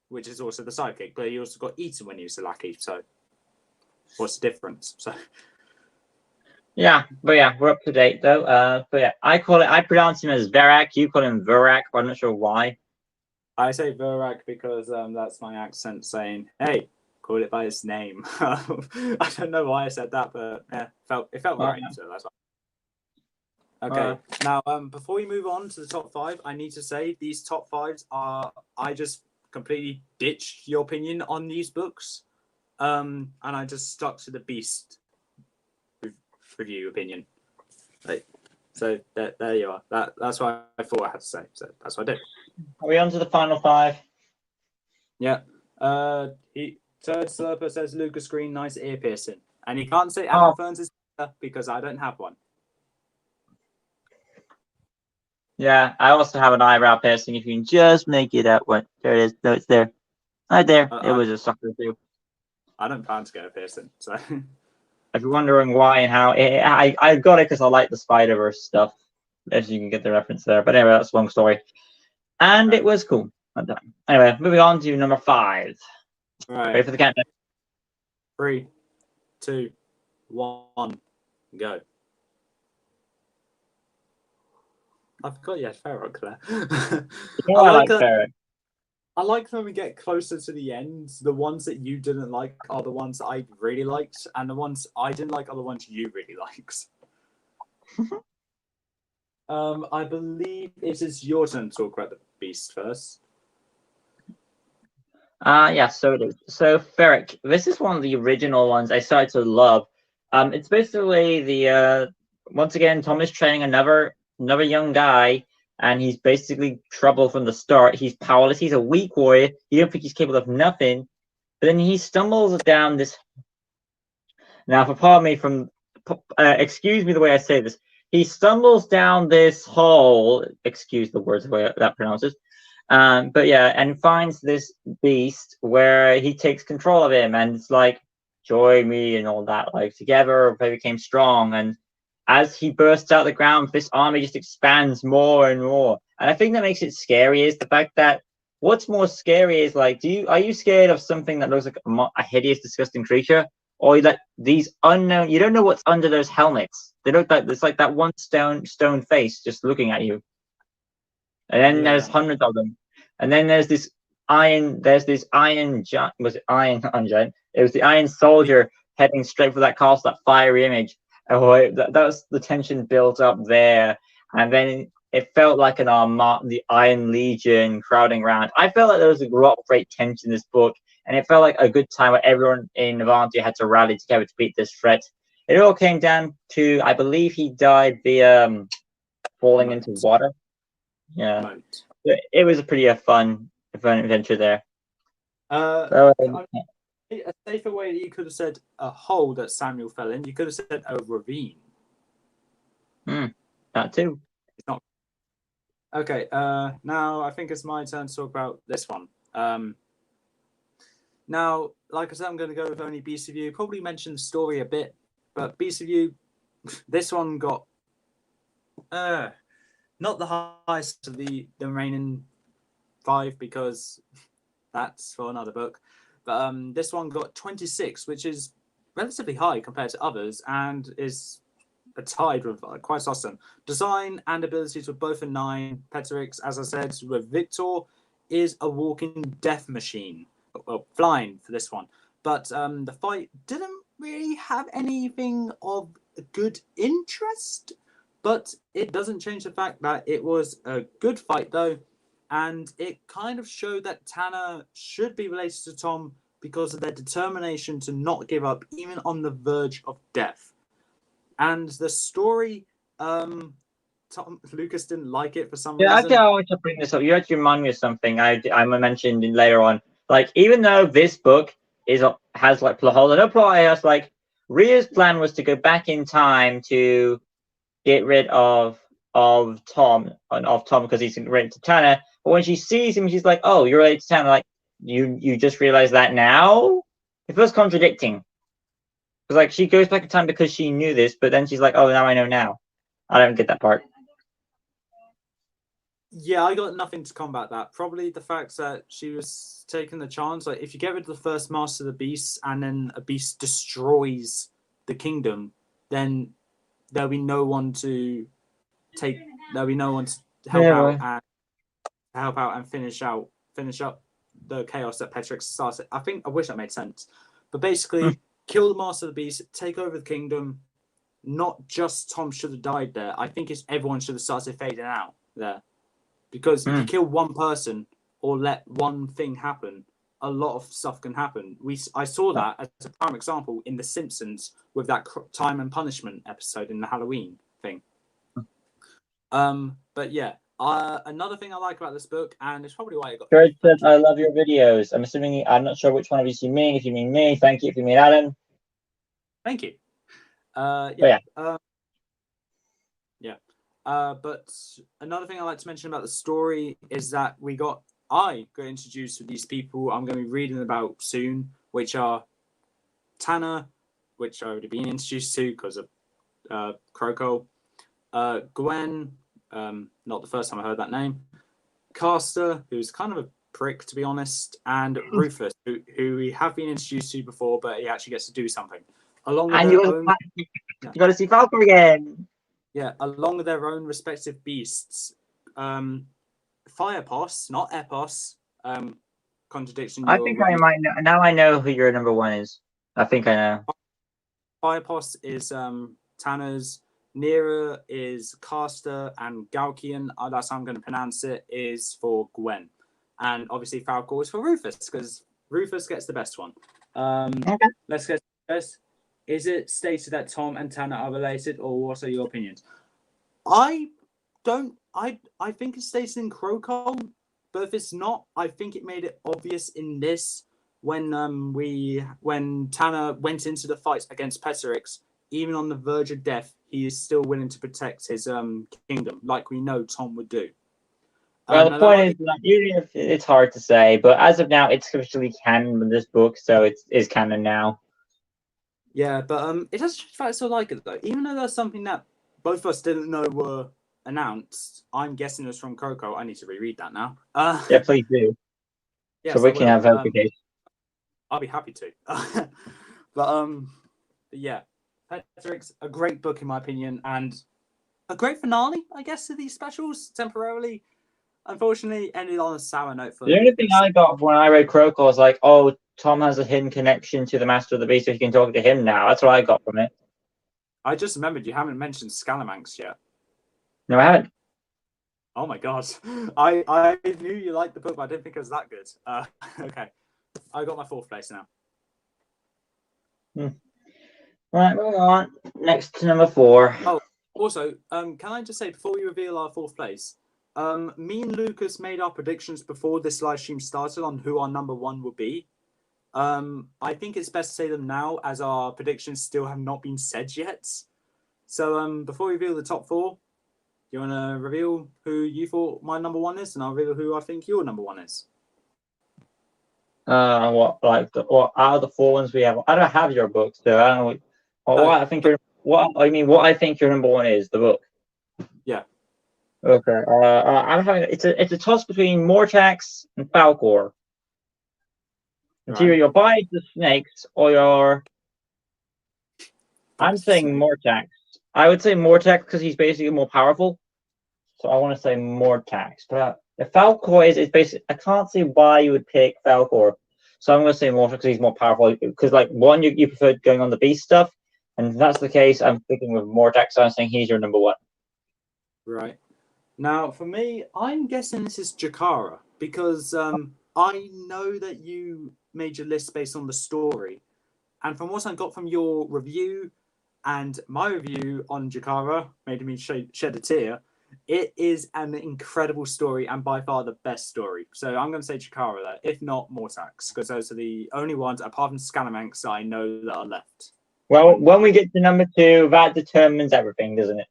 which is also the sidekick. But he also got eaten when he was the lackey. So, what's the difference? So, yeah, but yeah, we're up to date though. But yeah, I pronounce him as Verac. You call him Verac. I'm not sure why. I say Verac because that's my accent saying, "Hey, call it by its name." I don't know why I said that, but yeah, it felt right. So that's why. Okay, now before we move on to the top 5, I need to say these top 5s are, I just completely ditched your opinion on these books, and I just stuck to the Beast review opinion. Right. So there you are. That's what I thought I had to say. So that's what I did. Are we on to the final 5? Yeah. Third Slurper says Lucas Green, nice ear piercing, and he can't say Adam Fearns is because I don't have one. Yeah, I also have an eyebrow piercing. If you can just make it out, what there it is. No, it's there, right there. It was a sucker too. I don't plan to get a piercing, so. If you're wondering why and how, I got it because I like the Spider-Verse stuff. As you can get the reference there. But anyway, that's a long story, and it was cool. Anyway, moving on to number 5. Right. Ready for the countdown? 3, 2, 1, go. I forgot you had Verac there. I like Verac. I like when we get closer to the end, the ones that you didn't like are the ones that I really liked, and the ones I didn't like are the ones you really liked. I believe it is your turn to talk about the Beast first. Yeah, so it is. So Verac, this is one of the original ones I started to love. It's basically the once again, Tom is training another young guy, and he's basically trouble from the start. He's powerless. He's a weak warrior. You don't think he's capable of nothing, but then he stumbles down this. Now, pardon me from, excuse me the way I say this. He stumbles down this hole. Excuse the words the way that pronounces. But yeah, and finds this beast where he takes control of him, and it's like, join me and all that. Like together, they became strong, and as he bursts out the ground, this army just expands more and more. And I think that makes it scary is the fact that what's more scary is like, are you scared of something that looks like a hideous, disgusting creature, or that these unknown? You don't know what's under those helmets. They look like it's like that one stone face just looking at you. And then there's hundreds of them, and then there's this iron. Giant. Was it iron? Giant. It was the Iron Soldier heading straight for that castle, that fiery image. Oh, that was the tension built up there, and then it felt like the Iron Legion crowding around. I felt like there was a lot of great tension in this book, and it felt like a good time where everyone in Navantia had to rally together to beat this threat. It all came down to, I believe he died via falling into water. Yeah, it was a pretty fun adventure there. A safer way that you could have said a hole that Samuel fell in. You could have said a ravine. That too. It's not. Okay. Now I think it's my turn to talk about this one. Now, like I said, I'm going to go with only Beast of You. Probably mention the story a bit, but Beast of You, this one got not the highest of the remaining 5 because that's for another book. But this one got 26, which is relatively high compared to others, and is tied with quite awesome. Design and abilities were both a 9. Petrix, as I said, with Victor, is a walking death machine. Well, flying for this one. But the fight didn't really have anything of good interest, but it doesn't change the fact that it was a good fight, though. And it kind of showed that Tanner should be related to Tom because of their determination to not give up, even on the verge of death. And the story, Lucas didn't like it for some reason. Yeah, actually, I want to bring this up. You actually remind me of something I mentioned later on. Like, even though this book has like plot holes, no plot holes. Like, Rhea's plan was to go back in time to get rid of Tom because he's related to Tanner. But when she sees him, she's like, "Oh, you're related to Tana." Like, you just realized that now? It feels contradicting. Because like she goes back in time because she knew this, but then she's like, "Oh, now I know now." I don't get that part. Yeah, I got nothing to combat that. Probably the fact that she was taking the chance. Like, if you get rid of the first master of the beast, and then a beast destroys the kingdom, then there'll be no one to take. There'll be no one to help out and finish up the chaos that Petrix started. I wish that made sense. But basically, kill the master of the beast, take over the kingdom. Not just Tom should have died there. I think everyone should have started fading out there. Because if you kill one person or let one thing happen, a lot of stuff can happen. I saw that as a prime example in The Simpsons with that time and punishment episode in the Halloween thing. But yeah, another thing I like about this book, and it's probably why I got. George says, "I love your videos." I'm not sure which one of you mean. If you mean me, thank you. If you mean Adam, thank you. But another thing I like to mention about the story is that I got introduced to these people I'm going to be reading about soon, which are Tanner, which I've already been introduced to because of Croco, Gwen, not the first time I heard that name, Caster, who's kind of a prick to be honest, and Rufus, who we have been introduced to before, but he actually gets to do something. Along with you got to see Falco again. Yeah, along with their own respective beasts. Firepos, not Epos. Contradiction. I think I might know. Now I know who your number one is. I think I know. Firepos is Tanner's. Nera is Caster, and Galkian, that's how I'm going to pronounce it, is for Gwen. And obviously Falco is for Rufus, because Rufus gets the best one. Okay. Let's get this. Is it stated that Tom and Tanner are related, or what are your opinions? I think it's stated in Croco, but if it's not, I think it made it obvious in this when Tanner went into the fight against Petrix, even on the verge of death, he is still willing to protect his kingdom, like we know Tom would do. Well, the point is that usually it's hard to say, but as of now, it's officially canon in this book, so it is canon now. Yeah, but it does feel so like it though. Even though there's something that both of us didn't know were announced, I'm guessing it's from Coco. I need to reread that now. Yeah, please do. Yes, so we can have verification. I'll be happy to. but yeah, Petrix, a great book in my opinion, and a great finale, I guess, to these specials temporarily. Unfortunately, ended on a sour note for the only thing I got when I read Croco was like, oh, Tom has a hidden connection to the Master of the Beast, so he can talk to him now. That's what I got from it. I just remembered you haven't mentioned Scalamanx yet. No, I haven't. Oh my god. I knew you liked the book, but I didn't think it was that good. Okay. I got my 4th place now. Right, moving on. Next to number 4. Oh, also, can I just say, before we reveal our 4th place, me and Lucas made our predictions before this live stream started on who our number 1 would be. I think it's best to say them now, as our predictions still have not been said yet. So before we reveal the top 4, you want to reveal who you thought my number 1 is, and I'll reveal who I think your number 1 is. What out of the 4 ones we have? I don't have your book, so I don't know. What I think your number 1 is the book. Yeah. Okay. I'm having it's a toss between Mortax and Falcor. It's either your bite the snakes or your. I'm saying Mortax. I would say Mortax because he's basically more powerful. So I want to say Mortax. But if Falcor is basically, I can't see why you would pick Falcor. So I'm going to say Mortax because he's more powerful. Because like one, you prefer going on the beast stuff, and if that's the case, I'm sticking with Mortax. So I'm saying he's your number 1. Right. Now, for me, I'm guessing this is Jakara because I know that you made your list based on the story. And from what I got from your review and my review on Jakara, made me shed a tear, it is an incredible story and by far the best story. So I'm going to say Jakara there, if not Mortax, because those are the only ones, apart from Scalamanx, that I know that are left. Well, when we get to number 2, that determines everything, doesn't it?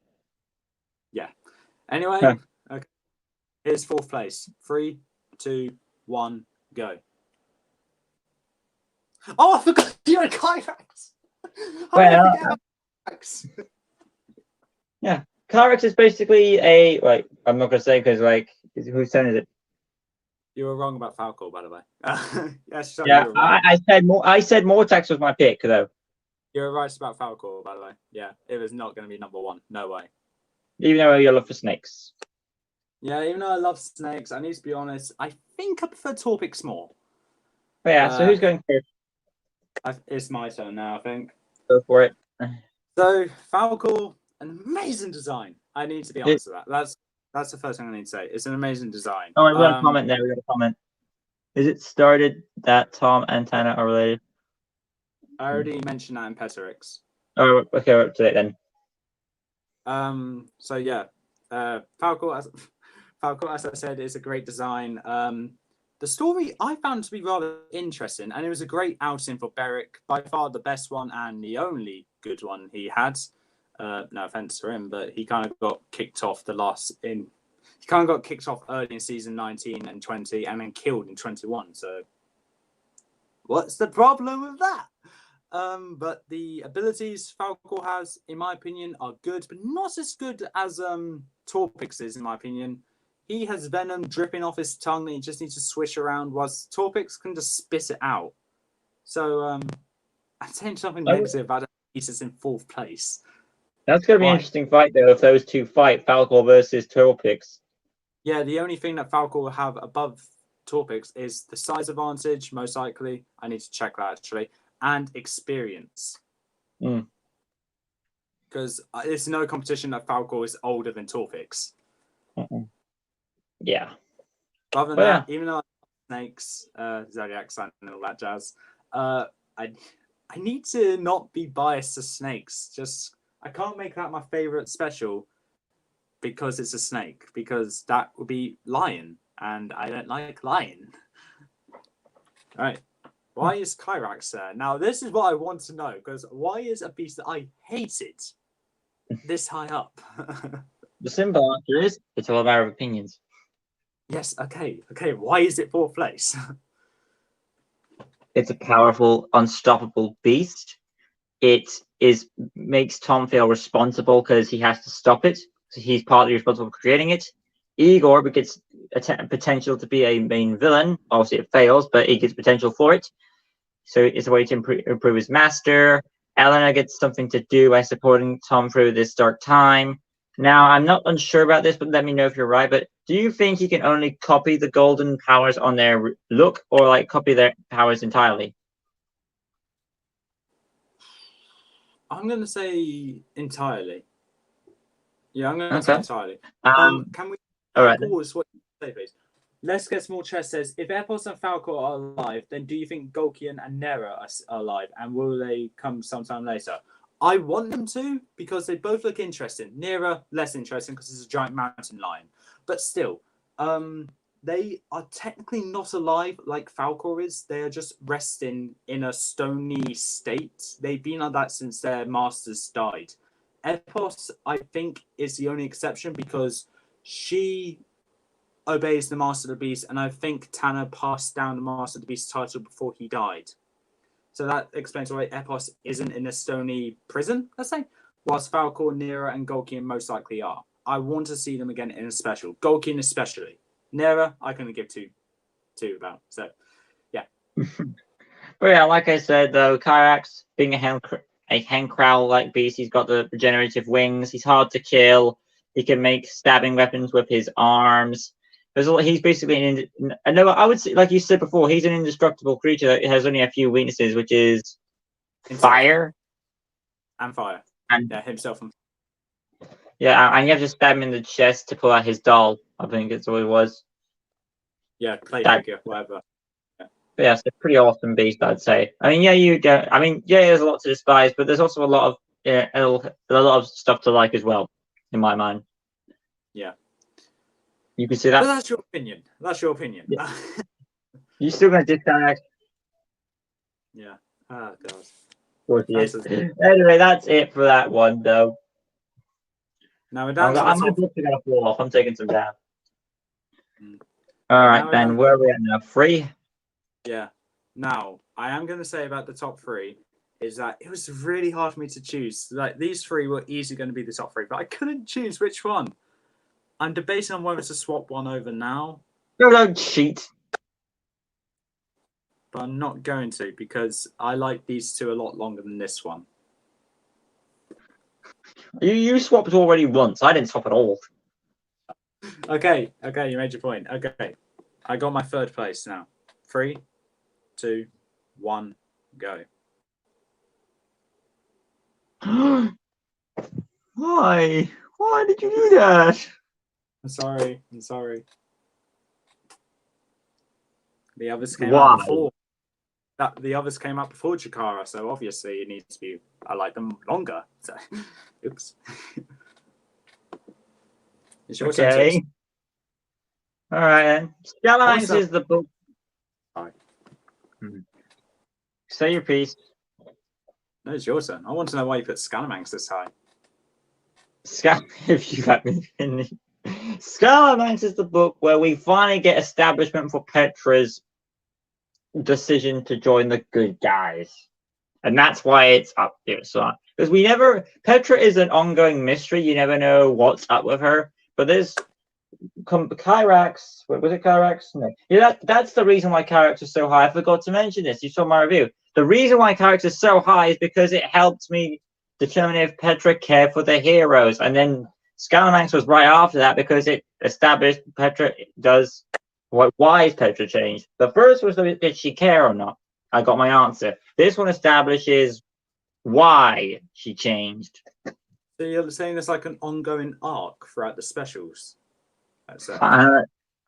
Yeah. Anyway, okay. Here's fourth place. 3, 2, 1, go. Oh, I forgot you're a Kyrax. How did I forget about Kyrax? Yeah, Kyrax is basically a I'm not gonna say because whose turn is it? You were wrong about Falco, by the way. Yes, so Yeah, you were right. I said more. I said Mortax was my pick though. You were right about Falco, by the way. Yeah, it was not going to be number 1. No way. Even though you love for snakes. Yeah, even though I love snakes, I need to be honest. I think I prefer Torpix more. But yeah, so who's going first? It's my turn now, I think. Go for it. So Falco, an amazing design. I need to be honest with that. That's the first thing I need to say. It's an amazing design. Oh, we got a comment there. We got a comment. Is it started that Tom and Tana are related? I already mentioned that in Peterix. Oh, okay, we're up to it then. So yeah, Falco, as I said, is a great design. The story I found to be rather interesting, and it was a great outing for Verac, by far the best one and the only good one he had. No offense to him, but he kind of got kicked off He kind of got kicked off early in season 19 and 20, and then killed in 21. So, what's the problem with that? But the abilities Falco has, in my opinion, are good, but not as good as Torpix is, in my opinion. He has venom dripping off his tongue that he just needs to swish around, whilst Torpix can just spit it out. So, I'm saying something negative about it. He's just in 4th place. That's going to be an interesting fight, though, if those two fight, Falco versus Torpix. Yeah, the only thing that Falco will have above Torpix is the size advantage, most likely. I need to check that, actually. And experience. Because it's no competition that Falco is older than Torpix. Yeah. Other than that, even though I like snakes, Zodiac Sun and all that jazz, I need to not be biased to snakes. Just I can't make that my favorite special because it's a snake, because that would be lion, and I don't like lion. All right. Why is Kyrax there? Now, this is what I want to know, because why is a beast that I hated this high up? The simple answer is, it's all a matter of opinions. Yes, okay. Why is it 4th place? It's a powerful, unstoppable beast. It makes Tom feel responsible because he has to stop it. So he's partly responsible for creating it. Igor gets potential to be a main villain. Obviously, it fails, but he gets potential for it. So it's a way to improve his master. Elena gets something to do by supporting Tom through this dark time. Now, I'm not unsure about this, but let me know if you're right. But do you think he can only copy the golden powers on their look, or copy their powers entirely? I'm going to say entirely. Yeah, I'm going to say entirely. Can we... All right. Pause what you say, please. Let's Get Small Chess says, if Epos and Falco are alive, then do you think Golkian and Nera are alive? And will they come sometime later? I want them to, because they both look interesting. Nera, less interesting, because it's a giant mountain lion. But still, they are technically not alive like Falco is. They are just resting in a stony state. They've been like that since their masters died. Epos, I think, is the only exception because she obeys the Master of the Beast, and I think Tanner passed down the Master of the Beast title before he died. So that explains why Epos isn't in a stony prison, let's say, whilst Falco, Nera, and Golkian most likely are. I want to see them again in a special. Golkian especially. Nera, I can give two about. So, yeah. But yeah, like I said, though, Kyrax, being a Henkrau-like beast, he's got the regenerative wings. He's hard to kill. He can make stabbing weapons with his arms. He's basically I would say, like you said before, he's an indestructible creature that has only a few weaknesses, which is fire and fire, and himself. Yeah, and you have to stab him in the chest to pull out his doll. I think that's what it was. Yeah, play figure, whatever. But yeah, it's a pretty awesome beast, I'd say. I mean, there's a lot to despise, but there's also a lot of stuff to like as well, in my mind. Yeah. You can see that. But that's your opinion. Yeah. You're still going to disconnect. Yeah. Oh, God. Of course he is. Anyway, that's it for that one, though. Now we're down I'm going to fall off. I'm taking some down. All right, now we're then down- where are we at now? 3? Yeah. Now, I am going to say about the top 3 is that it was really hard for me to choose. Like, these 3 were easily going to be the top 3, but I couldn't choose which one. I'm debating on whether to swap one over now, No, don't cheat. but I'm not going to because I like these 2 a lot longer than this one. You swapped already once. I didn't swap at all. Okay, you made your point. Okay, I got my 3rd place now. 3, 2, 1, go. Why? Why did you do that? I'm sorry. The others came Why? out before. The others came out before Chikara, so obviously it needs to be. I like them longer. So, oops. It's your turn, Okay. Tips. All right then. Scalamanx is the book. Sorry. Say your piece. No, it's your turn. I want to know why you put Scalamanx this high. If you let me finish. Scalamanx is the book where we finally get establishment for Petra's decision to join the good guys. And that's why it's up here. So, because we never, Petra is an ongoing mystery. You never know what's up with her. But there's Kyrax. Was it Kyrax? No. Yeah, that's the reason why Kyrax is so high. I forgot to mention this. You saw my review. The reason why Kyrax is so high is because it helped me determine if Petra cared for the heroes. And then Scalamanx was right after that because it established Petra does. Why is Petra changed? The first was, did she care or not? I got my answer. This one establishes why she changed. So you're saying there's like an ongoing arc throughout the specials?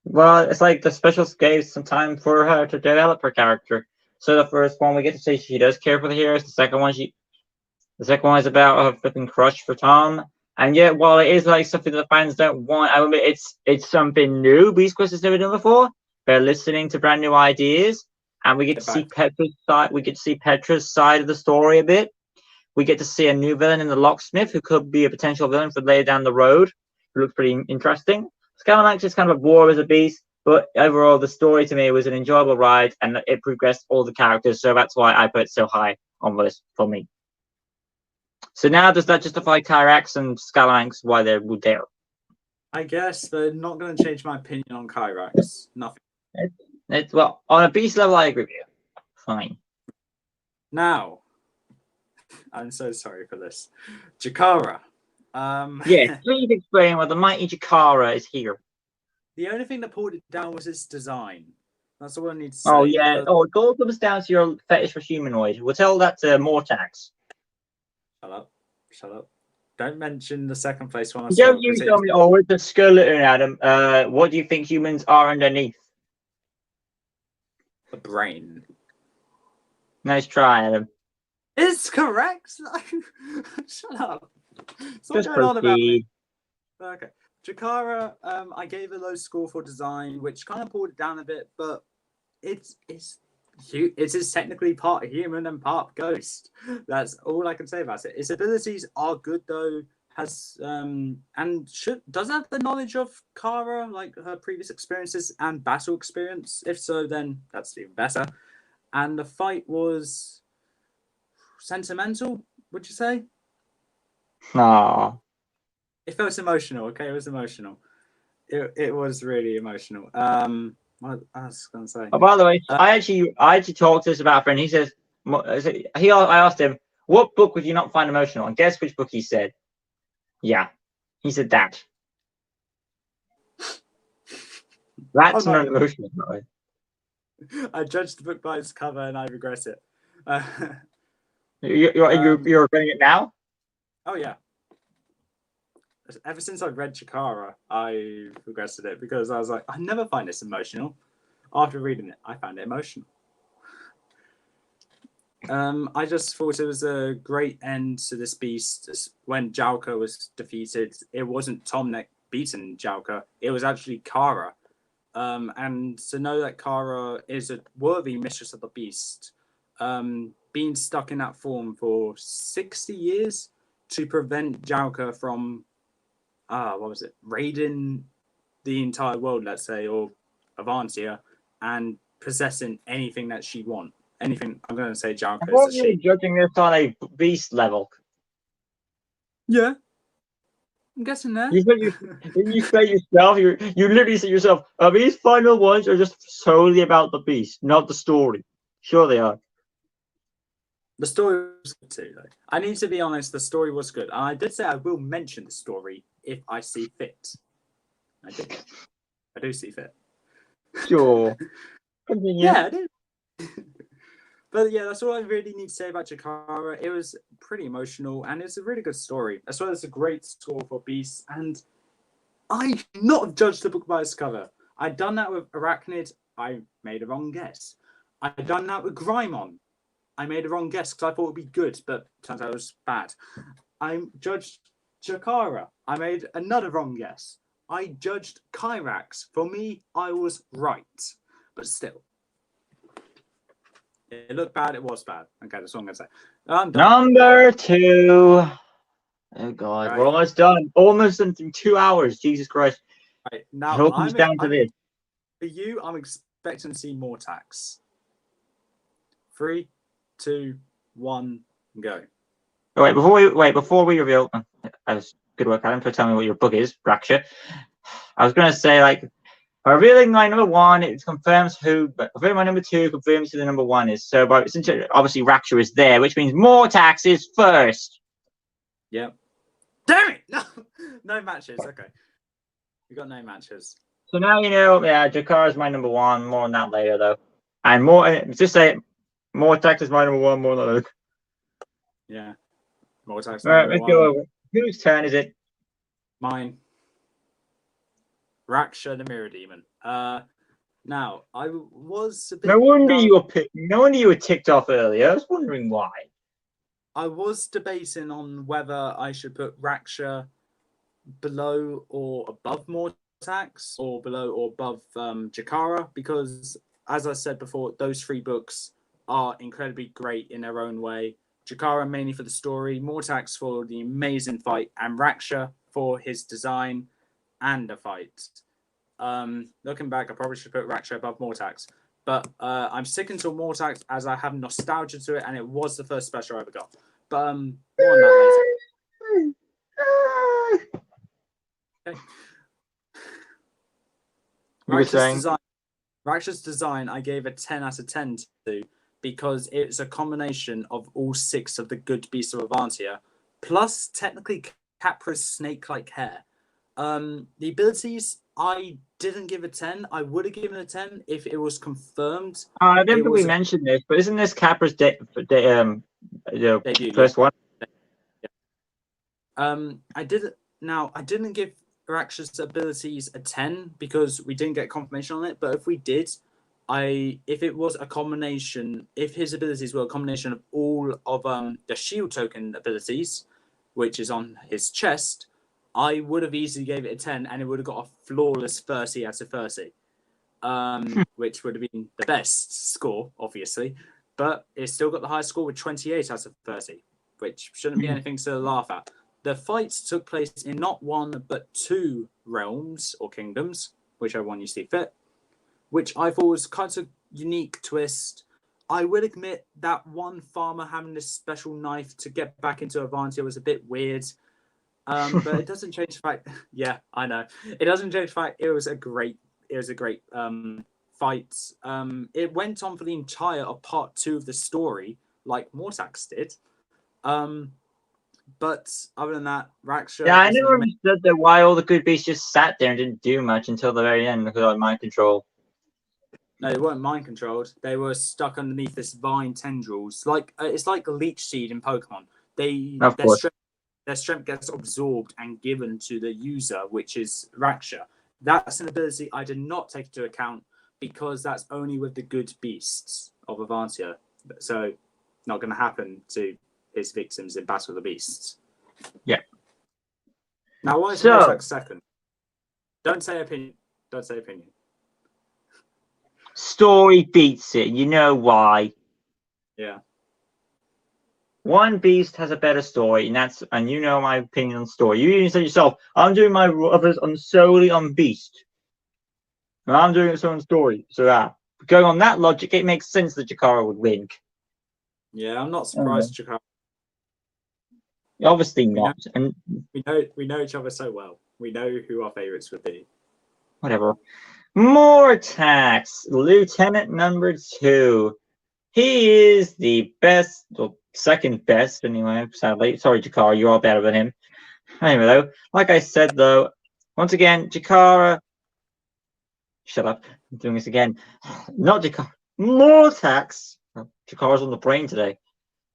Well, it's like the specials gave some time for her to develop her character. So the first one we get to say she does care for the heroes. The second one is about her flipping crush for Tom. And yet, while it is like something that the fans don't want, I admit it's something new. Beast Quest has never done before. They're listening to brand new ideas, and we get to see Petra's side. We get to see Petra's side of the story a bit. We get to see a new villain in the Locksmith, who could be a potential villain for later down the road. Who looks pretty interesting. Scalamanx is kind of a bore as a beast, but overall, the story to me was an enjoyable ride, and it progressed all the characters. So that's why I put it so high on the list for me. So now, does that justify Kyrax and Scalamanx why they're there? I guess they're not going to change my opinion on Kyrax. Nothing. Well, on a beast level, I agree with you. Fine. Now, I'm so sorry for this. Chikara. Yeah, please explain why the mighty Chikara is here. The only thing that pulled it down was its design. That's all I need to say. Oh, yeah. Oh, it all comes down to your fetish for humanoid. We'll tell that to Mortax. Shut up. Don't mention the second place one. Don't you tell me, oh, it's a skeleton, Adam. What do you think humans are underneath? A brain. Nice try, Adam. It's correct. Shut up. Stop Just going on about me. proceed. Okay. Chikara, I gave a low score for design, which kind of pulled it down a bit, but it is technically part human and part ghost. That's all I can say about it. Its abilities are good though. Does have the knowledge of Kara, like her previous experiences and battle experience. If so, then that's even better. And the fight was sentimental, would you say? Aww. It felt emotional. Okay, it was emotional. It was really emotional. What I was gonna say. Oh, by the way, I actually talked to this about a friend. He says, I asked him, what book would you not find emotional? And guess which book he said? Yeah, he said that. That's not emotional, though. I judged the book by its cover, and I regret it. You're regretting it now? Oh yeah. Ever since I read Chikara, I regretted it because I was like, I never find this emotional. After reading it, I found it emotional. I just thought it was a great end to this beast. When Jalka was defeated, it wasn't Tom that beaten Jalka, it was actually Kara. And to know that Kara is a worthy mistress of the beast, being stuck in that form for 60 years to prevent Jalka from, what was it, raiding the entire world, let's say, or Avantia, and possessing anything that she wants. Anything, I'm going to say Jarko is What a are you she. judging this on a beast level? Yeah. I'm guessing that. You say yourself, you literally say yourself, these final ones are just solely about the beast, not the story. Sure they are. The story was good too, though. I need to be honest, the story was good. And I did say I will mention the story if I see fit. I did. I do see fit. Sure. Continue. Yeah, I do. But yeah, that's all I really need to say about Jakara. It was pretty emotional, and it's a really good story. As well as a great score for Beast. And I not judged the book by its cover. I'd done that with Arachnid. I made a wrong guess. I'd done that with Grimon. I made a wrong guess because I thought it would be good, but turns out it was bad. I judged Jakara. I made another wrong guess. I judged Kyrax. For me, I was right. But still. It looked bad, it was bad. Okay, that's all I'm going to say. I'm done. Number 2. Oh, God. Right. We're almost done. Almost in 2 hours. Jesus Christ. Right. I Now, hope it's down to this. for you, I'm expecting to see more tax. 3, 2, 1, go. Oh, before we reveal, I was good work, Adam, for telling me what your book is, Raksha. I was going to say, like, revealing my number 1, it confirms who, but revealing my number 2 confirms who the number 1 is. So, but since obviously Raksha is there, which means more taxes first. Yep. Damn it! No, no matches. Okay, we got no matches. So now you know, yeah, Jakar is my number 1. More on that later, though. And more, just say, more taxes my number 1. More on that later. Yeah. More tax. All right, let's go over. Whose turn is it? Mine. Raksha the Mirror Demon. Now I was a bit. No wonder you were ticked off earlier. I was wondering why. I was debating on whether I should put Raksha below or above Mortax, or below or above Jakara, because, as I said before, those 3 books are incredibly great in their own way. Jakara mainly for the story, Mortax for the amazing fight, and Raksha for his design and the fight. Looking back, I probably should put Raksha above Mortax, but I'm sticking to Mortax as I have nostalgia to it, and it was the first special I ever got. But more on that later. Okay. Raksha's design, I gave a 10 out of 10 to, because it's a combination of all 6 of the good beasts of Avantia, plus technically Capra's snake-like hair. The abilities, I didn't give a 10. I would have given a 10 if it was confirmed. I didn't think we mentioned this, but isn't this Capra's debut, first one? I didn't give Raksha's abilities a 10 because we didn't get confirmation on it. But if we did, if it was a combination, if his abilities were a combination of all of the shield token abilities, which is on his chest, I would have easily gave it a 10, and it would have got a flawless 30 out of 30, which would have been the best score, obviously. But it still got the highest score with 28 out of 30, which shouldn't be anything to laugh at. The fights took place in not 1, but 2 realms or kingdoms, whichever one you see fit, which I thought was kind of unique twist. I will admit that one farmer having this special knife to get back into Avantia was a bit weird. But it doesn't change the fact. Yeah, I know. It doesn't change the fact it was a great fight. It went on for the entire of part 2 of the story, like Mortax did. But other than that, Raksha. Yeah, I never understood why all the good beasts just sat there and didn't do much until the very end because of mind control. No, they weren't mind controlled. They were stuck underneath this vine tendrils. Like it's like a leech seed in Pokemon. Their strength gets absorbed and given to the user, which is Raksha. That's an ability I did not take into account because that's only with the good beasts of Avantia. So not going to happen to his victims in Battle of the Beasts. Yeah. Now, why is Mortax second? Don't say opinion. Don't say opinion. Story beats it. You know why? Yeah. One beast has a better story, and you know my opinion on story. You even said yourself, I'm doing my others solely on beast. Well, I'm doing its own story. So going on that logic, it makes sense that Chikara would win. Yeah, I'm not surprised. Chikara. Obviously not. And we know each other so well. We know who our favorites would be. Whatever. Mortax, Lieutenant number 2. He is the best, well, second best anyway, sadly. Sorry, Chikara, you're all better than him. Anyway, though, like I said, though, once again, Chikara. Shut up. I'm doing this again. Not Chikara. Mortax. Chikara's on the brain today.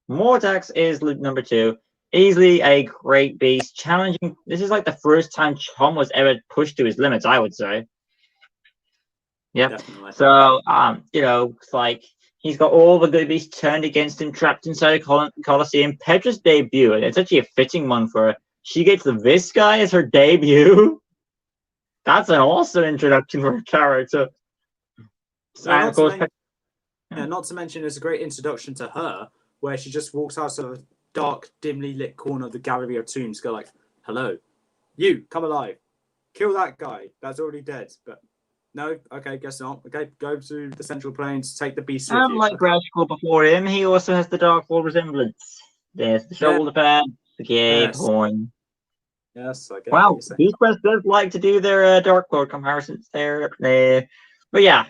Mortax is number 2. Easily a great beast. Challenging. This is like the first time Chom was ever pushed to his limits, I would say. Yeah. Definitely. So, it's like he's got all the good beasts turned against him, trapped inside a Colosseum. Petra's debut, and it's actually a fitting one for her. She gets this guy as her debut. That's an awesome introduction for a character. Yeah, and of course, not to mention, it's a great introduction to her, where she just walks out of a dark, dimly lit corner of the Gallery of Tombs, go like, "Hello, you, come alive, kill that guy that's already dead." But no, okay, guess not. Okay, go to the Central Plains, take the beast with you. Like Rashkor before him, he also has the Dark Lord resemblance. There's the shoulder pad, the cape, horn. Yes, I get wow, Beast Quest does like to do their Dark Lord comparisons there. But yeah,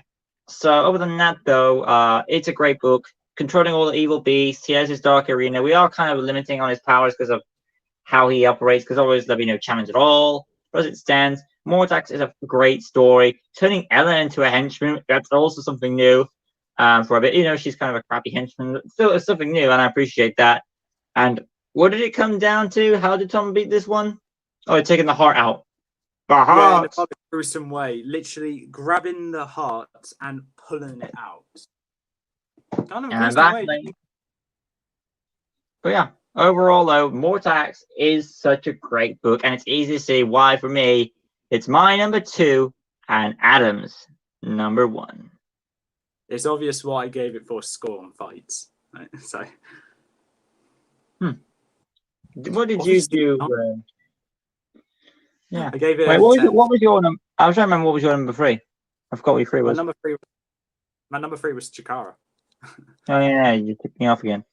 so other than that, though, it's a great book. Controlling all the evil beasts. He has his Dark Arena. We are kind of limiting on his powers because of how he operates, because always there'll be no challenge at all. But as it stands, Mortax is a great story. Turning Ella into a henchman, that's also something new for a bit. She's kind of a crappy henchman. Still, it's something new, and I appreciate that. And what did it come down to? How did Tom beat this one? Oh, taking the heart out. The heart! Yeah, in a gruesome way. Literally grabbing the heart and pulling it out. Kind of a gruesome way. But yeah, overall, though, Mortax is such a great book, and it's easy to see why, for me, it's my number 2 and Adam's number 1. It's obvious why I gave it for score on fights. Right? So, what did you do? Yeah, I gave it. Wait, what was your number? I was trying to remember what was your number 3. I forgot what your 3 was. My number 3 was Chikara. Oh yeah, you took me off again.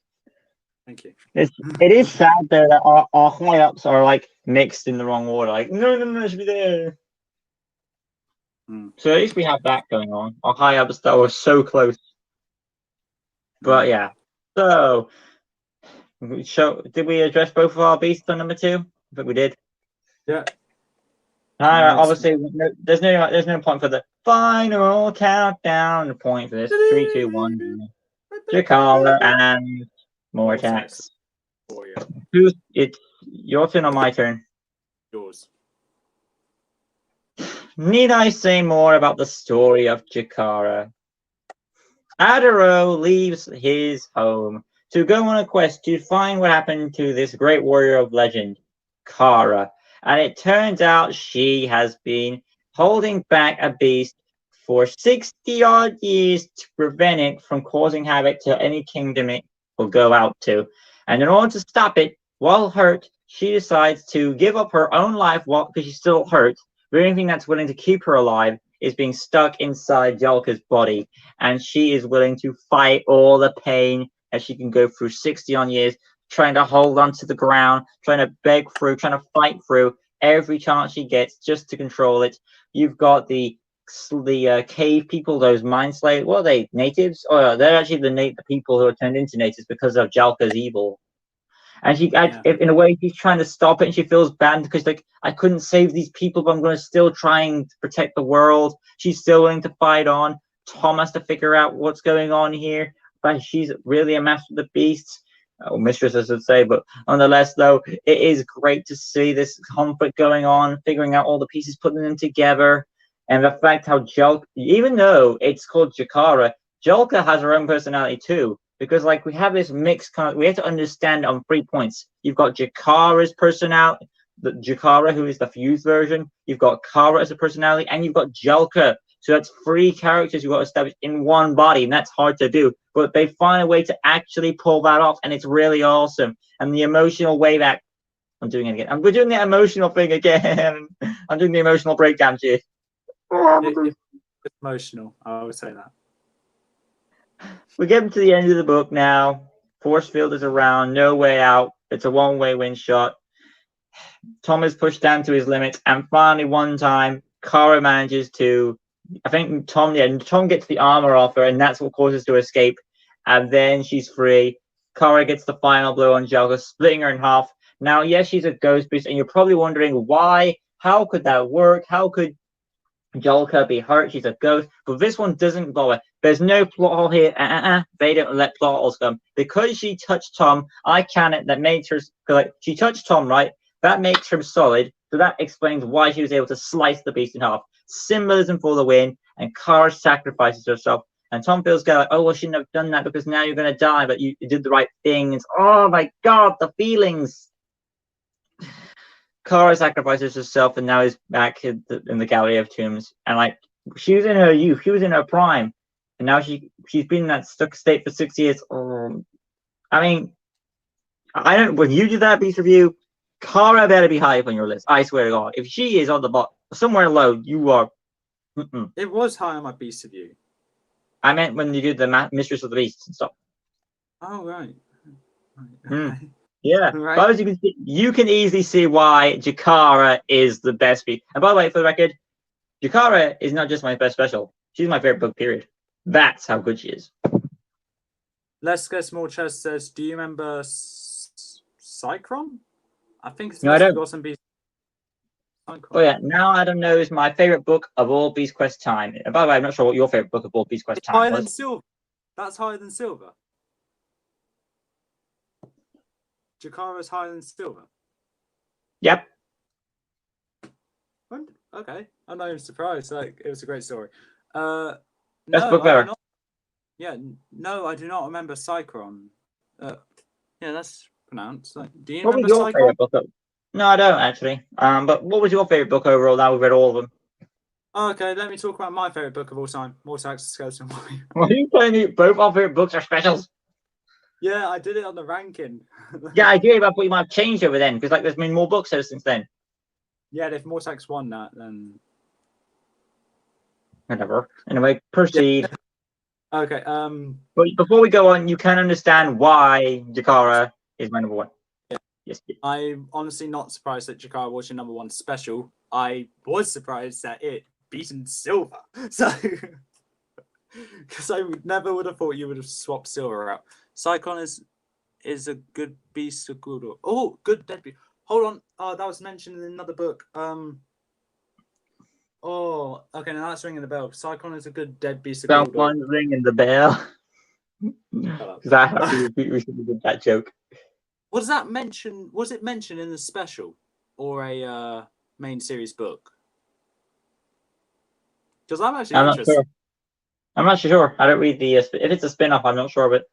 Thank you. It is sad though that our high ups are like mixed in the wrong order. Like no, it should be there. So at least we have that going on. Our high ups that were so close. But yeah. So did we address both of our beasts on number 2? I think we did. Yeah. Obviously, there's no point for the final countdown. The point for this 3, 2, 1. Chikara and Mortax. It's your turn or my turn? Yours. Need I say more about the story of Chikara? Adaro leaves his home to go on a quest to find what happened to this great warrior of legend, Kara. And it turns out she has been holding back a beast for 60-odd years to prevent it from causing havoc to any kingdom it will go out to. And in order to stop it, while hurt, she decides to give up her own life because she's still hurt. The only thing that's willing to keep her alive is being stuck inside Jalka's body. And she is willing to fight all the pain as she can go through 60-odd years, trying to hold on to the ground, trying to beg through, trying to fight through every chance she gets just to control it. You've got the cave people, those mind slayers. What are they, natives? Oh, they're actually the people who are turned into natives because of Jalka's evil. And in a way, she's trying to stop it, and she feels bad because, like, I couldn't save these people, but I'm going to still try and protect the world. She's still willing to fight on. Tom has to figure out what's going on here, but she's really a master of the beasts. Or mistress, I should say, but nonetheless, though, it is great to see this conflict going on, figuring out all the pieces, putting them together, and the fact how Jalka, even though it's called Chikara, Jalka has her own personality too, because like we have this mixed we have to understand on 3 points. You've got Jakara's personality, the Jakara who is the fused version. You've got Kara as a personality, and you've got Jalka. So that's 3 characters you've got to establish in one body, and that's hard to do. But they find a way to actually pull that off, and it's really awesome. And the emotional way that I'm doing it again. We're doing the emotional thing again. I'm doing the emotional breakdown, G. It It's emotional. I would say that. We get to the end of the book now. Force field is around, no way out. It's a one-way wind shot. Tom is pushed down to his limits, and finally, one time, Kara manages to. I think Tom gets the armor off her, and that's what causes her to escape. And then she's free. Kara gets the final blow on Jalka, splitting her in half. Now, yes, she's a ghost beast, and you're probably wondering why. How could that work? How could Jalka be hurt? She's a ghost. But this one doesn't bother. There's no plot hole here. They don't let plot holes come. Because she touched Tom, I canon that makes her. Like, she touched Tom, right? That makes her solid. So that explains why she was able to slice the beast in half. Symbolism for the win. And Kara sacrifices herself. And Tom feels like, oh, well, I shouldn't have done that because now you're going to die. But you did the right thing. It's, oh, my God, the feelings. Kara sacrifices herself and now is back in the Gallery of Tombs. And like, she was in her youth, she was in her prime, and now she's been in that stuck state for 6 years. I mean, I don't. When you do that piece review, Kara better be high up on your list. I swear to God, if she is on the bottom, somewhere low, you are. It was high on my beast review. I meant when you did the Mistress of the Beasts and stuff. Oh right. Okay. Yeah, Right. but as you can see, you can easily see why Jakara is the best beast. And by the way, for the record, Jakara is not just my best special. She's my favorite book, period. That's how good she is. Let's Get Small Chest says, do you remember Cycron? I think it's No, I don't. Forgotten Beast. Oh yeah, now Adam knows my favorite book of all Beast Quest time. And by the way, I'm not sure what your favorite book of all Beast Quest It's time higher was. than Silver. That's higher than Silver. Jakara's higher than Silver. Yep. Okay, I'm not even surprised. Like, it was a great story. Best No, book I ever. do not. Yeah, no, I do not remember Cycron. Yeah, that's pronounced. Like, do you What was remember your Cycron? favorite book? No, I don't actually. But what was your favorite book overall? Now we've read all of them. Okay, let me talk about my favorite book of all time, Mortax Skeleton Warrior. Well, you telling me both our favorite books are specials? Yeah, I did it on the ranking. Yeah, I agree, but you might have changed over then because like there's been more books since then. Yeah, if Mortax won that, then Whatever. Anyway, proceed. yeah. Okay. But before we go on, you can understand why Jakara is my number one. Yeah. Yes. I'm honestly not surprised that Jakara was your number one special. I was surprised that it beaten Silver. So, because I never would have thought you would have swapped Silver out. Cyclone is a good beast of good. Oh, good dead beast. Hold on. Oh, that was mentioned in another book. Oh, okay. Now that's ringing the bell. Cyclone is a good dead beast of good. Someone's ringing the bell. Because I have to repeat recently did that joke. Was that mentioned? Was it mentioned in the special or a main series book? Because I'm actually interested. Sure. I'm not sure. I don't read the. If it's a spin-off, I'm not sure, but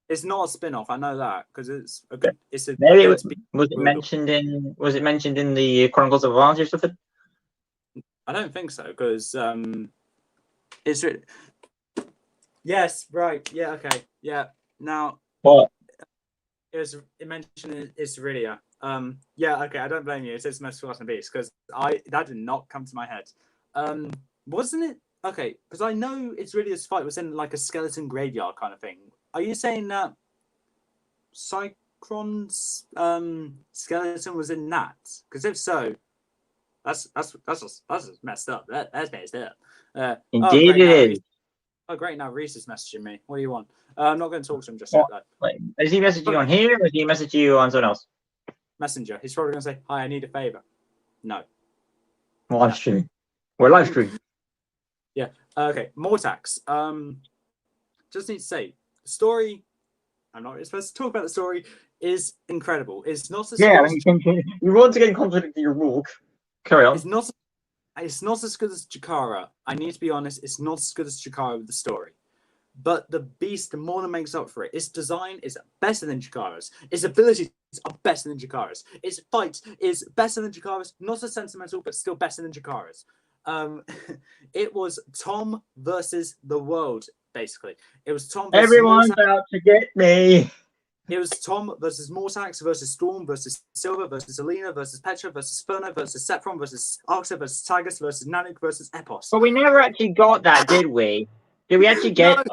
it's not a spin-off. I know that because it's a good. It's a. Maybe was it mentioned in? Was it mentioned in the Chronicles of Valence or something? I don't think so because it's. Yes. Right. Yeah. Okay. Yeah. Now. What? It mentioned in Isridia. Yeah. Okay. I don't blame you. It says most forgotten beast because that did not come to my head. Wasn't it? Okay, because I know Isridia's fight was in like a skeleton graveyard kind of thing. Are you saying that Cycron's skeleton was in that? Because if so, that's just messed up. That's messed up. Indeed, it is. Oh, great! Now Reese is messaging me. What do you want? I'm not going to talk to him just yet, though. Wait, is he messaging you on here, or is he messaging you on something else? Messenger. He's probably going to say, "Hi, I need a favor." No. Live stream. We're live stream. Yeah. Okay. Mortax. Just need to say, the story. I'm not really supposed to talk about the story. Is incredible. It's not as Yeah, good you once again contradicted your rule. Carry on. It's not as good as Jakara. I need to be honest. It's not as good as Jakara with the story. But the beast more than makes up for it. Its design is better than Jakara's. Its abilities are better than Jakara's. Its fight is better than Jakara's. Not as sentimental, but still better than Jakara's. It was Tom versus the world, basically. It was Tom versus Everyone's out to get me. It was Tom versus Mortax versus Storm versus Silver versus Alina versus Petra versus Ferno versus Sepron versus Arxa versus Tigers versus Nanook versus Epos. But we never actually got that, did we? Did we actually get?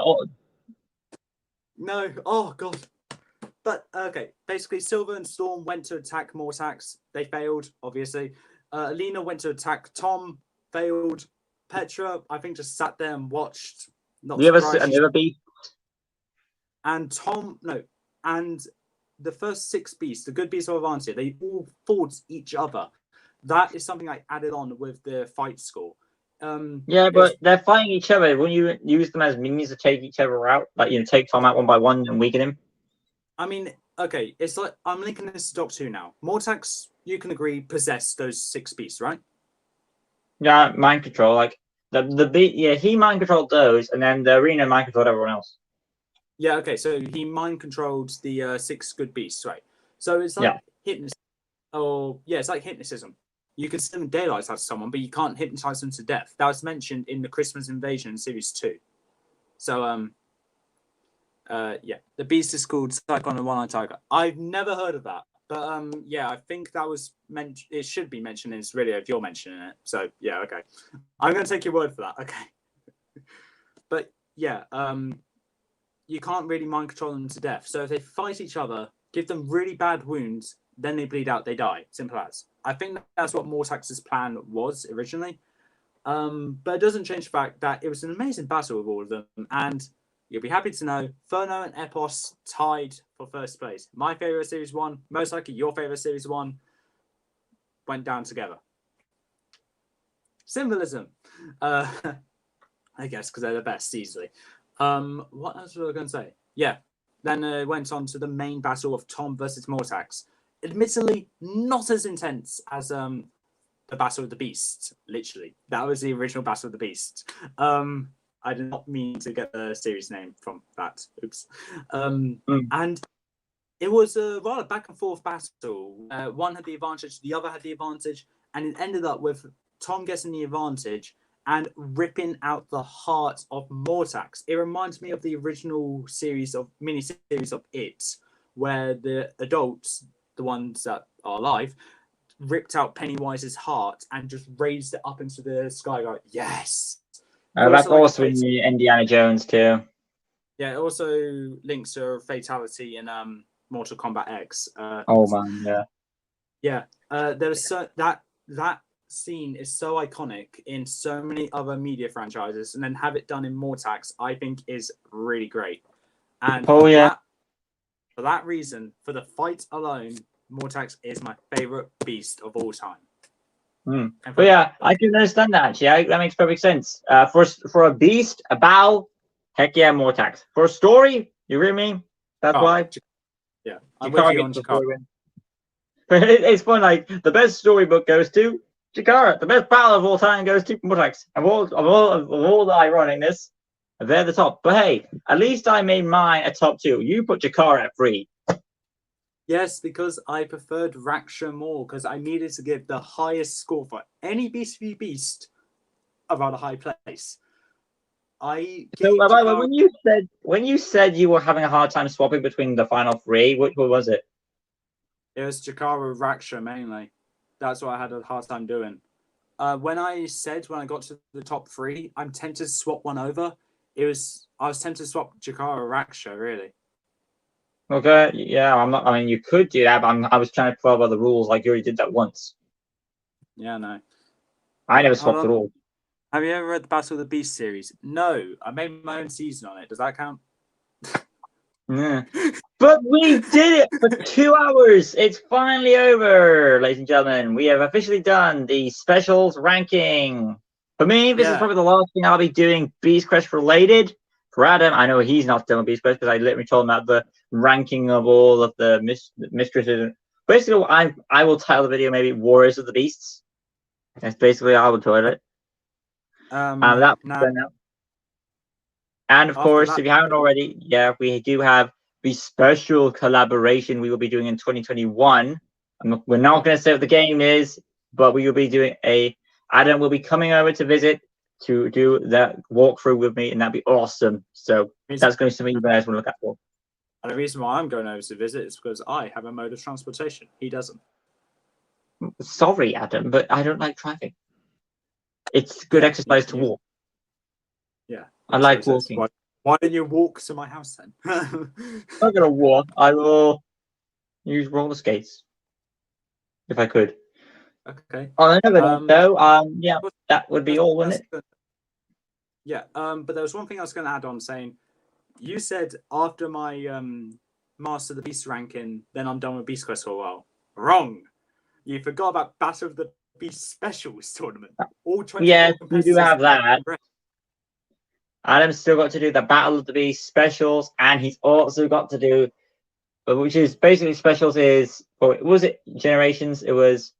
No. Oh god. But okay, basically, Silver and Storm went to attack Mortax. They failed, obviously. Alina went to attack Tom, failed. Petra, I think, just sat there and watched. Not Another beast. And Tom, no, and the first 6 beasts, the good beasts of Avantia, they all fought each other. That is something I added on with the fight score. Yeah, but they're fighting each other. Wouldn't you use them as minions to take each other out? Like, take Tom out one by one and weaken him? I mean, okay, it's like I'm linking this to Doc 2 now. Mortax, you can agree, possessed those 6 beasts, right? Yeah, mind control. Like he mind controlled those, and then the arena mind controlled everyone else. Yeah, okay, so he mind controlled the 6 good beasts, right? So it's like hypnotism. It's like hypnotism. You can send daylight out to someone, but you can't hypnotize them to death. That was mentioned in the Christmas Invasion Series 2. So the beast is called Cyclone and One-Eyed Tiger. I've never heard of that, but I think that was meant. It should be mentioned in this video if you're mentioning it. So yeah, okay, I'm gonna take your word for that. Okay, but yeah, you can't really mind control them to death. So if they fight each other, give them really bad wounds, then they bleed out, they die. Simple as. I think that's what Mortax's plan was originally, but it doesn't change the fact that it was an amazing battle with all of them, and you'll be happy to know Ferno and Epos tied for first place. My favorite Series 1, most likely your favorite Series 1, went down together. Symbolism. I guess, because they're the best, easily. What else was I going to say? Yeah. Then it went on to the main battle of Tom versus Mortax. Admittedly, not as intense as the Battle of the Beast, literally. That was the original Battle of the Beast. I did not mean to get the series name from that. Oops. And it was a rather back and forth battle. One had the advantage, the other had the advantage, and it ended up with Tom getting the advantage and ripping out the heart of Mortax. It reminds me of the original mini-series of It, where the adults, the ones that are alive, ripped out Pennywise's heart and just raised it up into the sky. Like, yes. That's also in the Indiana Jones too. Yeah, it also links to a fatality in Mortal Kombat X. Oh man, yeah. Yeah, there was that scene is so iconic in so many other media franchises, and then have it done in Mortax, I think is really great. And for that reason, for the fight alone, Mortax is my favorite beast of all time. But yeah, I can understand that actually. That makes perfect sense. For a beast, a bow, heck yeah, Mortax. For a story, you really mean? That's why. Yeah, I'm with you on Jakara. But it's fun. Like the best storybook goes to Jakara. The best battle of all time goes to Mortax. Of all the ironicness, they're the top. But hey, at least I made mine a top 2. You put Jakara at 3. Yes, because I preferred Raksha more, because I needed to give the highest score for any Beast v Beast around a high place. When you said you were having a hard time swapping between the final 3, what was it? It was Jakara Raksha mainly. That's what I had a hard time doing. When I got to the top 3, I'm tempted to swap one over. I was tempted to swap Jakara Raksha, really. Okay, yeah, I mean, you could do that, but I was trying to follow the rules. Like you already did that once. Yeah, no. I never swapped at all. Have you ever read the Battle of the Beast series? No, I made my own season on it. Does that count? Yeah. But we did it for 2 hours. It's finally over, ladies and gentlemen. We have officially done the specials ranking. For me, this is probably the last thing I'll be doing Beast Quest related. For Adam, I know he's not still on Beast Quest because I literally told him about the ranking of all of the mistresses. Basically, I will title the video maybe Warriors of the Beasts. That's basically how I would title it. And of course, if you haven't already, we do have the special collaboration we will be doing in 2021. We're not going to say what the game is, but we will be doing Adam will be coming over to visit to do that walkthrough with me, and that'd be awesome. So that's going to be something you guys want to look out for. And the reason why I'm going over to visit is because I have a mode of transportation. He doesn't. Sorry, Adam, but I don't like driving. It's good exercise to walk. Yeah. I like walking. Why don't you walk to my house then? I'm not gonna walk. I will use roller skates if I could. Okay. On another note, though, yeah, that would be all, wouldn't it? Yeah. But there was one thing I was going to add on, saying you said after my Master of the Beast ranking, then I'm done with Beast Quest for a while. Wrong. You forgot about Battle of the Beast Specials tournament. All 24 yeah, you do competitors have that. Adam's still got to do the Battle of the Beast specials, and he's also got to do, which is basically specials is, or was it generations? It was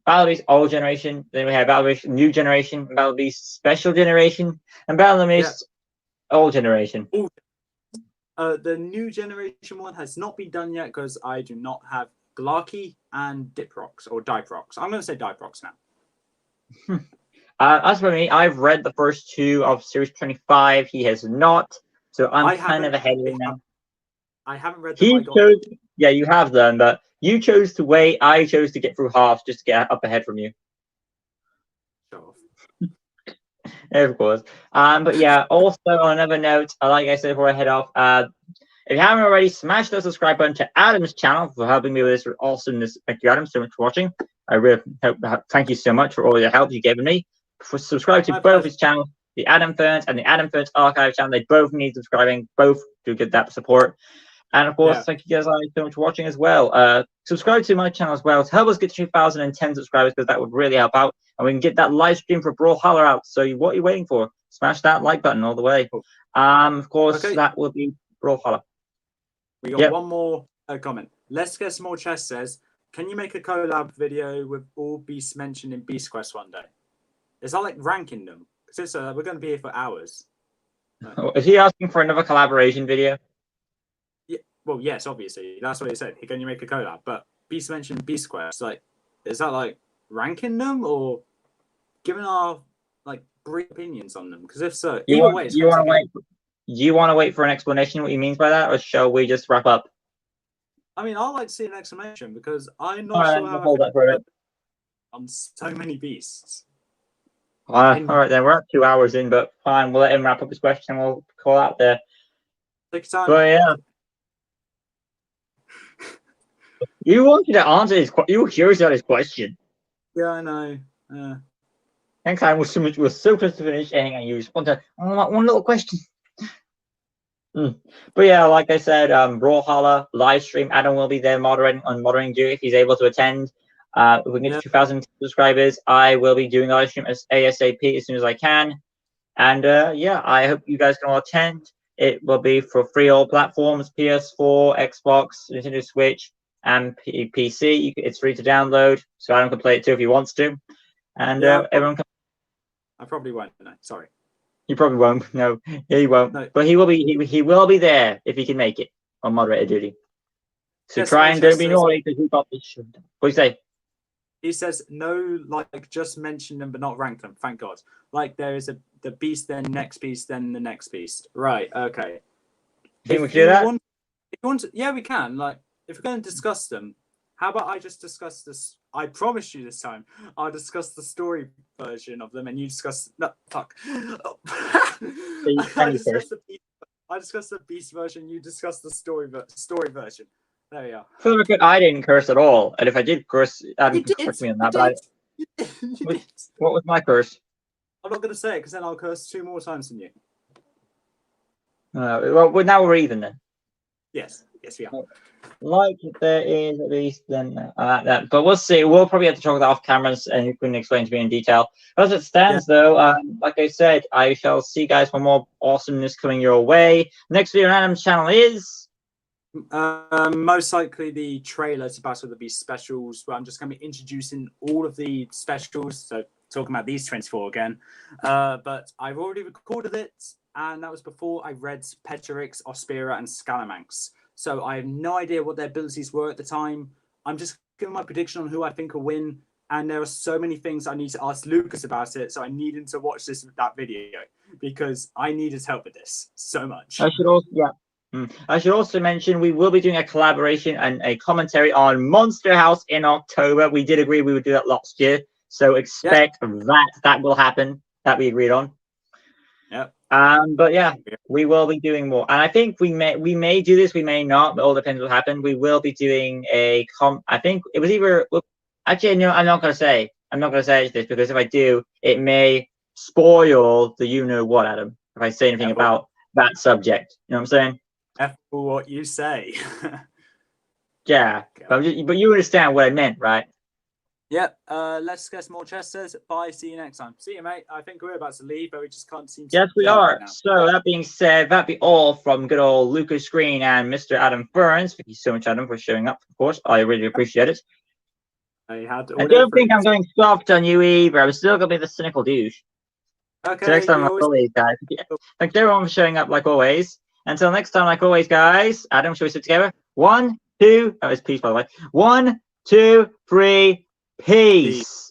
Battle of the Beast old generation, then we had Battle of the Beast new generation, Battle of the Beast special generation, and Battle of the Beast old generation. The new generation one has not been done yet because I do not have Glarky and Diprox, or Diprox. I'm going to say Diprox now. As for me, I've read the first two of Series 25. He has not, so I'm kind of ahead of him now. I haven't read them. Yeah, you have them, but you chose to wait. I chose to get through half just to get up ahead from you. Sure. Of course. But yeah, also on another note, like I said before I head off, if you haven't already, smash the subscribe button to Adam's channel for helping me with this awesomeness. Thank you, Adam, so much for watching. I really thank you so much for all the help you've given me. Subscribe to both his channels, the Adam Fearns and the Adam Fearns Archive channel. They both need subscribing. Both do get that support. And of course, thank you guys so much for watching as well. Subscribe to my channel as well to help us get to 2,010 subscribers, because that would really help out. And we can get that live stream for Brawlhalla out. So what are you waiting for? Smash that like button all the way. Of course, that will be Brawlhalla. We got one more comment. Let's Get Small Chest says, can you make a collab video with all beasts mentioned in Beast Quest one day? Is that like ranking them? Because we're going to be here for hours. No. Is he asking for another collaboration video? Yeah. Well, yes, obviously. That's what he said. Can you make a collab? But beasts mentioned Beast Quest. Like, is that like ranking them or giving our like brief opinions on them? Because if so, you want to wait? Do you want to wait for an explanation what he means by that, or shall we just wrap up? I mean, I'd like to see an explanation because I'm not sure how hold that for it. On so many beasts. All right, then we're at 2 hours in, but fine. We'll let him wrap up his question. We'll call out there. Take time. But yeah, you wanted to answer his. You were curious about his question. Yeah, I know. Next time we're so close to finish, and you just want to one little question. But yeah, like I said, Brawlhalla live stream. Adam will be there moderating duty if he's able to attend. If we can get to 2,000 subscribers, I will be doing live stream as ASAP as soon as I can. And yeah, I hope you guys can all attend. It will be for free all platforms: PS4, Xbox, Nintendo Switch, and PC. It's free to download, so Adam can play it too if he wants to. And everyone can. I probably won't. No, sorry. He probably won't. No, he won't. No. But he will be. He will be there if he can make it on moderator duty. So try and don't be naughty because we got this. What do you say? He says no, like just mention them but not rank them. Thank God. Like there is the beast, then next beast, then the next beast. Right. Okay. Think we can do that? If you want to, yeah, we can. Like if we're going to discuss them, how about I just discuss this? I promise you this time I'll discuss the story version of them, and you discuss. No, fuck. I discuss the beast version. You discuss the story version. There we are. For the record, I didn't curse at all, and if I did curse, correct me on that. What was my curse? I'm not going to say it because then I'll curse 2 more times than you. Well, now we're even then. Yes, we are. Like there is at least then that, but we'll see. We'll probably have to talk that off cameras, and you can explain to me in detail. As it stands, though, like I said, I shall see you guys for more awesomeness coming your way. Next video on Adam's channel is. Most likely the trailer to Battle of the Beast specials, where I'm just going to be introducing all of the specials. So talking about these 24 again. But I've already recorded it, and that was before I read Petrix, Ospera, and Scalamanx. So I have no idea what their abilities were at the time. I'm just giving my prediction on who I think will win. And there are so many things I need to ask Lucas about it. So I need him to watch that video because I need his help with this so much. I should also, I should also mention we will be doing a collaboration and a commentary on Monster House in October. We did agree we would do that last year, so expect that will happen. That we agreed on. Yep. But yeah, we will be doing more, and I think we may do this, we may not. But all depends what happens. We will be doing a I think it was either. Actually, no, I'm not gonna say. I'm not gonna say this because if I do, it may spoil the you know what, Adam. If I say anything about that subject, you know what I'm saying? For what you say. Yeah, but you understand what I meant, right? Yep. Let's get some more chesters. Bye. See you next time. See you, mate. I think we're about to leave, but we just can't seem to. Yes, we gel are. right now. So that being said, that be all from good old Lucas Green and Mr. Adam Fearns. Thank you so much, Adam, for showing up. Of course, I really appreciate it. I had to. I don't think I'm going soft on you either. I'm still gonna be the cynical douche. Okay. So next time, like always, guys. Thanks everyone for showing up, like always. Until next time, like always, guys. Adam, shall we sit together? 1, 2. That was peace, by the way. 1, 2, 3. Peace.